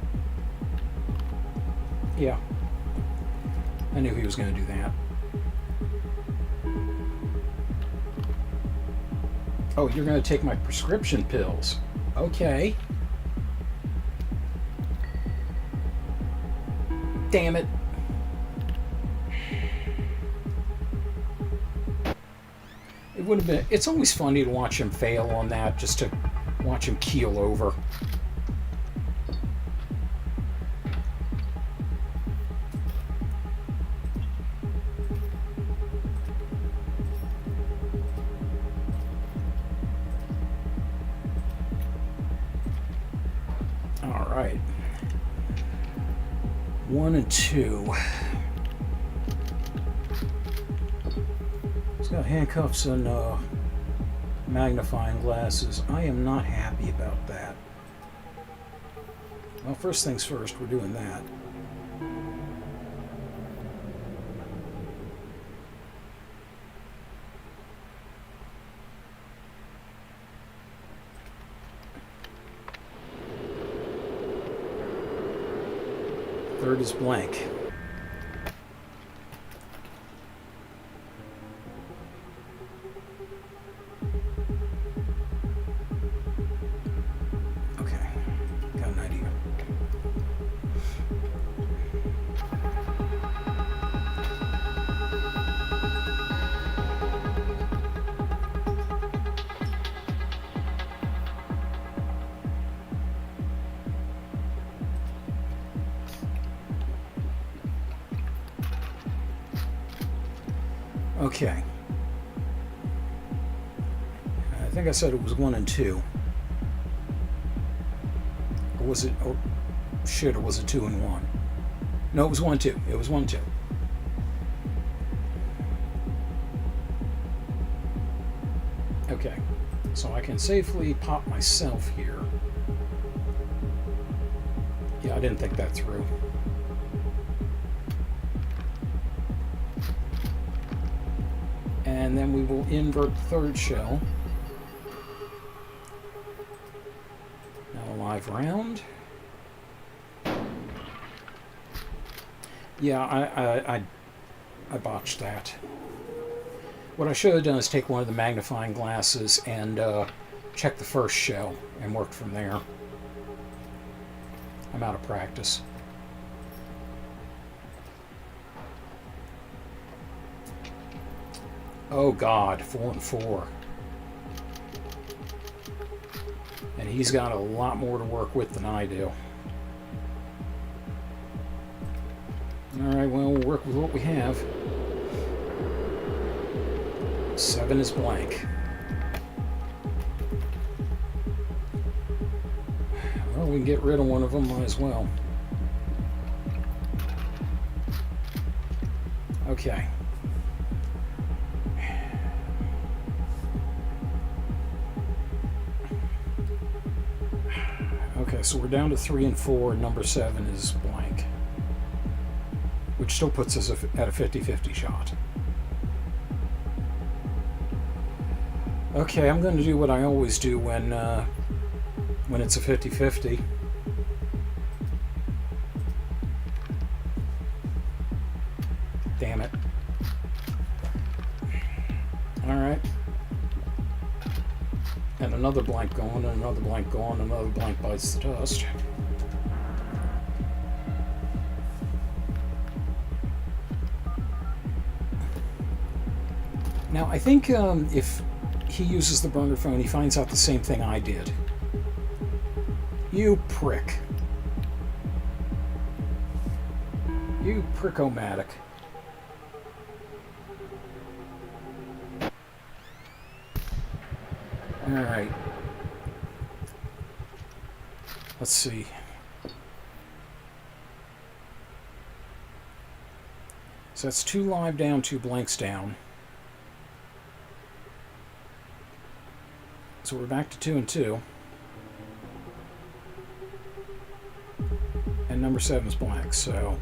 Yeah. I knew he was going to do that. Oh, you're going to take my prescription pills. Okay. Damn it. It would have been... It's always funny to watch him fail on that, just to watch him keel over. All right. 1 and 2. He's got handcuffs and magnifying glasses. I am not happy about that. Well, first things first, we're doing that. Third is blank. Okay, got an idea. Okay. I think I said it was 1 and 2. Or was it... Oh, shit, or was it 2 and 1? No, it was 1, 2. It was 1, 2. Okay. So I can safely pop myself here. Yeah, I didn't think that through. And then we will invert the third shell. Now a live round. Yeah, I botched that. What I should have done is take one of the magnifying glasses and check the first shell and work from there. I'm out of practice. Oh God, 4 and 4. And he's got a lot more to work with than I do. Alright, well, we'll work with what we have. 7 is blank. Well, we can get rid of one of them, might as well. Okay. Okay, so we're down to 3 and 4, and number 7 is blank. Which still puts us at a 50-50 shot. Okay, I'm going to do what I always do when it's a 50-50. Damn it. Alright. And another blank going, and another blank going, and another blank bites the dust. Now, I think if he uses the burner phone, he finds out the same thing I did. You prick. You prick-o-matic. Alright. Let's see. So that's 2 live down, 2 blanks down. So we're back to 2 and 2. And number 7 is blank, so...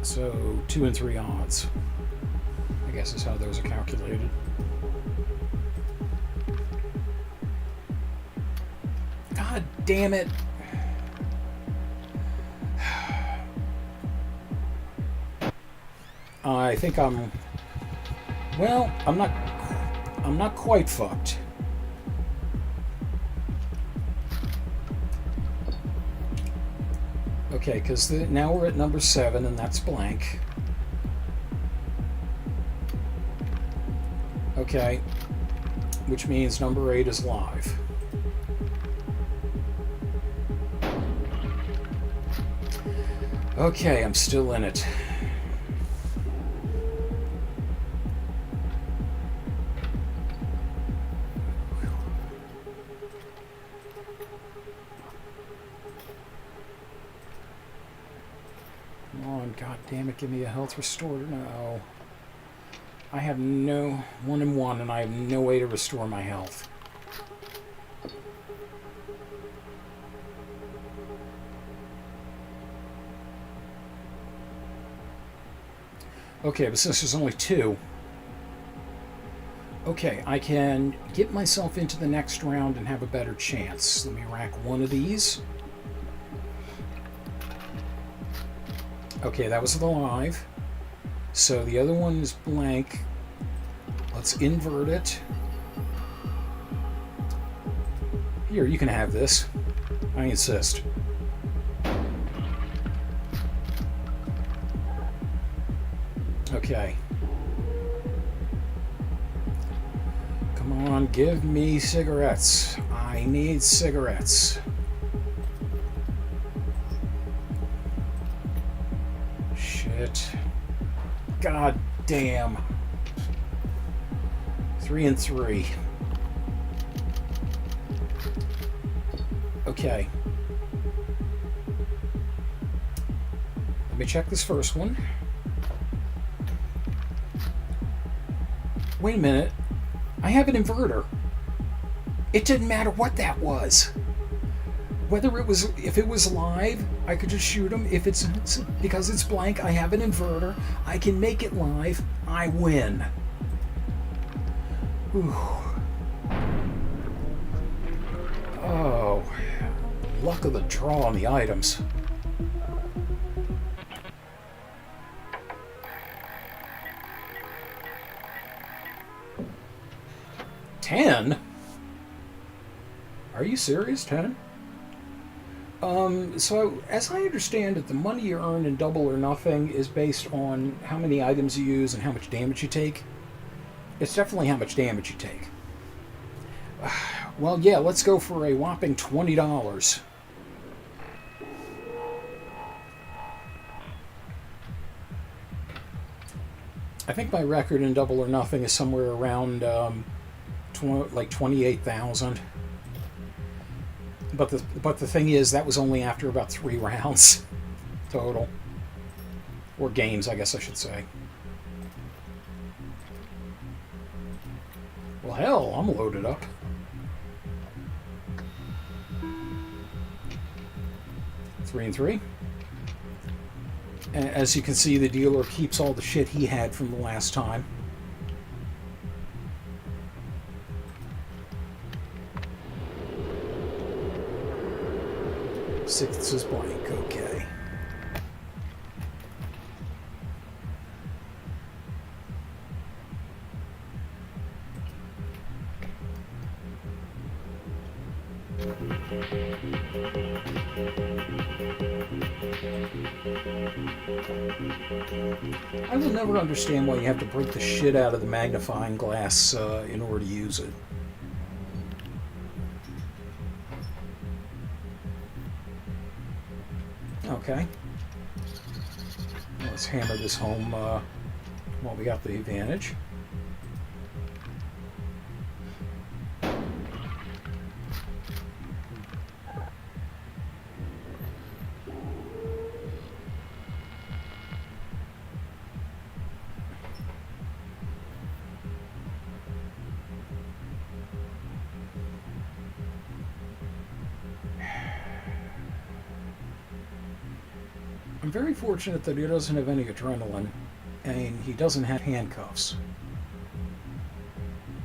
So 2 and 3 odds, I guess is how those are calculated. God damn it! I think I'm... Well, I'm not quite fucked. Okay, because now we're at number 7, and that's blank. Okay, which means number 8 is live. Okay, I'm still in it. God damn it, give me a health restore. No. I have no 1 and 1, and I have no way to restore my health. Okay, but since there's only 2, okay, I can get myself into the next round and have a better chance. Let me rack one of these. Okay, that was the live. So the other one is blank. Let's invert it. Here, you can have this. I insist. Okay. Come on, give me cigarettes. I need cigarettes. Shit. God damn. 3 and 3. Okay. Let me check this first one. Wait a minute. I have an inverter. It didn't matter what that was. Whether it was, if it was live, I could just shoot him. If it's, because it's blank, I have an inverter. I can make it live. I win. Whew. Oh, luck of the draw on the items. $10? Are you serious, 10? So, as I understand it, the money you earn in Double or Nothing is based on how many items you use and how much damage you take. It's definitely how much damage you take. Well, yeah, let's go for a whopping $20. I think my record in Double or Nothing is somewhere around like 28,000. But the thing is, that was only after about 3 rounds total, or games, I guess I should say. Well, hell, I'm loaded up. Three and three. As you can see, the dealer keeps all the shit he had from the last time. Sixth is blank, okay. I will never understand why you have to break the shit out of the magnifying glass in order to use it. Okay. Let's hammer this home while we got the advantage. I'm very fortunate that he doesn't have any adrenaline, and he doesn't have handcuffs.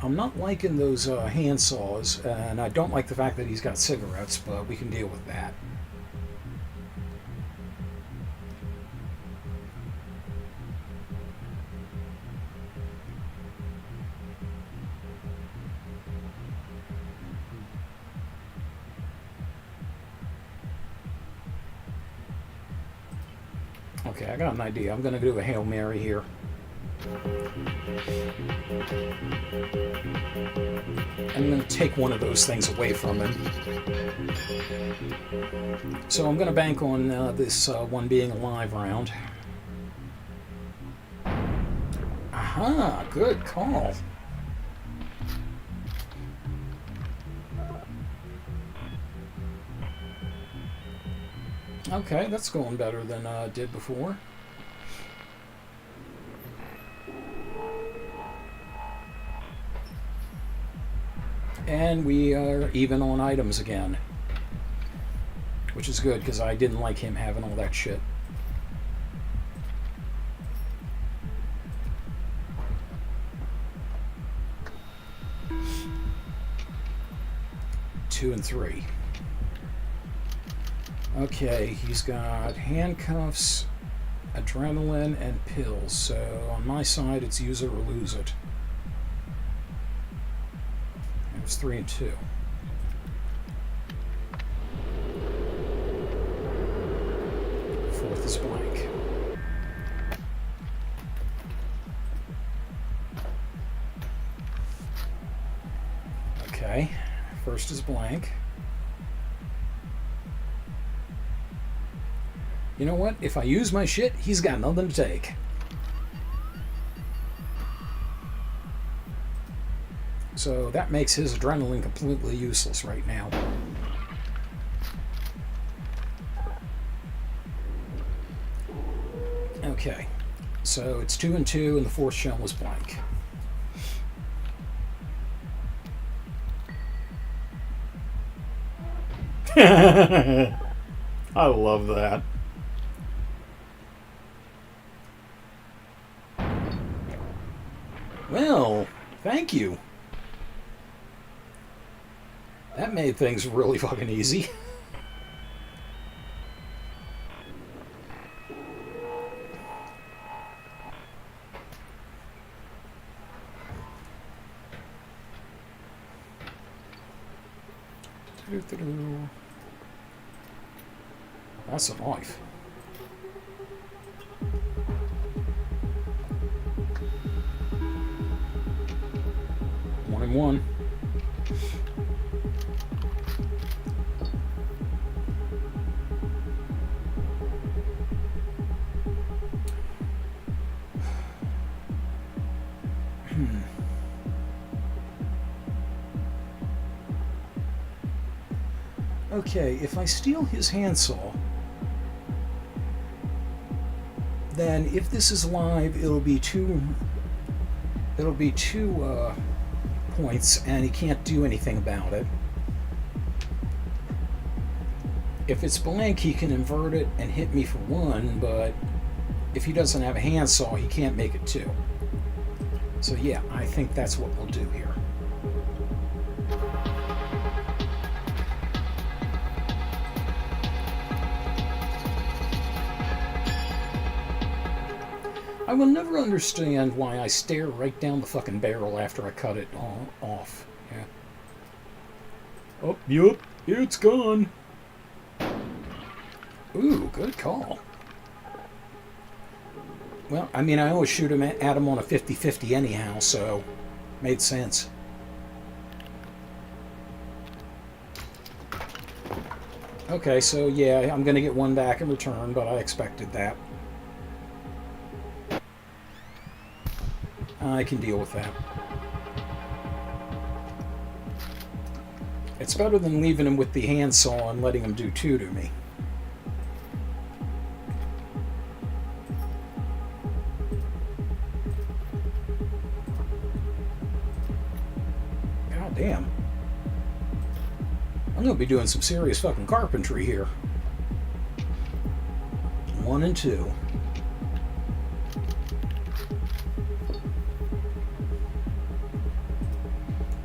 I'm not liking those hand saws, and I don't like the fact that he's got cigarettes, but we can deal with that. Okay, I got an idea. I'm going to do a Hail Mary here. I'm going to take one of those things away from him. So I'm going to bank on this one being a live round. Aha, good call. Okay, that's going better than it did before. And we are even on items again. Which is good, because I didn't like him having all that shit. Two and three. Okay, he's got handcuffs, adrenaline, and pills. So on my side, it's use it or lose it. It was 3 and 2. Fourth is blank. Okay, first is blank. You know what? If I use my shit, he's got nothing to take. So that makes his adrenaline completely useless right now. Okay, so it's 2 and 2, and the fourth shell was blank. I love that. Well, thank you. That made things really fucking easy. That's a knife. One and one. Okay, if I steal his handsaw, then if this is live, it'll be two points, and he can't do anything about it. If it's blank, he can invert it and hit me for one, but if he doesn't have a handsaw, he can't make it two. So yeah, I think that's what we'll do here. I will never understand why I stare right down the fucking barrel after I cut it off. Yeah. Oh, yup, it's gone. Ooh, good call. Well, I mean, I always shoot him at him on a 50-50 anyhow, so made sense. Okay, so yeah, I'm going to get one back in return, but I expected that. I can deal with that. It's better than leaving him with the handsaw and letting him do two to me. God damn. I'm gonna be doing some serious fucking carpentry here. 1 and 2.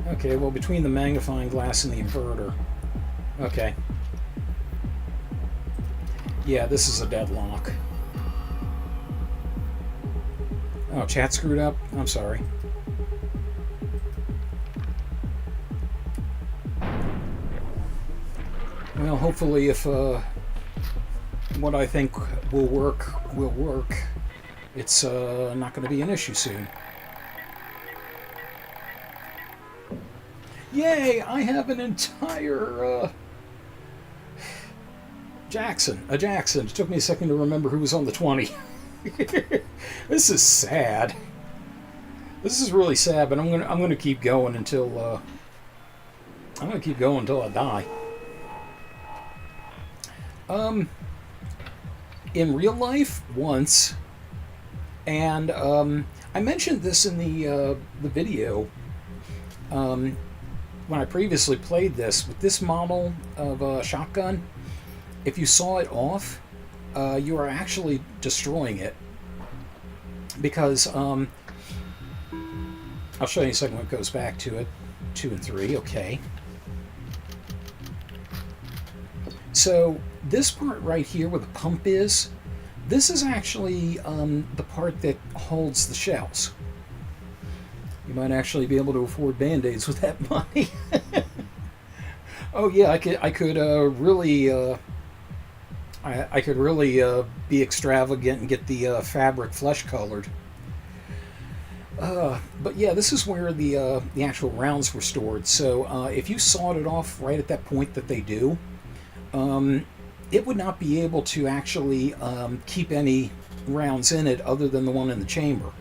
Okay, well, between the magnifying glass and the inverter. Okay. Yeah, this is a deadlock. Oh, chat screwed up? I'm sorry. Well, hopefully if what I think will work, it's not going to be an issue soon. Yay! I have an entire Jackson. It took me a second to remember who was on the 20. This is sad. This is really sad, but I'm gonna keep going until I die. In real life, once, and I mentioned this in the video. When I previously played this, with this model of shotgun, if you saw it off, you are actually destroying it. Because, I'll show you in a second when it goes back to it. 2 and 3, okay. So, this part right here where the pump is, this is actually the part that holds the shells. You might actually be able to afford Band-Aids with that money. Oh yeah, I could really be extravagant and get the fabric flesh colored. But yeah, this is where the actual rounds were stored. So if you sawed it off right at that point that they do, it would not be able to actually keep any rounds in it other than the one in the chamber.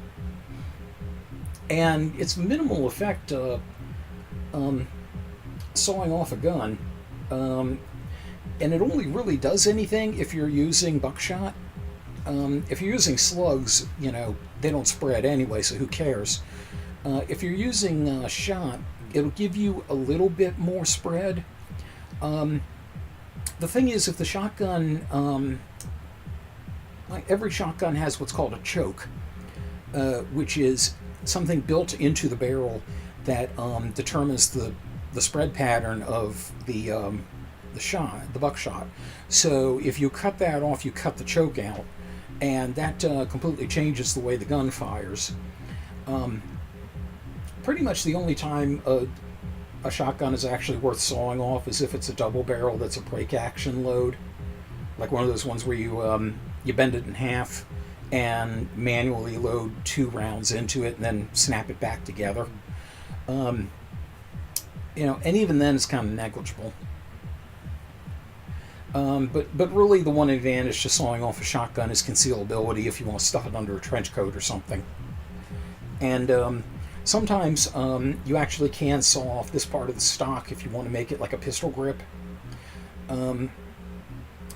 And it's minimal effect sawing off a gun, and it only really does anything if you're using buckshot. If you're using slugs, you know, they don't spread anyway, so who cares? If you're using shot, it'll give you a little bit more spread. The thing is, if the shotgun, like every shotgun has what's called a choke, which is something built into the barrel that determines the spread pattern of the buckshot. So if you cut that off, you cut the choke out, and that completely changes the way the gun fires. Pretty much the only time a shotgun is actually worth sawing off is if it's a double barrel that's a break action load, like one of those ones where you bend it in half and manually load 2 rounds into it and then snap it back together. And even then it's kind of negligible. But really the one advantage to sawing off a shotgun is concealability if you want to stuff it under a trench coat or something. And sometimes you actually can saw off this part of the stock if you want to make it like a pistol grip.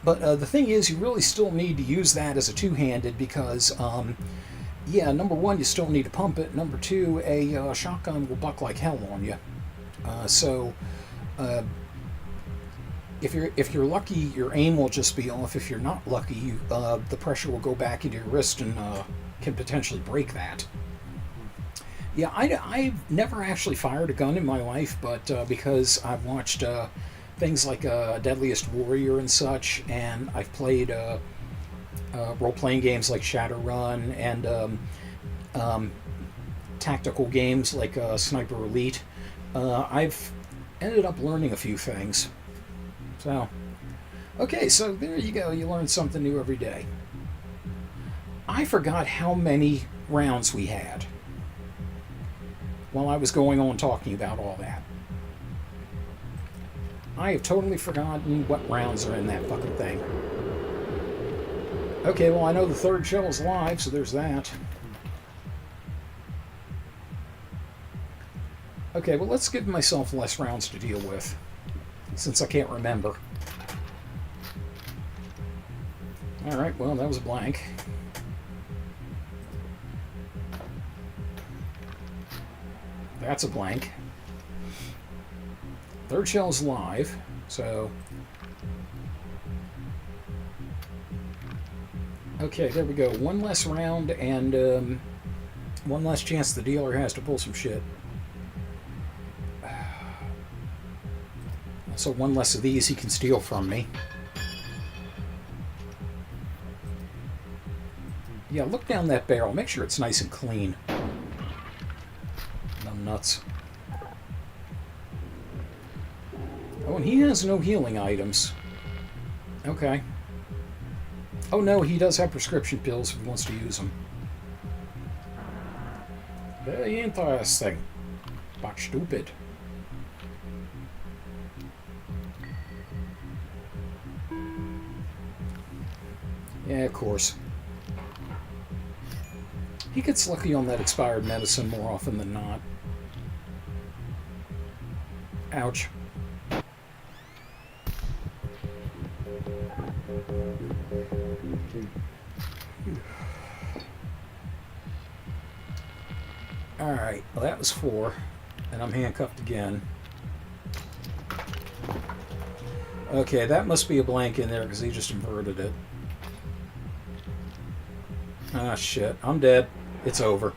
But the thing is, you really still need to use that as a two-handed because, number one, you still need to pump it. Number two, a shotgun will buck like hell on you. If you're lucky, your aim will just be off. If you're not lucky, the pressure will go back into your wrist and can potentially break that. Yeah, I've never actually fired a gun in my life, but because I've watched things like Deadliest Warrior and such, and I've played role-playing games like Shadowrun and tactical games like Sniper Elite, I've ended up learning a few things. So, okay, so there you go. You learn something new every day. I forgot how many rounds we had while I was going on talking about all that. I have totally forgotten what rounds are in that fucking thing. Okay, well, I know the third shell is live, so there's that. Okay, well, let's give myself less rounds to deal with, since I can't remember. Alright, well, that was a blank. That's a blank. Third shell's live, so... Okay, there we go. One less round and one less chance the dealer has to pull some shit. So one less of these he can steal from me. Yeah, look down that barrel. Make sure it's nice and clean. Numb nuts. Oh, and he has no healing items. Okay. Oh no, he does have prescription pills if he wants to use them. Very interesting. But stupid. Yeah, of course. He gets lucky on that expired medicine more often than not. Ouch. Alright, well that was 4, and I'm handcuffed again. Okay, that must be a blank in there because he just inverted it. Ah, shit, I'm dead. It's over.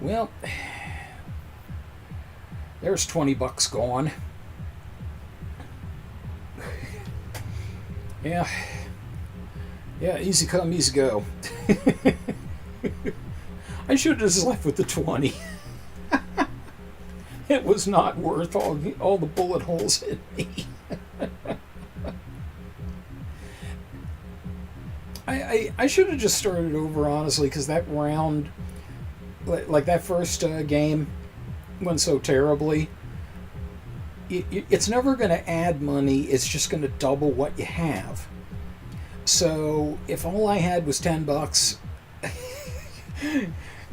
Well, there's $20 gone. Yeah. Yeah, easy come, easy go. I should have just left with the 20. It was not worth all the bullet holes in me. I should have just started over, honestly, because that round, like that first game, went so terribly. It's never going to add money. It's just going to double what you have. So if all I had was $10,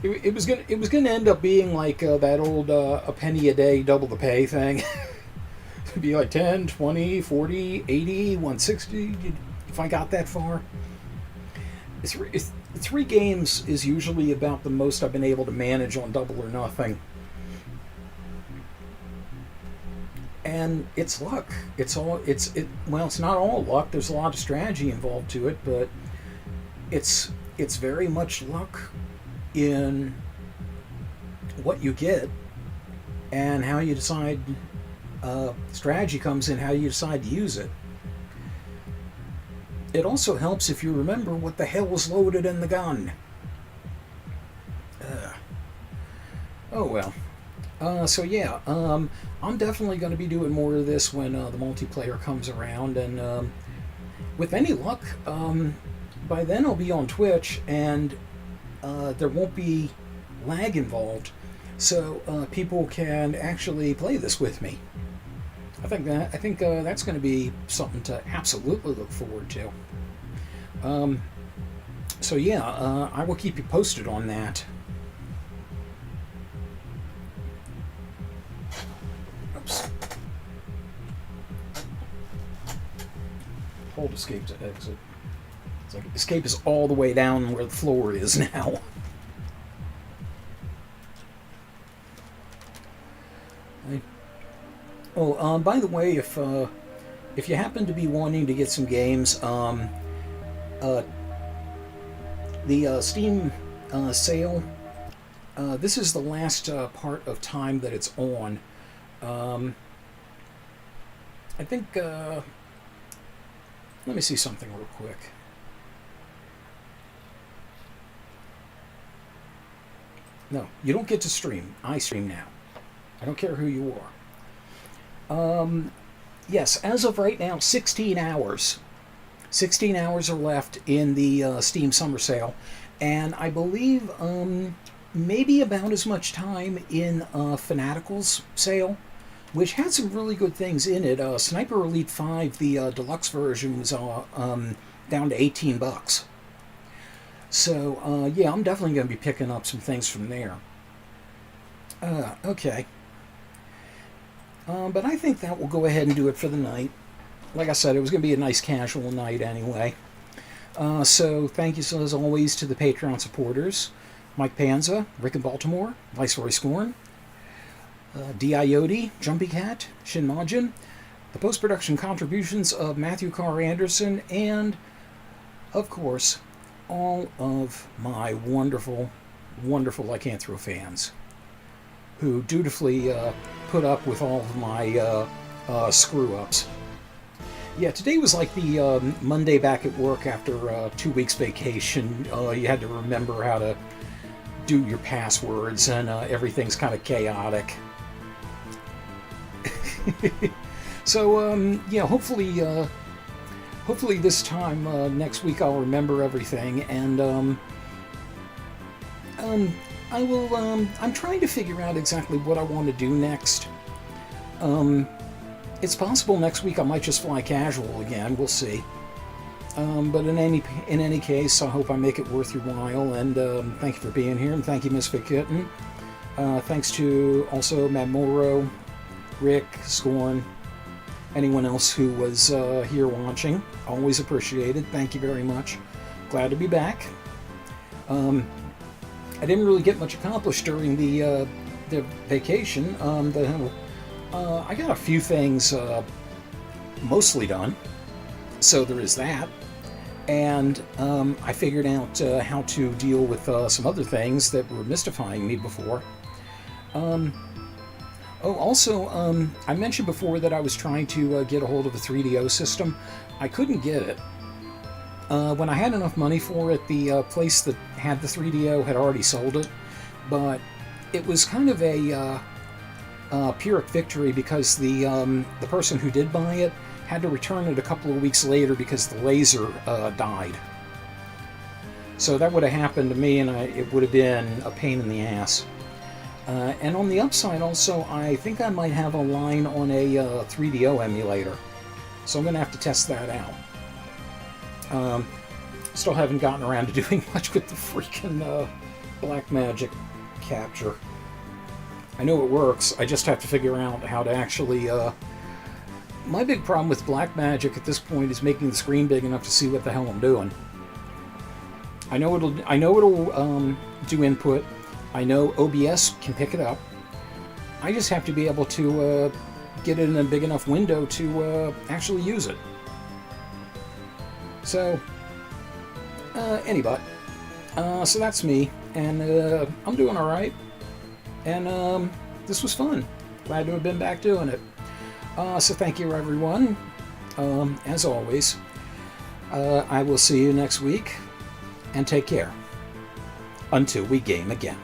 it was gonna end up being like that old a penny a day, double the pay thing. It'd be like 10, 20, 40, 80, 160 if I got that far. It's 3 games is usually about the most I've been able to manage on double or nothing. And it's luck. Well, it's not all luck. There's a lot of strategy involved to it, but it's very much luck in what you get and how you decide. Strategy comes in how you decide to use it. it also helps if you remember what the hell was loaded in the gun. Oh well. So yeah, I'm definitely going to be doing more of this when the multiplayer comes around, and with any luck, by then I'll be on Twitch, and there won't be lag involved, so people can actually play this with me. I think that's going to be something to absolutely look forward to. So yeah, I will keep you posted on that. Oops. Hold escape to exit. It's like escape is all the way down where the floor is now. Oh, by the way, if you happen to be wanting to get some games, the Steam sale, this is the last part of time that it's on. I think, let me see something real quick. No, you don't get to stream. I stream now. I don't care who you are. Yes, as of right now, 16 hours. 16 hours are left in the Steam Summer Sale. And I believe maybe about as much time in Fanatical's sale, which had some really good things in it. Sniper Elite 5, the deluxe version, was down to $18. So, yeah, I'm definitely going to be picking up some things from there. Okay. But I think that will go ahead and do it for the night. Like I said, it was going to be a nice casual night anyway. So thank you, as always, to the Patreon supporters. Mike Panza, Rick in Baltimore, Viceroy Scorn, D.I.O.D., Jumpy Cat, Shin Majin, the post-production contributions of Matthew Carr Anderson, and, of course, all of my wonderful, wonderful Lycanthro fans who dutifully put up with all of my screw-ups. Yeah, today was like the Monday back at work after 2 weeks vacation. You had to remember how to do your passwords, and everything's kind of chaotic. So, yeah, hopefully this time next week I'll remember everything, and I will, I'm trying to figure out exactly what I want to do next. It's possible next week I might just fly casual again, we'll see. But in any case, I hope I make it worth your while, and thank you for being here, and thank you, Misfit Kitten. Thanks to also Matt Morrow, Rick, Scorn, anyone else who was here watching. Always appreciated. Thank you very much. Glad to be back. I didn't really get much accomplished during the vacation. I got a few things mostly done, so there is that. And I figured out how to deal with some other things that were mystifying me before. Also, I mentioned before that I was trying to get a hold of a 3DO system. I couldn't get it. When I had enough money for it, the place that had the 3DO had already sold it, but it was kind of a Pyrrhic victory because the person who did buy it had to return it a couple of weeks later because the laser died. So that would have happened to me, and it would have been a pain in the ass. And on the upside also, I think I might have a line on a 3DO emulator, so I'm going to have to test that out. Still haven't gotten around to doing much with the freaking Blackmagic capture. I know it works, I just have to figure out how to actually... My big problem with Blackmagic at this point is making the screen big enough to see what the hell I'm doing. I know it'll do input. I know OBS can pick it up. I just have to be able to get it in a big enough window to actually use it. So, anyway, so that's me, and I'm doing alright, and this was fun. Glad to have been back doing it. So thank you, everyone, as always. I will see you next week, and take care until we game again.